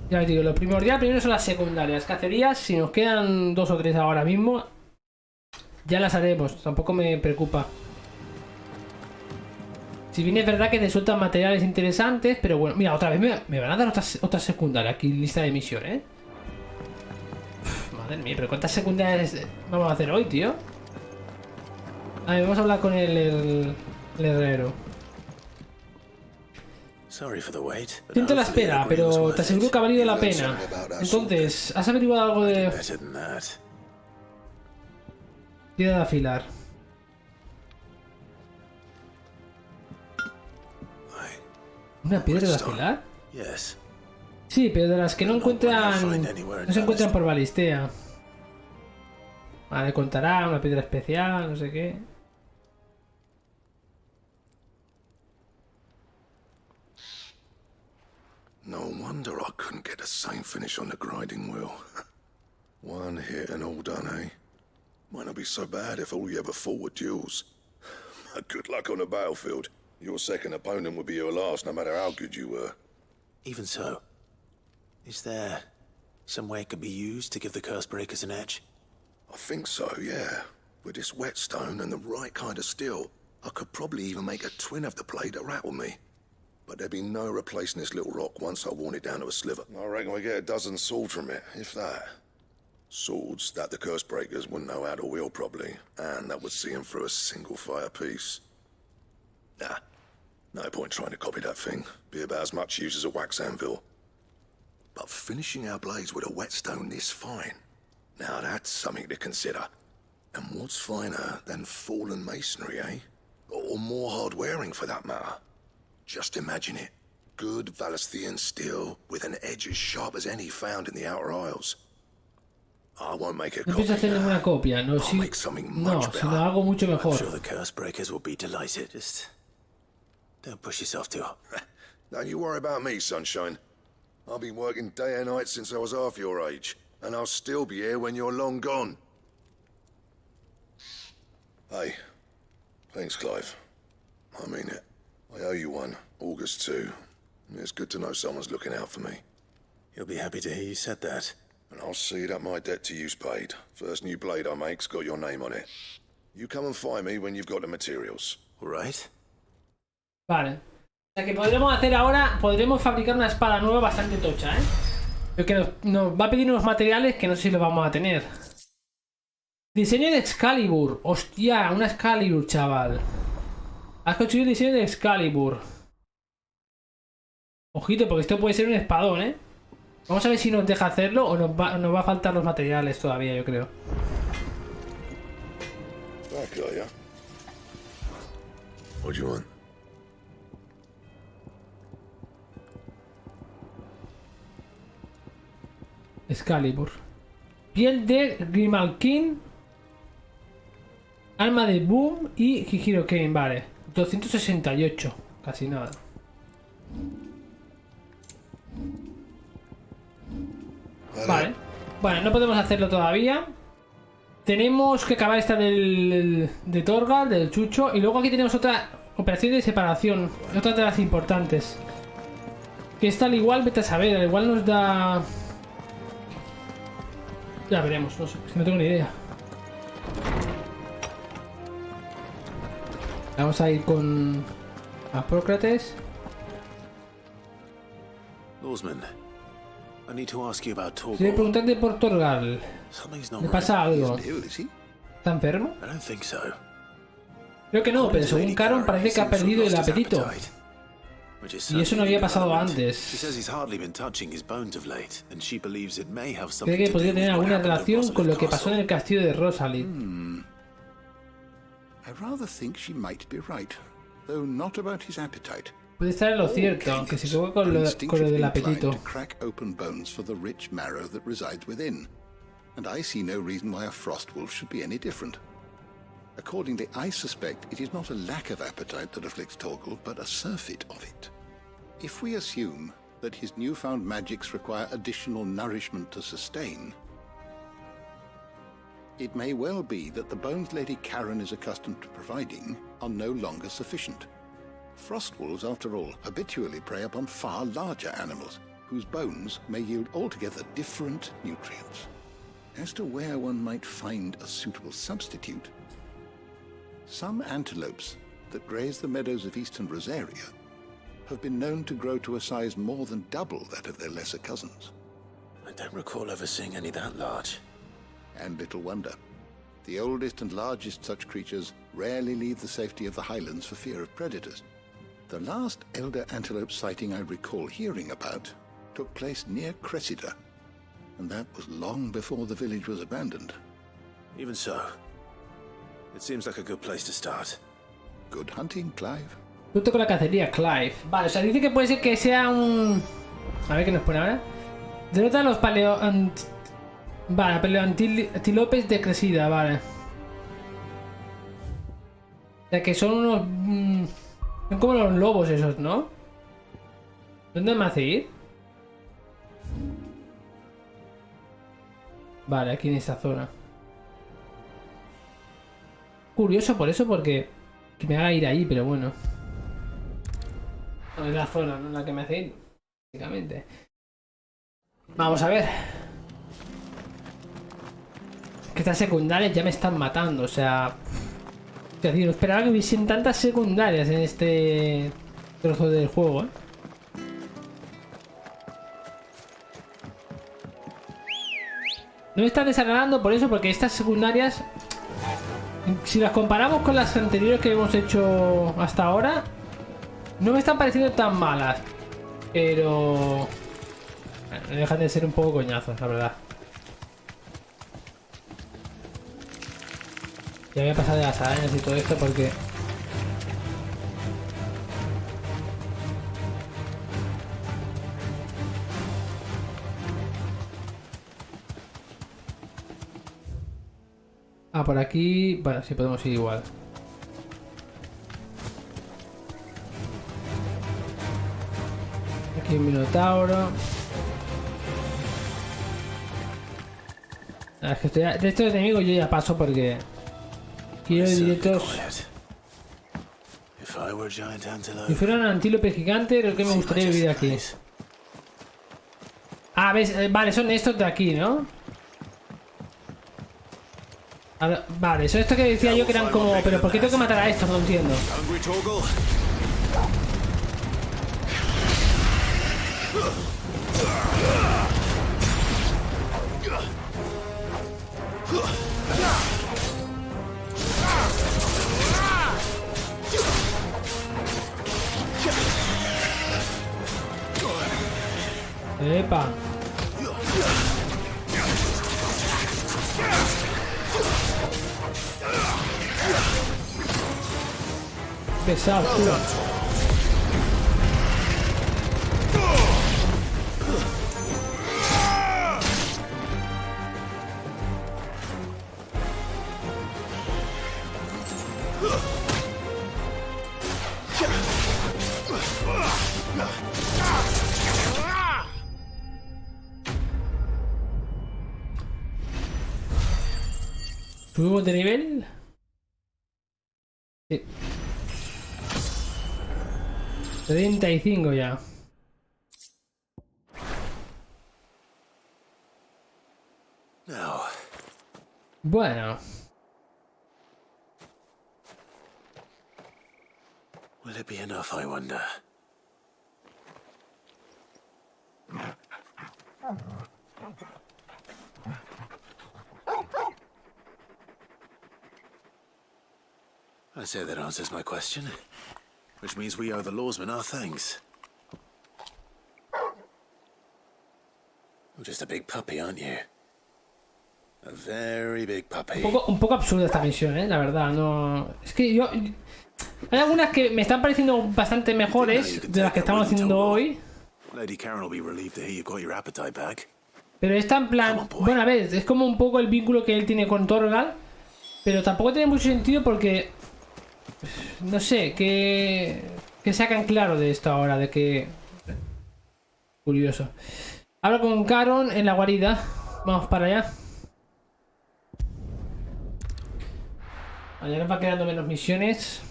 Ya os digo, lo primordial primero son las secundarias. Cacerías, si nos quedan 2 o 3 ahora mismo, ya las haremos, tampoco me preocupa. Si bien es verdad que te sueltan materiales interesantes, pero bueno, mira, otra vez me van a dar otra secundaria aquí, lista de misión, ¿eh? Uf, madre mía, pero ¿cuántas secundarias vamos a hacer hoy, tío? A ver, vamos a hablar con el herrero. Siento la espera, pero te aseguro que ha valido la pena. Entonces, ¿has averiguado algo de... piedra de afilar? ¿Una piedra de afilar? Sí, pero de las que no encuentran... no se encuentran por Balistea. Vale, contará una piedra especial, no sé qué. No wonder I couldn't get the same finish on the grinding wheel. One hit and all done, eh? Might not be so bad if all you ever fought were duels. Good luck on the battlefield. Your second opponent would be your last, no matter how good you were. Even so, is there some way it could be used to give the curse breakers an edge? I think so, yeah. With this whetstone and the right kind of steel, I could probably even make a twin of the blade that rattled me. But there'd be no replacing this little rock once I worn it down to a sliver. I reckon we get a dozen swords from it, if that. Swords that the curse breakers wouldn't know how to wield properly, and that would see them through a single fire piece. Nah, no point trying to copy that thing. Be about as much use as a wax anvil. But finishing our blades with a whetstone this fine, now that's something to consider. And what's finer than fallen masonry, eh? Or more hard wearing for that matter? Just imagine it. Good Valesthian steel with an edge as sharp as any found in the Outer Isles. I won't make a No copy. pienso hacer ninguna copia, no, si, no, sino algo mucho I'm mejor. sure the curse breakers will be delighted. Just don't push yourself too hard. Don't you worry about me, sunshine. I've been working day and night since I was half your age, and I'll still be here when you're long gone. Hey, thanks, Clive. I mean it. I owe you one. August 2. It's good to know someone's looking out for me. You'll be happy to hear you said that. And I'll see that my debt to you's paid. First new blade I make's got your name on it. You come and find me when you've got the materials. All right? Vale. O sea que podremos hacer ahora, podremos fabricar una espada nueva bastante tocha, ¿eh? Pero que nos va a pedir unos materiales que no sé si los vamos a tener. Diseño de Excalibur. Hostia, una Excalibur, chaval. Has construido el diseño de Excalibur. Ojito, porque esto puede ser un espadón, ¿eh? Vamos a ver si nos deja hacerlo o nos va a faltar los materiales todavía, yo creo. Okay, what do you want? Excalibur. Piel de Grimalkin. Alma de Boom y Hihiro Kane, vale. 268. Casi nada. Vale. Bueno, no podemos hacerlo todavía. Tenemos que acabar esta de Torgal, del Chucho. Y luego aquí tenemos otra operación de separación. Otra de las importantes. Que esta al igual, vete a saber, al igual nos da... Ya veremos, no sé, es que no tengo ni idea. Vamos a ir con Apócrates. Lawsman, I need to ask you about Torgal. Quiero preguntarte por Torgal. ¿Le pasa algo? ¿Está enfermo? I don't think so. Creo que no, pero según Caron parece que ha perdido el apetito. Y eso no había pasado antes. Cree que podría tener alguna relación con lo que pasó en el castillo de Rosaria. I rather think she might be right, though not about his appetite. Puede estar en lo cierto, aunque se equivoque con lo del apetito. Crack open bones for the rich marrow that resides within, and I see no reason why a frostwolf should be any different. Accordingly, I suspect it is not a lack of appetite that afflicts Torgal, but a surfeit of it. If we assume that his newfound magics require additional nourishment to sustain, it may well be that the bones Lady Karen is accustomed to providing are no longer sufficient. Frostwolves, after all, habitually prey upon far larger animals, whose bones may yield altogether different nutrients. As to where one might find a suitable substitute, some antelopes that graze the meadows of eastern Rosaria have been known to grow to a size more than double that of their lesser cousins. I don't recall ever seeing any that large. And little wonder. The oldest and largest such creatures rarely leave the safety of the highlands for fear of predators. The last elder antelope sighting I recall hearing about took place near Cressida, and that was long before the village was abandoned. Even so, it seems like a good place to start. Good hunting, Clive. Junto con la cacería, Clive. Vale, o sea, dice que puede ser que sea un... A ver qué nos pone ahora. Derrota a los paleoantílopes de Cressida, vale. O sea, que son unos... son como los lobos esos, ¿no? ¿Dónde me hace ir? Vale, aquí en esta zona. Curioso por eso, porque... que me haga ir ahí, pero bueno. No es la zona, no es la que me hace ir. Básicamente. Vamos a ver. Que estas secundarias ya me están matando, o sea... Es decir, no esperaba que hubiesen tantas secundarias en este trozo del juego, ¿eh? No me están desagradando por eso, porque estas secundarias, si las comparamos con las anteriores que hemos hecho hasta ahora, no me están pareciendo tan malas. Pero... bueno, dejan de ser un poco coñazos, la verdad. Ya voy a pasar de las arañas y todo esto porque... Ah, por aquí... Bueno, sí podemos ir igual. Aquí un minotauro. Ah, es que estoy... De estos enemigos yo ya paso porque... Quiero directos... Si fuera un antílope gigante, lo que me gustaría vivir aquí. Ah, ves, vale, son estos de aquí, ¿no? Ahora, vale, son estos que decía yo que eran como... Pero ¿por qué tengo que matar a estos? No entiendo. Epa. Pesado, tío. ¿Subimos de nivel? Sí. 35 ya. No. Bueno. Will it be enough, I wonder? I say that answers my question. Which means we owe the lawsman our thanks. You're just a big puppy, aren't you? A very big puppy. Un poco absurda esta misión, la verdad, no... Es que yo... Hay algunas que me están pareciendo bastante mejores de las que estamos haciendo hoy. Pero esta en plan... Bueno, a ver, es como un poco el vínculo que él tiene con Torgal. Pero tampoco tiene mucho sentido porque... No sé, que sacan claro de esto ahora, de que... Curioso. Hablo con Caron en la guarida. Vamos para allá. Ya nos va quedando menos misiones.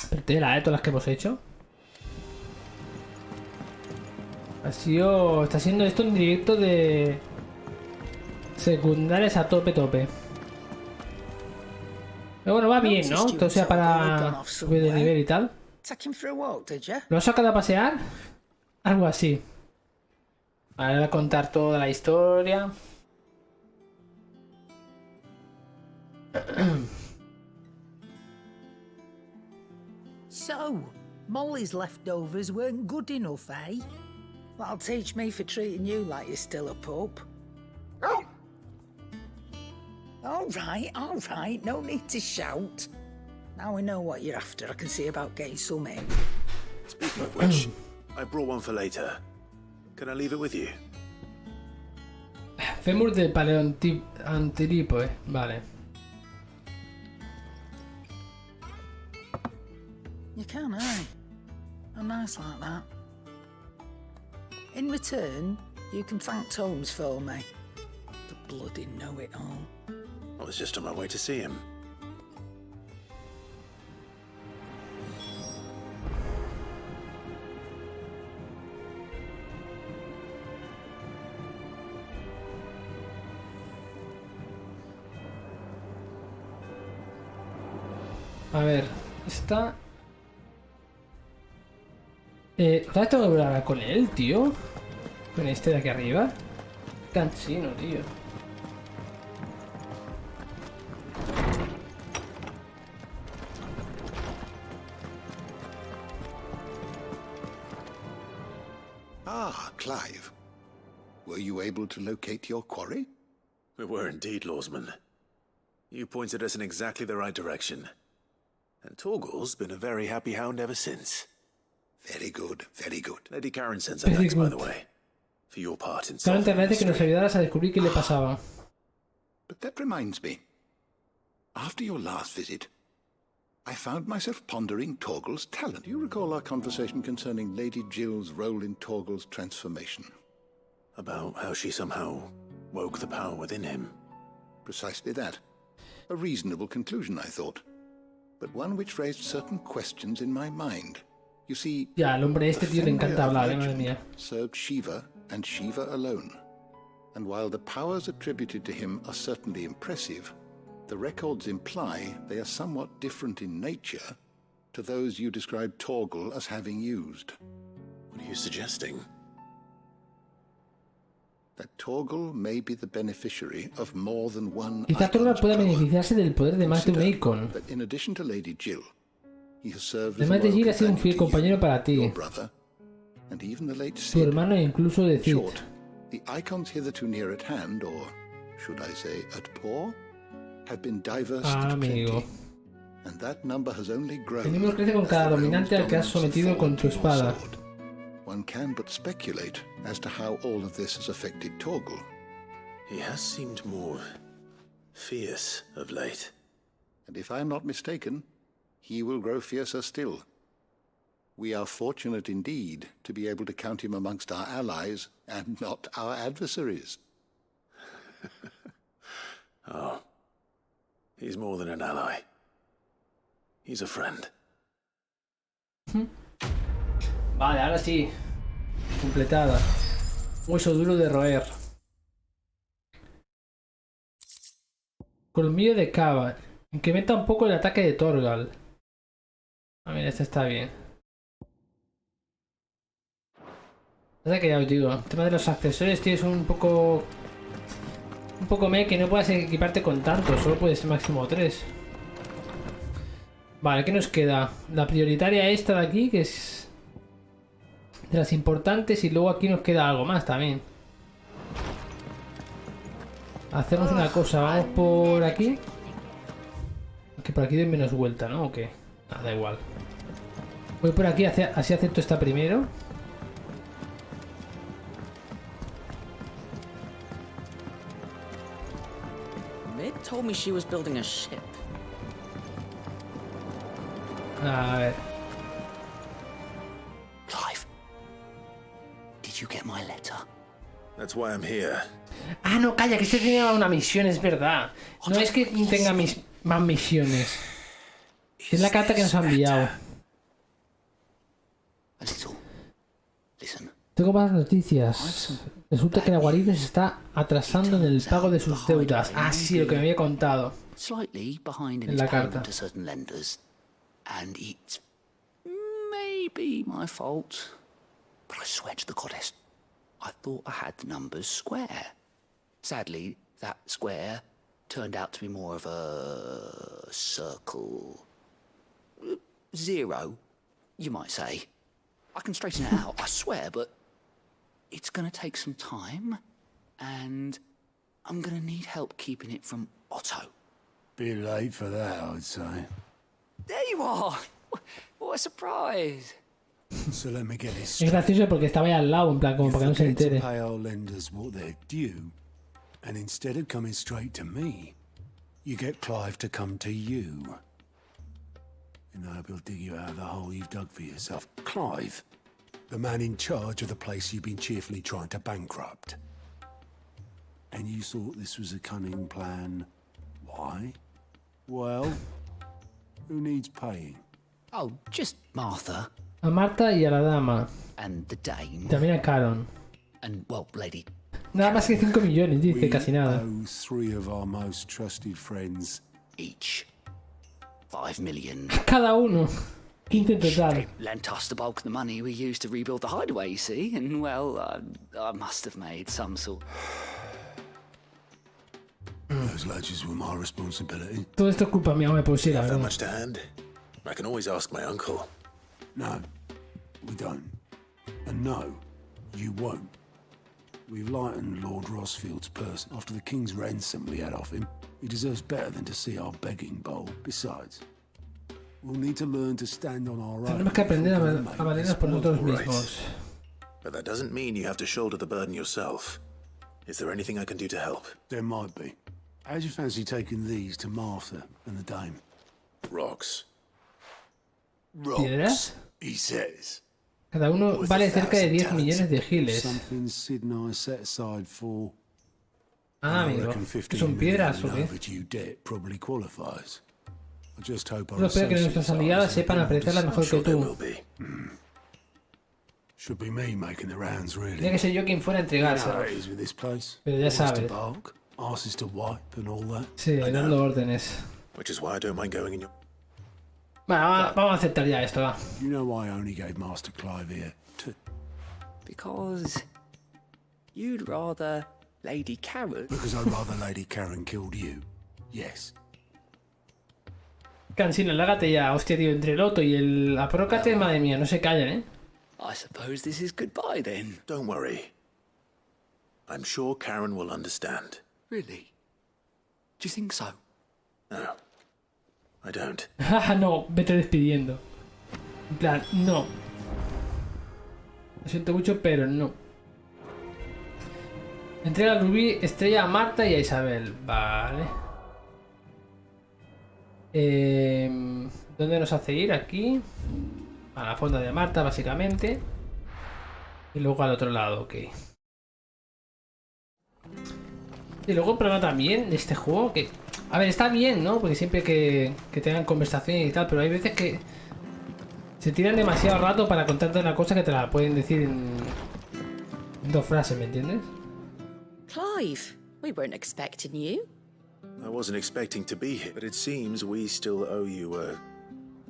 Pero tela, todas las que hemos hecho. Está siendo esto un directo de... secundarias a tope. Pero bueno, va bien, ¿no? O sea, para subir de nivel y tal. ¿Lo has sacado a pasear? Algo así. Ahora voy a contar toda la historia. So, Molly's leftovers weren't good enough, eh? That'll teach me for treating you like you're still a pup. All right, no need to shout. Now we know what you're after. I can see about getting some in. Speaking of which, I brought one for later. Can I leave it with you? Fémur de paleoantílope, vale. You can, eh? Oh, nice like that. In return, you can thank Tomes for me. The bloody know-it-all. I was just on my way to see him. A ver, esta... ¿Sabes tengo que hablar con él, tío? Con este de aquí arriba. Qué cansino, tío. Ah, Clive. Were you able to locate your quarry? We were indeed, Lawsman. You pointed us in exactly the right direction. And Torgal's been a very happy hound ever since. Very good, very good. Lady Karen sends her thanks, by the way, for your part in Karen te solving the agradece que nos mystery. ayudaras a descubrir qué le pasaba. But that reminds me. After your last visit, I found myself pondering Torgal's talent. Do you recall our conversation concerning Lady Jill's role in Torgal's transformation? About how she somehow woke the power within him. Precisely that. A reasonable conclusion, I thought. But one which raised certain questions in my mind. You see, ya, el hombre este tío le encanta hablar, madre mía. Served Shiva and Shiva alone. And while the powers attributed to him are certainly impressive, the records imply they are somewhat different in nature to those you described Torgal as having used. What are you suggesting? That Torgal may be the beneficiary of more than one Quizá Torgal pueda beneficiarse del poder de más de un eikon. But in addition to Lady Jill, he has served Además de Jill, ha sido un fiel compañero para ti, and even the late tu Sid. hermano e incluso de Sid. Short, the icons hitherto near at hand, or should I say at paw, have been diverse to plenty, and that number has only grown. El número crece con cada dominante al que has sometido con tu espada. One can but speculate as to how all of this has affected Torgal. He has seemed more fierce of late. And if I am not mistaken, he will grow fiercer still. We are fortunate indeed to be able to count him amongst our allies and not our adversaries. Oh, he's more than an ally. He's a friend. Vale, ahora sí. Completada. Hueso duro de roer. Colmillo de cava. Incrementa un poco el ataque de Torgal. Ah, mira, este está bien. Pasa que ya os digo, el tema de los accesorios, tío, es un poco me que no puedas equiparte con tanto, solo puedes máximo 3. Vale, ¿qué nos queda? La prioritaria esta de aquí, que es de las importantes, y luego aquí nos queda algo más también. Hacemos una cosa, vamos por aquí. Que por aquí doy menos vuelta, ¿no? ¿O qué? Ah, da igual. Voy por aquí, así acepto esta primero. Mid told me she was building a ship. A ver. Clive, did you get my letter? That's why I'm here. Ah, no, calla, que este tenía una misión, es verdad. No es que tenga más misiones. Es la carta que nos ha enviado. Tengo malas noticias. Resulta que la guarida se está atrasando en el pago de sus deudas. Ah, sí, lo que me había contado en la carta. And it's maybe my fault, but I swear to the goddess, I thought I had the numbers square. Sadly, that square turned out to be more of a circle. 0, you might say. I can straighten it out, I swear, but it's gonna take some time, and I'm gonna need help keeping it from Otto. Bit late for that, I'd say. There you are! What a surprise! So let me get this Es gracioso porque estaba ahí al lado, en plan, como para que no se entere. pay our lenders what they're due, and instead of coming straight to me, you get Clive to come to you. And I hope he'll dig you out of the hole you've dug for yourself. Clive, the man in charge of the place you've been cheerfully trying to bankrupt. And you thought this was a cunning plan. Why? Well, who needs paying? Oh, just Martha. A Marta y a la dama. And the dame. También a Caron. And, well, lady. Nada más que 5 millones, dice, casi nada. We owe 3 of our most trusted friends each 5 million. Cada uno. 15 en total. They lent us the bulk of the money we used to rebuild the hideaway, you see, and, well, I must have made some sort. Those ledgers were my responsibility. Todo esto es culpa mía, me puse la That verdad. much to hand? I can always ask my uncle. No, we don't. And no, you won't. We've lightened Lord Rosfield's purse after the king's ransom we had off him. He deserves better than to see our begging bowl. Besides, we'll need to learn to stand on our own. Tenemos que aprender a valernos por nosotros mismos. But that doesn't mean you have to shoulder the burden yourself. Is there anything I can do to help? There might be. How'd you fancy taking these to Martha and the dame? Rocks. ¿Piedras? He says. Cada uno vale cerca de 10 millones de giles. Something Sid and I set aside for. Ah, amigo. ¿Son piedras o qué? Solo espero que nuestras aliadas sepan apreciarlas mejor que tú. Tenía que ser yo quien fuera a entregárselos. Pero ya sabes. Sí, dando órdenes. Bueno, vamos a aceptar ya esto, va. Because you'd rather Lady Karen. Because I'd rather Lady Karen killed you. Yes. Cansino, lágate ya, hostia, tío, entre el Otto y el aprócate, madre mía, no se callan, ¿eh? I suppose this is goodbye then. Don't worry. I'm sure Karen will understand. Really? Do you think so? No. I don't. No, vete despidiendo. En plan, no. Lo siento mucho, pero no. Entrega a Rubí, Estrella a Marta y a Isabel. Vale. ¿Dónde nos hace ir? Aquí. A la fonda de Marta, básicamente. Y luego al otro lado, ok. Y luego el problema también de este juego que... A ver, está bien, ¿no? Porque siempre que tengan conversaciones y tal, pero hay veces que se tiran demasiado rato para contarte una cosa que te la pueden decir en 2 frases, ¿me entiendes? Clive, we weren't expecting you. I wasn't expecting to be here, but it seems we still owe you a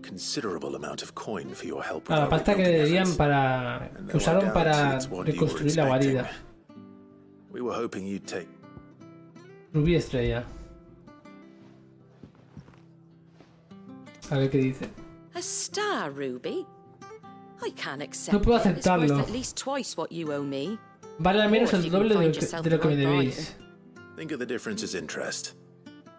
considerable amount of coin for your help. La pasta que le debían para... que usaron para reconstruir la guarida. We were hoping you'd take... Rubí Estrella. A ver qué dice. A star, Ruby? I can't accept No puedo it. It's worth aceptarlo. at least twice what you owe me. Vale al menos el doble de lo que me debéis. Think of the difference as interest.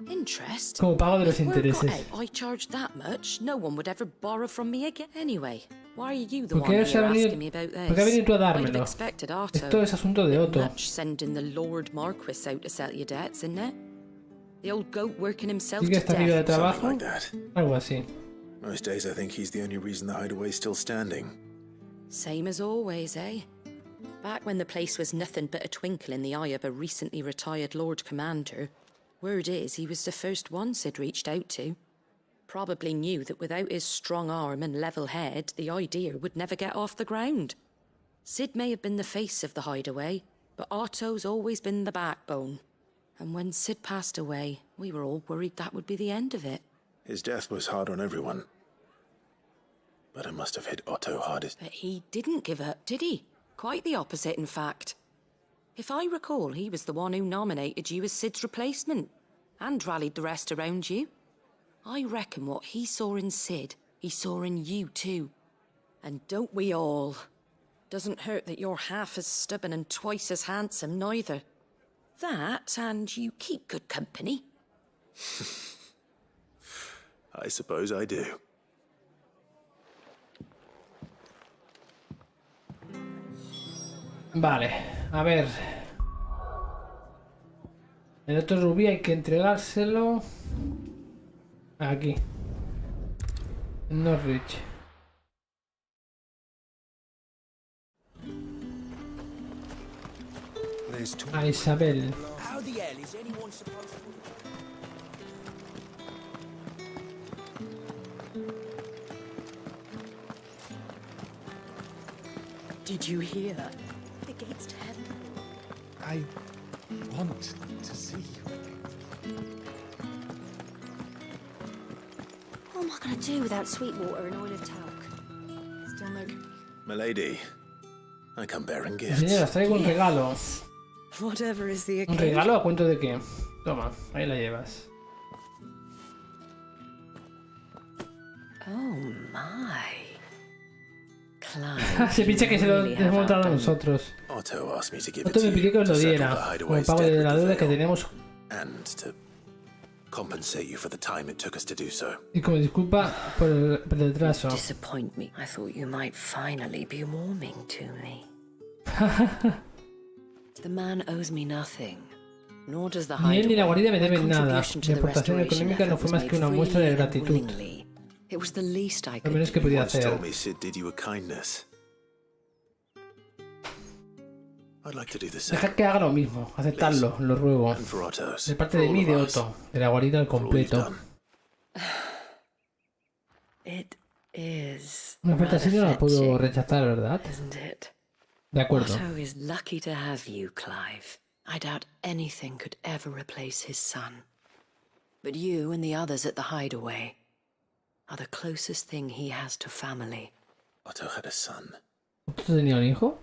Interest? Como pago de los If word got intereses. out I charged that much, no one would ever borrow from me again. Anyway, why are you the ¿Por one qué here has venido- asking me about this? por qué has venido tú a I'd have dármelo? expected Otto. Esto es asunto de Otto. Much sending the Lord Marquis out to settle your debts, isn't it? The old goat working himself ¿Sí que to está arriba de death. trabajo? Like that. Algo así. Most days I think he's the only reason the hideaway's still standing. Same as always, eh? Back when the place was nothing but a twinkle in the eye of a recently retired Lord Commander, word is he was the first one Sid reached out to. Probably knew that without his strong arm and level head, the idea would never get off the ground. Sid may have been the face of the hideaway, but Otto's always been the backbone. And when Sid passed away, we were all worried that would be the end of it. His death was hard on everyone. But it must have hit Otto hardest. But he didn't give up, did he? Quite the opposite, in fact. If I recall, he was the one who nominated you as Sid's replacement, and rallied the rest around you. I reckon what he saw in Sid, he saw in you too. And don't we all? Doesn't hurt that you're half as stubborn and twice as handsome, neither. That, and you keep good company. I suppose I do. Vale, a ver. El otro rubí hay que entregárselo aquí, en Norwich. A Isabel. How the hell is anyone supposed to... Did you hear? The gates to heaven. I want to see you again. What am I going to do without sweet water and oil of talc? Stomach. Milady, I come bearing Sí, gifts. señora, os traigo un regalo. Whatever is the ¿Un regalo a cuento de qué? Toma, ahí la llevas. Oh my. Clive. Se pincha que se lo hemos montado a nosotros. Otto asked me to give it Otto to me pidió que you os to lo settle the diera, como hideaway's pago debt de with la the deuda que veil, tenemos and to compensate you for the time it took us to do so. y como disculpa por el retraso. Disappoint me. I thought you might finally be warming to me. The man owes me nothing. Nor does the Ni él ni la guarida me hideaway. deben My nada. contribution to Mi the aportación restoration económica no effort fue was más made que una muestra de freely and gratitud. willingly. It was the least I Lo could menos que do. podía Once hacer. told me Sid did you a kindness. I'd like to do the same. Dejad que haga lo mismo. Aceptadlo, lo ruego. And for Otto's. De parte de mí y de Otto. De la guarida al completo. It is Una oferta así no la puedo rechazar, ¿verdad? isn't it? De acuerdo. Otto is lucky to have you, Clive. I doubt anything could ever replace his son. But you and the others at the hideaway are the closest thing he has to family. Otto had a son. ¿Otto tenía un hijo?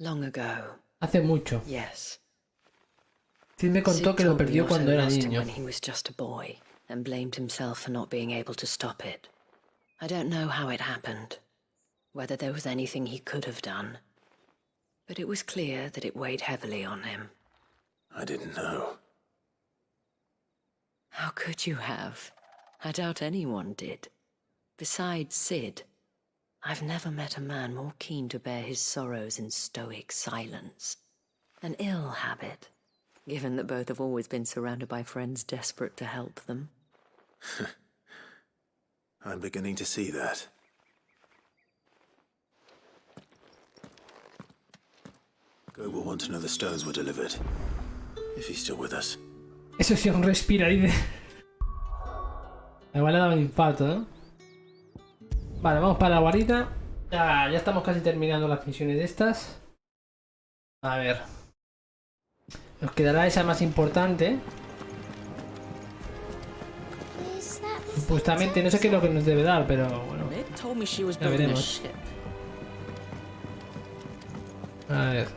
Long ago. Hace mucho. Yes. Sid me contó Sid que lo told me perdió Otto cuando era lost him niño. when he was just a boy, and blamed himself for not being able to stop it. I don't know how it happened, whether there was anything he could have done, but it was clear that it weighed heavily on him. I didn't know. How could you have? I doubt anyone did. Besides Sid, I've never met a man more keen to bear his sorrows in stoic silence. An ill habit, given that both have always been surrounded by friends desperate to help them. I'm beginning to see that. Go will want to know the stones were delivered. If he's still with us. Eso sí, un respira ahí de... Igual le daba un infarto, ¿no? Vale, vamos para la guarida. Ya estamos casi terminando las misiones de estas. A ver. Nos quedará esa más importante. Supuestamente, no sé qué es lo que nos debe dar, pero bueno. Ya veremos. A ver.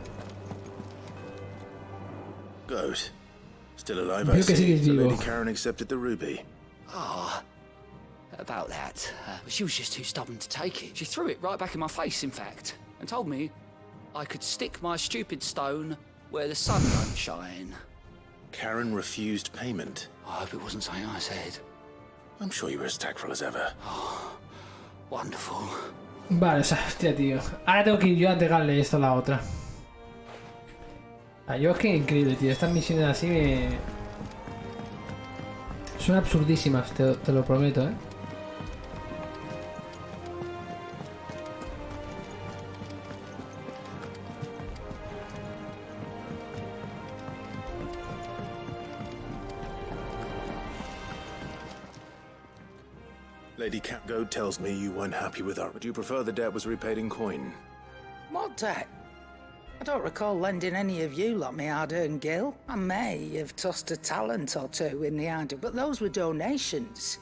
Goat. Still alive, I Veo que see. sigues So vivo. Lady Karen accepted the ruby. Ah, about that. She was just too stubborn to take it. She threw it right back in my face, in fact, and told me I could stick my stupid stone where the sun don't shine. Karen refused payment. I hope it wasn't something I said. I'm sure you were as tactful as ever. Wonderful. Vale, o sea, hostia, tío. Ahora tengo que ir yo a entregarle esto a la otra. Yo es que increíble, tío. Estas misiones así me... Son absurdísimas, te lo prometo, ¿eh? Lady Goat tells me you weren't happy with her. Would you prefer the debt was repaid in coin? What debt? I don't recall lending any of you lot me hard-earned gil. I may have tossed a talent or two in the idea, but those were donations.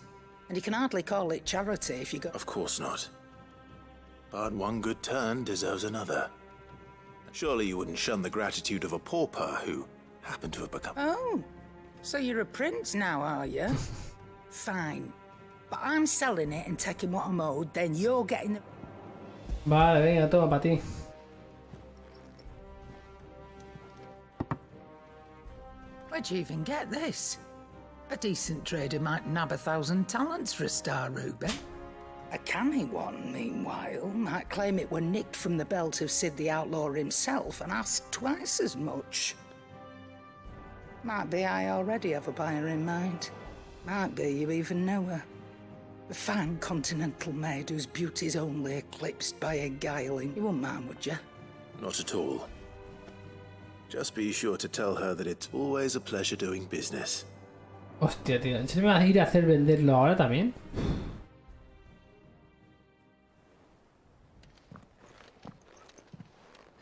And you can hardly call it charity if you go... Of course not. But one good turn deserves another. Surely you wouldn't shun the gratitude of a pauper who happened to have become... Oh, so you're a prince now, are you? Fine. But I'm selling it and taking what I'm owed, then you're getting the... Vale, venga, toma para ti. Where'd you even get this? A decent trader might nab 1,000 talents for a star ruby. A canny one, meanwhile, might claim it were nicked from the belt of Sid the Outlaw himself and ask twice as much. Might be I already have a buyer in mind. Might be you even know her. A fine continental maid whose beauty's only eclipsed by a guiling. You wouldn't mind, would you? Not at all. Just be sure to tell her that it's always a pleasure doing business. Hostia, tío. ¿En serio me vas a ir a hacer venderlo ahora también?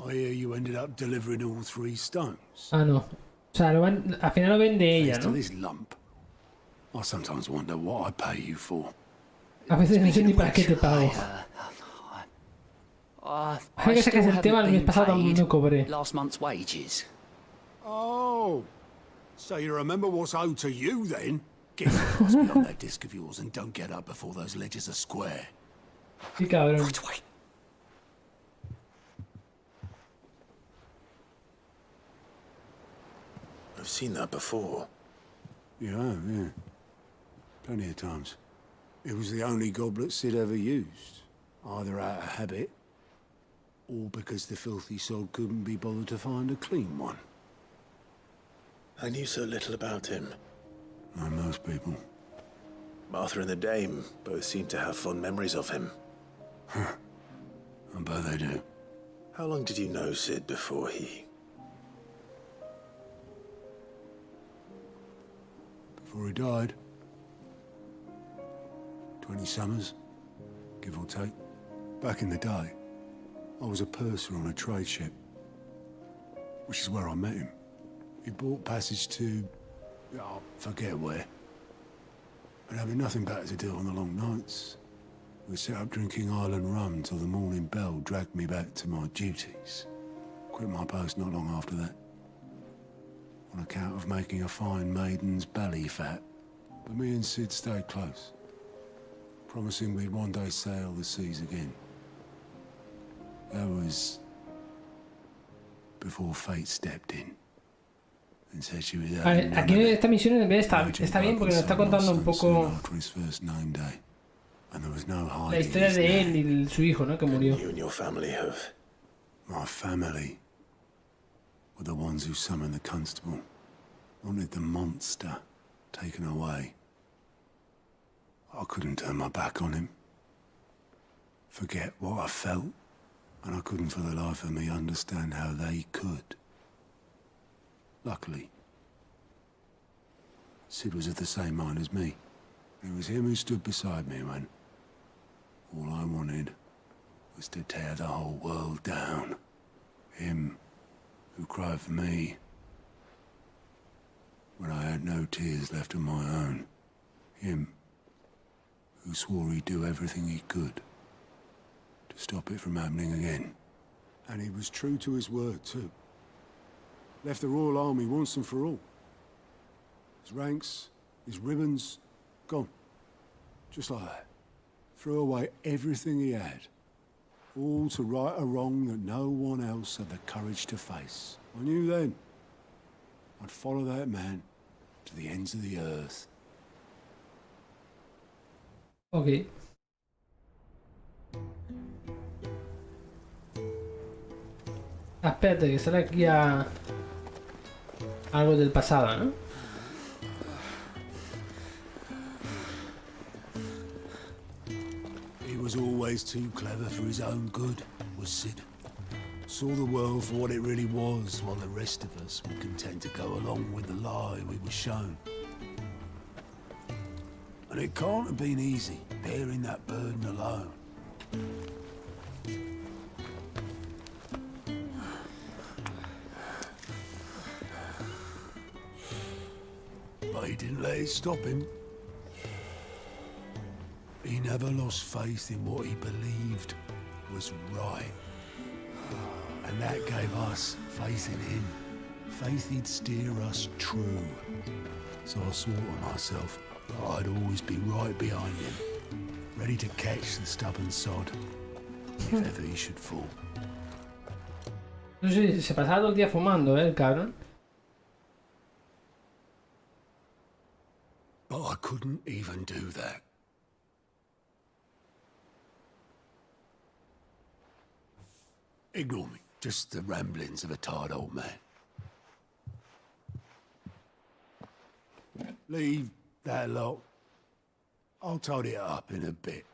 I hear you ended up delivering all 3 stones. Ah, no. O sea, al final lo vende ella, Thanks to ¿no? this lump. I sometimes wonder what I pay you for. A veces no sé ni para qué te pago. Hay que sacar el tema, el mes pasado también no cobré. Last month's wages. Oh, so you remember what's owed to you then? Get your ass beyond that disc of yours and don't get up before those ledgers are square. Sí, cabrón. I've seen that before. Yeah. Plenty of times. It was the only goblet Sid ever used. Either out of habit, or because the filthy sod couldn't be bothered to find a clean one? I knew so little about him. Like most people. Martha and the Dame both seem to have fond memories of him. I bet they do. How long did you know Sid before he... Before he died? 20 summers, give or take. Back in the day, I was a purser on a trade ship, which is where I met him. He bought passage to... oh, forget where. But having nothing better to do on the long nights, we set up drinking island rum till the morning bell dragged me back to my duties. Quit my post not long after that, on account of making a fine maiden's belly fat. But me and Sid stayed close, promising we'd one day sail the seas again. That was before fate stepped in. Aquí en esta misión está bien porque nos está contando un poco la historia de él y su hijo, ¿no? Que murió. My family were the ones who summoned the constable, wanted the monster taken away. I couldn't turn my back on him, forget what I felt, and I couldn't for the life of me understand how they could. Luckily, Sid was of the same mind as me. It was him who stood beside me when all I wanted was to tear the whole world down. Him who cried for me when I had no tears left of my own. Him who swore he'd do everything he could to stop it from happening again. And he was true to his word, too. Left the Royal Army once and for all. His ranks, his ribbons, gone. Just like that. Threw away everything he had. All to right a wrong that no one else had the courage to face. I knew then I'd follow that man to the ends of the earth. Okay. Espérate, que sale aquí a... algo del pasado, ¿no? He was always too clever for his own good, was Sid. Saw the world for what it really was, while the rest of us were content to go along with the lie we were shown. And it can't have been easy, bearing that burden alone. But he didn't let it stop him. He never lost faith in what he believed was right. And that gave us faith in him. Faith he'd steer us true. So I swore to myself that I'd always be right behind him, ready to catch the stubborn sod, if ever he should fall. No sé, se pasaba todo el día fumando, el cabrón. But I couldn't even do that. Ignore me. Just the ramblings of a tired old man. Leave that lot. I'll tidy it up in a bit.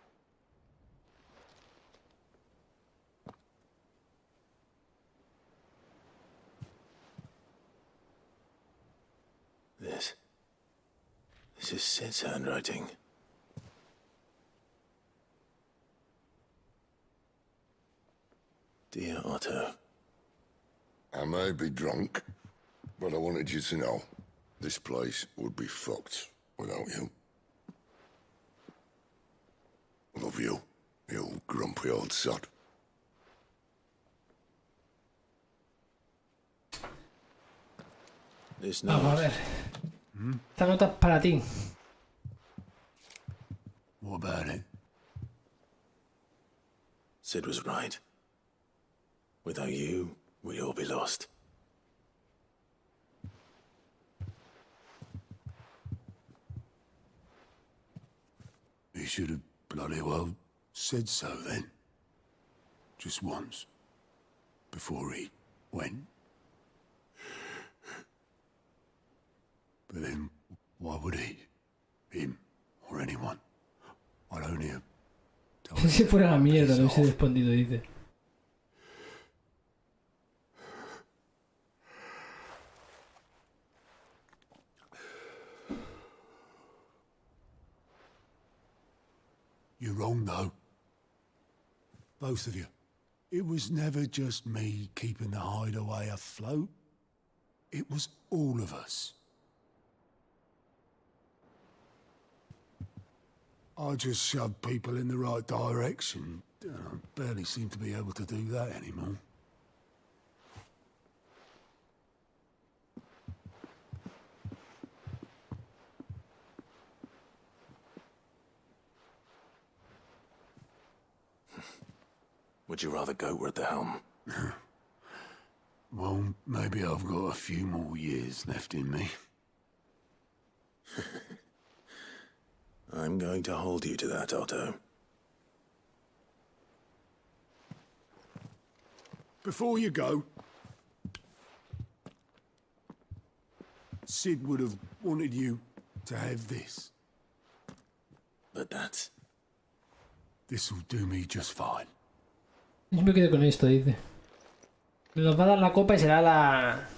This is Sid's handwriting. Dear Otto. I may be drunk, but I wanted you to know this place would be fucked without you. Love you, you grumpy old sod. This Vamos a note. ver. Esta nota es para ti. What about it? Sid was right. Without you, we'd all be lost. He should have bloody well said so then. Just once. before he went. But then, why would he? Him or anyone? I'd only have told Si fuera la mierda, lo hubiese respondido, dice. You're wrong, though. Both of you. It was never just me keeping the hideaway afloat. It was all of us. I just shoved people in the right direction. I barely seem to be able to do that anymore. Would you rather goat at the helm? Well, maybe I've got a few more years left in me. I'm going to hold you to that, Otto. Before you go, Sid would have wanted you to have this. But that's... This'll do me just fine. Yo me quedo con esto, dice. Nos va a dar la copa y será la...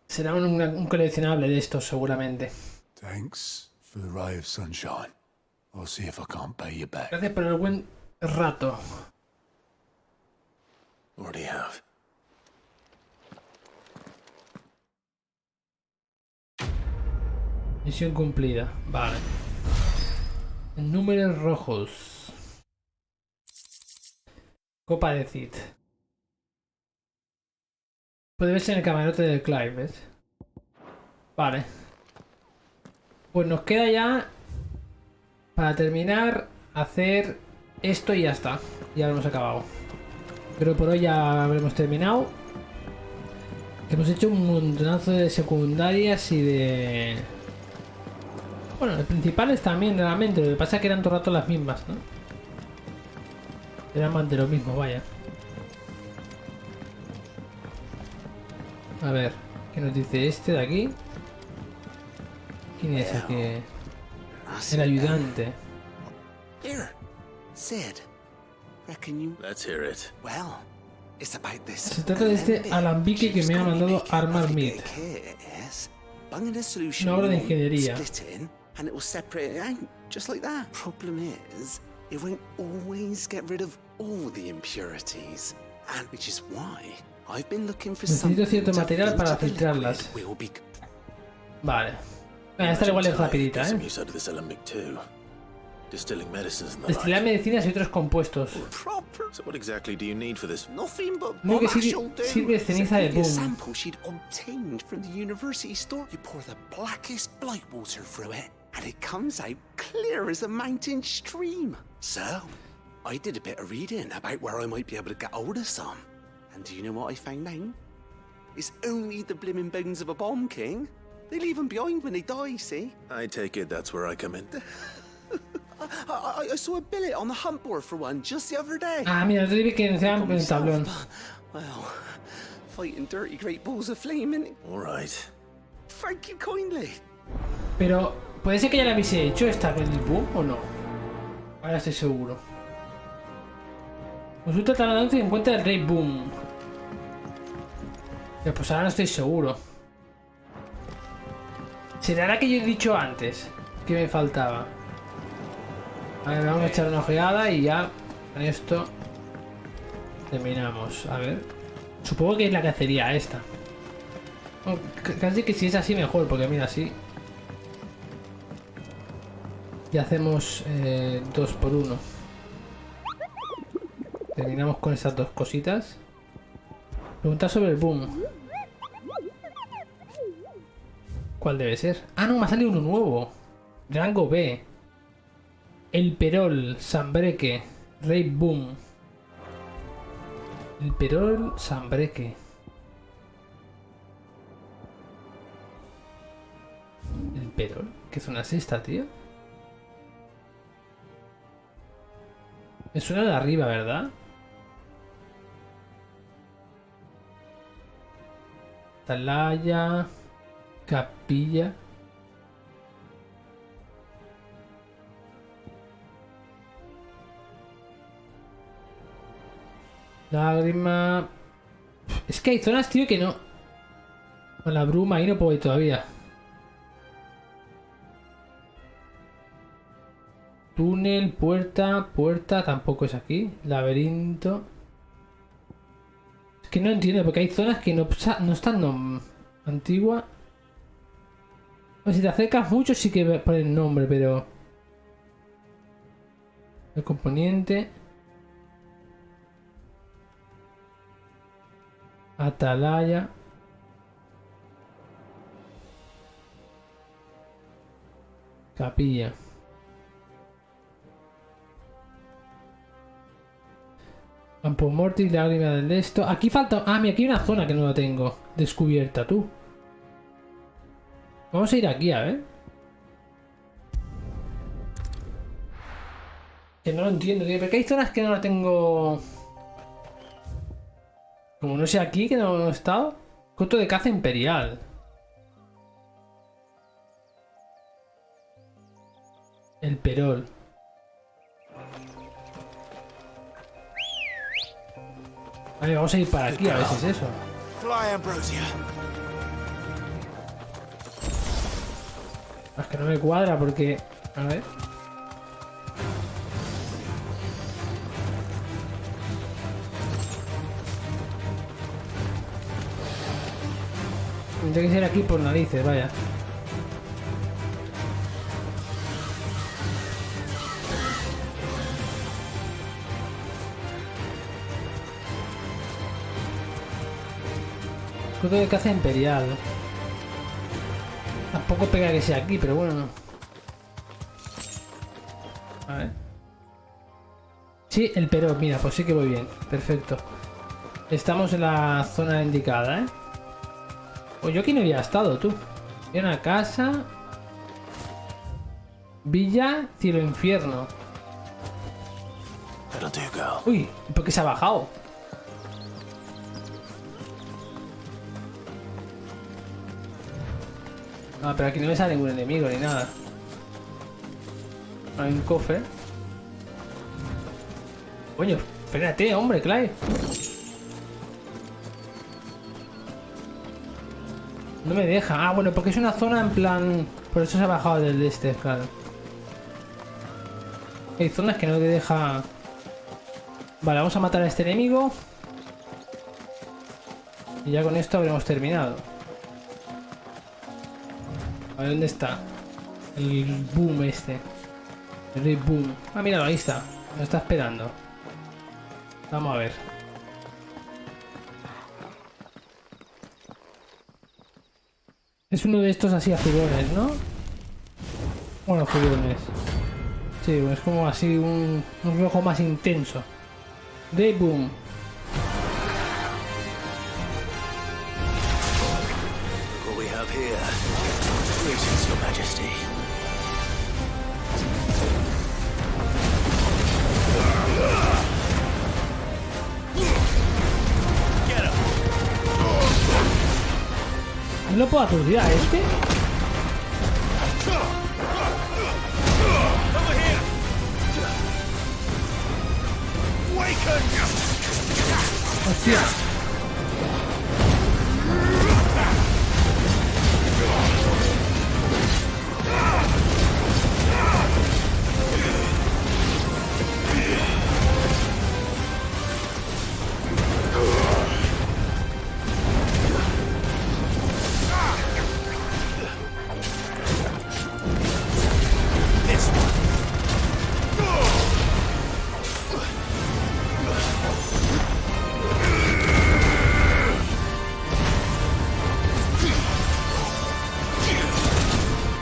Será un coleccionable de estos, seguramente. Thanks for the ray of sunshine. I'll see if I can't pay you back. Gracias por el buen rato. Already have. Misión cumplida. Vale. Números rojos. Copa de Cid. Puede verse en el camarote del Clive, ¿ves? Vale. Pues nos queda ya, para terminar, hacer esto y ya está. Ya lo hemos acabado. Creo que por hoy ya habremos terminado. Hemos hecho un montonazo de secundarias y de... Bueno, de principales también, realmente. Lo que pasa es que eran todo el rato las mismas, ¿no? Eran más de lo mismo, vaya. A ver, ¿qué nos dice este de aquí? ¿Quién es aquí? El ayudante. Here, Sid. Reckon you... Let's hear it. Well, it's about this. Se trata de este alambique que me ha mandado Armar Mead. Una obra de ingeniería. And it will separate it out, just like that. Problem is, it won't always get rid of all the impurities, and which is why I've been looking for Necesito cierto material para filtrarlas. Vale. Esta igual es rapidita, ¿eh? Destilar medicinas y otros compuestos. So what exactly do you need for this? Nothing but Muy que sirve ceniza de boom. sample she'd obtained from the university store. You pour the blackest blight water through it, and it comes out clear as a mountain stream. So, I did a bit of reading about where I might be able to get hold of some. And do you know what I found out? It's only the blimmin' bones of a bomb king. They leave them behind when they die, see? I take it that's where I come in. I saw a billet on the hunt board for one just the other day. Ah, mira, te dije que enseñaban el tablón. Well, fighting dirty great balls of flame, innit? All right. Thank you kindly. Pero, ¿puede ser que ya la hubiese hecho esta con el boom o no? Ahora estoy seguro. Consulta tarda y encuentra el rey boom. Ya, pues ahora no estoy seguro. ¿Será la que yo he dicho antes? Que me faltaba. A ver, vamos a echar una ojeada y ya con esto terminamos. A ver. Supongo que es la cacería esta. Bueno, casi que si es así mejor, porque mira, así. Y hacemos 2 por 1. Terminamos con estas dos cositas. Preguntar sobre el boom. ¿Cuál debe ser? Ah, no, me ha salido uno nuevo. Rango B. El Perol, Sambreque, Rey Boom. El Perol, Sambreque. ¿El Perol? ¿Qué zona es esta, tío? Me suena de arriba, ¿verdad? Atalaya. Capilla. Lágrima. Es que hay zonas, tío, que no. Con la bruma ahí no puedo ir todavía. Túnel, puerta, puerta, tampoco es aquí. Laberinto. Es que no entiendo, porque hay zonas que no están antigua. Pues si te acercas mucho sí que ponen nombre, pero... El componente... Atalaya. Capilla. Campo Mortis, lágrima del esto. Aquí falta... Ah, mira, aquí hay una zona que no la tengo descubierta, tú. Vamos a ir aquí, a ver. Que no lo entiendo, tío. Porque hay zonas que no la tengo... Como no sé aquí, que no he estado. Coto de caza imperial. El perol. Vale, vamos a ir para aquí a ver si es eso. Es que no me cuadra porque... A ver. Tendría que ser aquí por narices, vaya. Coto de caza imperial. Tampoco pega que sea aquí, pero bueno. A ver. Sí, el perol, mira, pues sí que voy bien. Perfecto. Estamos en la zona indicada, ¿eh? Pues yo aquí no había estado, tú. Hay una casa. Villa, cielo, infierno. Uy, ¿por qué se ha bajado? Ah, pero aquí no me sale ningún enemigo ni nada. Hay un cofre. Coño, espérate, hombre, Clive. No me deja. Ah, bueno, porque es una zona en plan... Por eso se ha bajado del este, claro. Hay zonas que no te deja... Vale, vamos a matar a este enemigo. Y ya con esto habremos terminado. A ver, ¿dónde está? El boom este. El rey boom. Ah, míralo, ahí está. Me está esperando. Vamos a ver. Es uno de estos así azulones, ¿no? Bueno, azulones. Sí, es como así un rojo más intenso. Rey boom. What we have here. Greetings, Your Majesty. ¿No puedo aturdir a este? Hostia.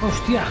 Hostia.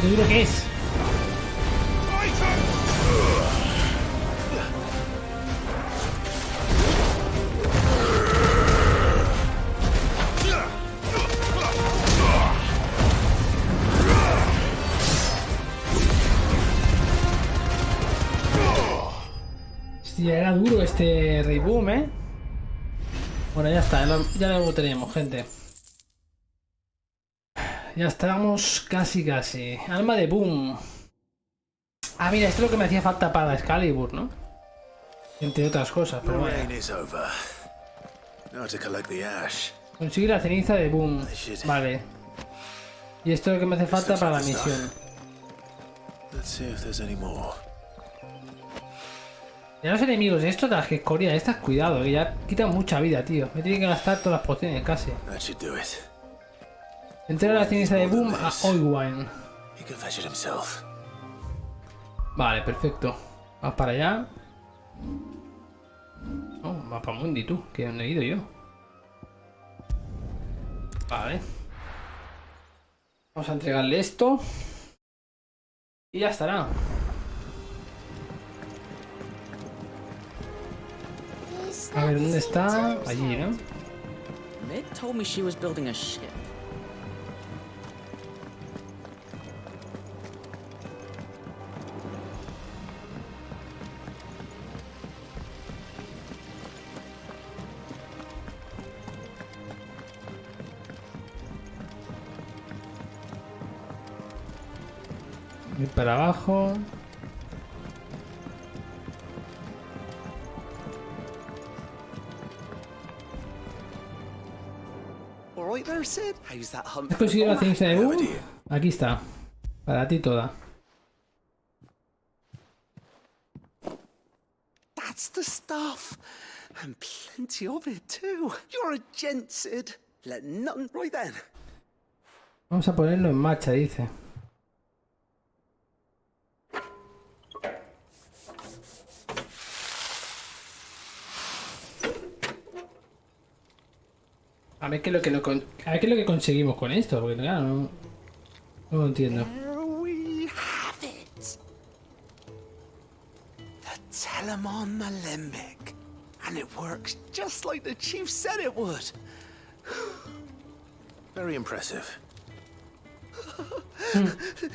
¿Qué duro que es? Hostia, era duro este Rey Boom, ¿eh? Bueno, ya está, ya lo tenemos, gente. Ya estamos casi. Alma de Boom. Ah, mira, esto es lo que me hacía falta para Excalibur, ¿no? Entre otras cosas, pero bueno. Conseguir la ceniza de Boom. Vale. Y esto es lo que me hace falta para la misión. Y a los enemigos, esto de las que escoria, estas, cuidado, que ya quitan mucha vida, tío. Me tienen que gastar todas las pociones casi. Entrega la ceniza de Boom a Oilwine. Vale, perfecto. Vamos para allá. Oh, mapa mundi, tú, que no he ido yo. Vale. Vamos a entregarle esto. Y ya estará. A ver, ¿dónde está? Allí, ¿no? Mid told me she was building a ship. Ir para abajo. ¿Has conseguido la ceniza de Boom? Aquí está. Para ti toda. That's the stuff. And plenty of it too. You're a gent, Sid. Let nothing right then. Vamos a ponerlo en marcha, dice. A ver qué es lo que conseguimos con esto, porque claro, no lo entiendo. There we have it. The Telemon Malembic. And it works just like the chief said it would. Very impressive.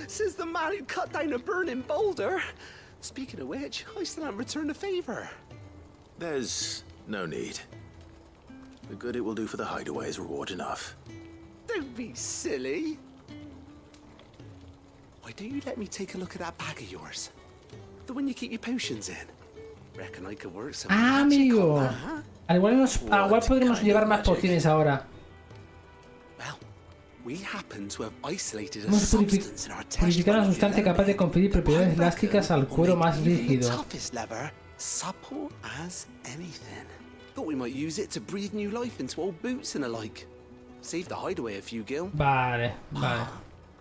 Says the man who cut down a burning boulder. Speaking of which, I still haven't returned the favor. There's no need. The good it will do for the hideaway is reward enough. Don't be silly. Why don't you let me take a look at that bag of yours? The one you keep your potions in. Reckon I could work some magic amigo. on that, huh? Al igual podremos llevar más pociones ahora. We happen to have isolated a Vamos a substance in our purificar una sustancia capaz de conferir propiedades elásticas al cuero más rígido. Supple as anything. Thought we might use it to breathe new life into old boots and the like. Save the hideaway a few gil. Vale.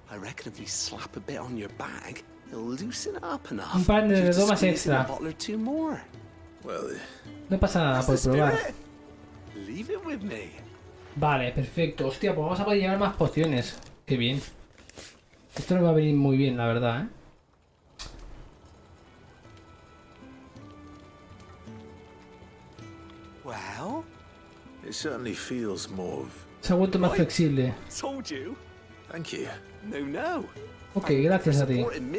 I reckon if we slap a bit on your bag, it'll loosen it up enough. Un par de redomas extra. No pasa nada por probar. Leave it with me. Vale, perfecto. Hostia, pues vamos a poder llevar más pociones. Qué bien. Esto nos va a venir muy bien, la verdad, ¿eh? Well, it certainly feels more. Se ha vuelto más flexible. Told you. Thank you. No. Ok, gracias a ti. En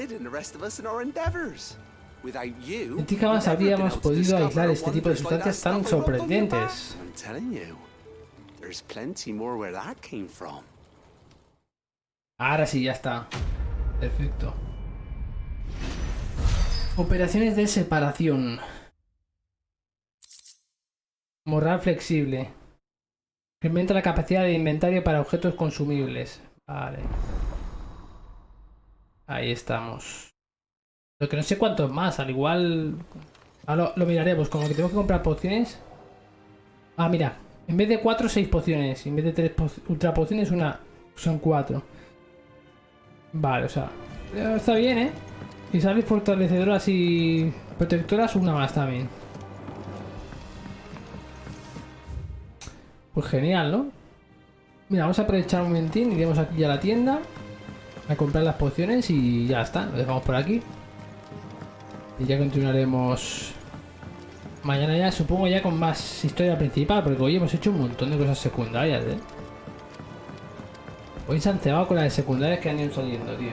ti jamás habríamos podido aislar este tipo de sustancias tan sorprendentes. Ahora sí, ya está. Perfecto. Operaciones de separación. Morral flexible. Incrementa la capacidad de inventario para objetos consumibles. Vale. Ahí estamos. Lo que no sé cuántos más, al igual... Ahora lo miraremos, como que tengo que comprar pociones. Ah, mira. En vez de 4, 6 pociones. En vez de 3 ultra pociones, son 4. Vale, o sea... Está bien, ¿eh? Y salen fortalecedoras y protectoras, una más también. Pues genial, ¿no? Mira, vamos a aprovechar un momentín. Iremos aquí a la tienda. a comprar las pociones y ya está. Lo dejamos por aquí. Y ya continuaremos mañana ya, supongo, ya con más historia principal, porque hoy hemos hecho un montón de cosas secundarias, ¿eh? Hoy se han cebado con las de secundarias que han ido saliendo, tío.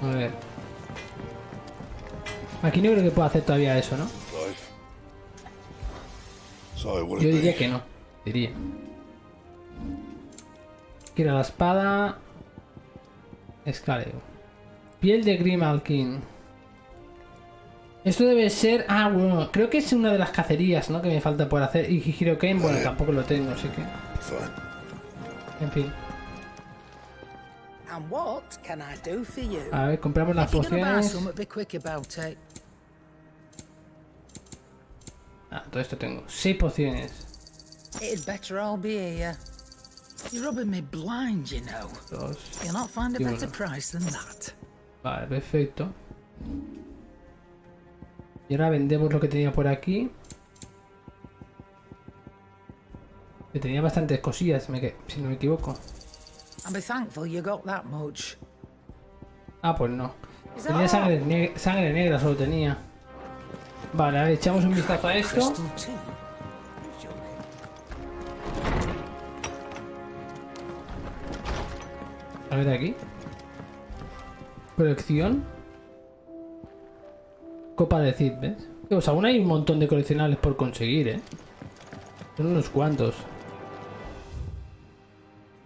A ver. Aquí no creo que pueda hacer todavía eso, ¿no? Yo diría que no. Diría. Quiero la espada. Escaleo. Piel de Grimalkin. Esto debe ser... Ah, bueno, creo que es una de las cacerías, ¿no? Que me falta por hacer. Y Hiroken, bueno, tampoco lo tengo, así que... En fin. A ver, compramos las pociones. Ah, todo esto tengo. 6 pociones. 2. Vale, perfecto. Y ahora vendemos lo que tenía por aquí. Que tenía bastantes cosillas, si no me equivoco. Ah, pues no. Tenía sangre negra, solo tenía. Vale, a ver, echamos un vistazo a esto. A ver aquí. Colección. Copa de Cid, ¿ves? Pues aún hay un montón de coleccionables por conseguir, ¿eh? Son unos cuantos.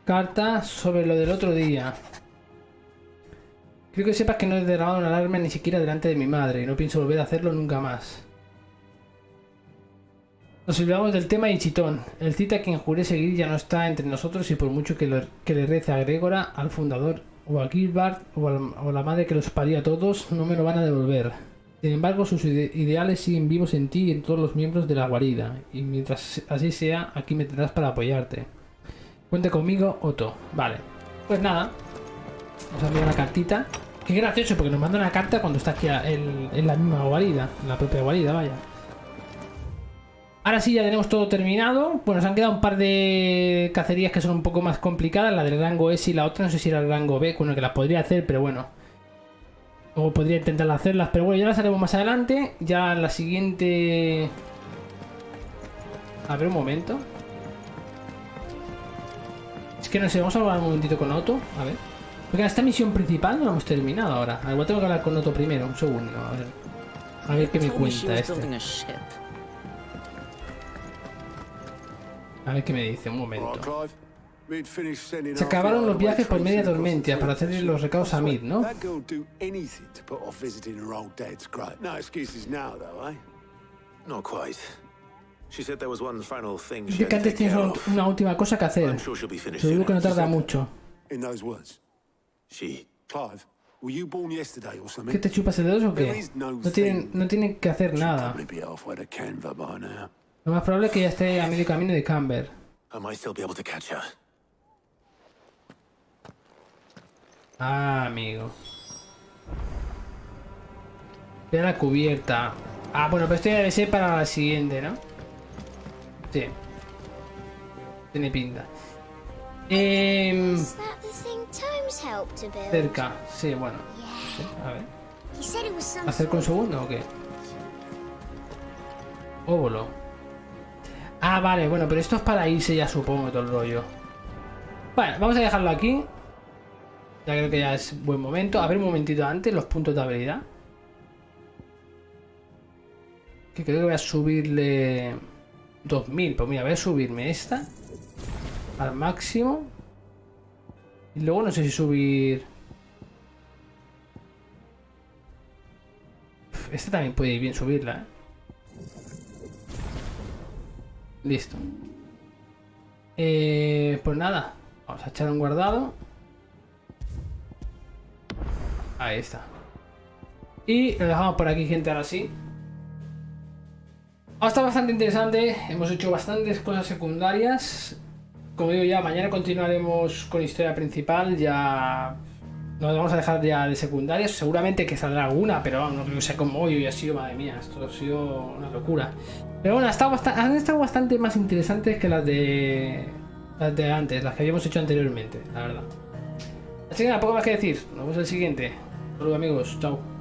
Carta sobre lo del otro día. Creo que sepas que no he derramado una alarma ni siquiera delante de mi madre y no pienso volver a hacerlo nunca más. Nos olvidamos del tema de Chitón. El Cid a quien juré seguir ya no está entre nosotros y por mucho que le rece a Gregora, al fundador, o a Gilbert, o a la madre que los parió a todos, no me lo van a devolver. Sin embargo, sus ideales siguen vivos en ti y en todos los miembros de la guarida. Y mientras así sea, aquí me tendrás para apoyarte. Cuenta conmigo, Otto. Vale. Pues nada. Nos ha enviado una cartita. Qué gracioso, porque nos manda una carta cuando está aquí en la misma guarida. En la propia guarida, vaya. Ahora sí, ya tenemos todo terminado. Bueno, nos han quedado un par de cacerías que son un poco más complicadas. La del rango S y la otra, no sé si era el rango B, con el que las podría hacer, pero bueno. O podría intentar hacerlas, pero bueno, ya las haremos más adelante. Ya en la siguiente... A ver, un momento. Es que no sé, vamos a hablar un momentito con Otto. A ver. Porque esta misión principal no la hemos terminado ahora. Igual tengo que hablar con Otto primero, un segundo. A ver qué me cuenta este. A ver qué me dice, un momento. Se acabaron los viajes por media tormenta para hacerle los recados a Mid, ¿no? Dice que antes tienes una última cosa que hacer. Seguro que no tarda mucho. ¿Qué te chupas el dedo o qué? No tienen que hacer nada. Lo más probable es que ya esté a medio camino de Camber. Ah, amigo. Ve la cubierta. Ah, bueno, pero esto ya debe ser para la siguiente, ¿no? Sí. Tiene pinta. Cerca. Sí, bueno. Sí, a ver. ¿Acerco un segundo o qué? Óvulo. Ah, vale, bueno, pero esto es para irse ya, supongo, todo el rollo. Bueno, vamos a dejarlo aquí. Ya creo que ya es buen momento. A ver un momentito antes, los puntos de habilidad. Que creo que voy a subirle 2000. Pues mira, voy a subirme esta al máximo. Y luego no sé si subir... Esta también puede ir bien subirla, ¿eh? Listo. Pues nada. Vamos a echar un guardado. Ahí está. Y lo dejamos por aquí, gente, ahora sí. Ha estado bastante interesante. Hemos hecho bastantes cosas secundarias. Como digo, ya mañana continuaremos con historia principal. Ya nos vamos a dejar ya de secundarias. Seguramente que saldrá alguna, pero no creo que sea como hoy. Hoy ha sido, madre mía, esto ha sido una locura. Pero bueno, han estado bastante más interesantes que las de Las de antes, las que habíamos hecho anteriormente, la verdad. Así que nada, poco más que decir. Nos vemos en el siguiente. Saludos amigos, chao.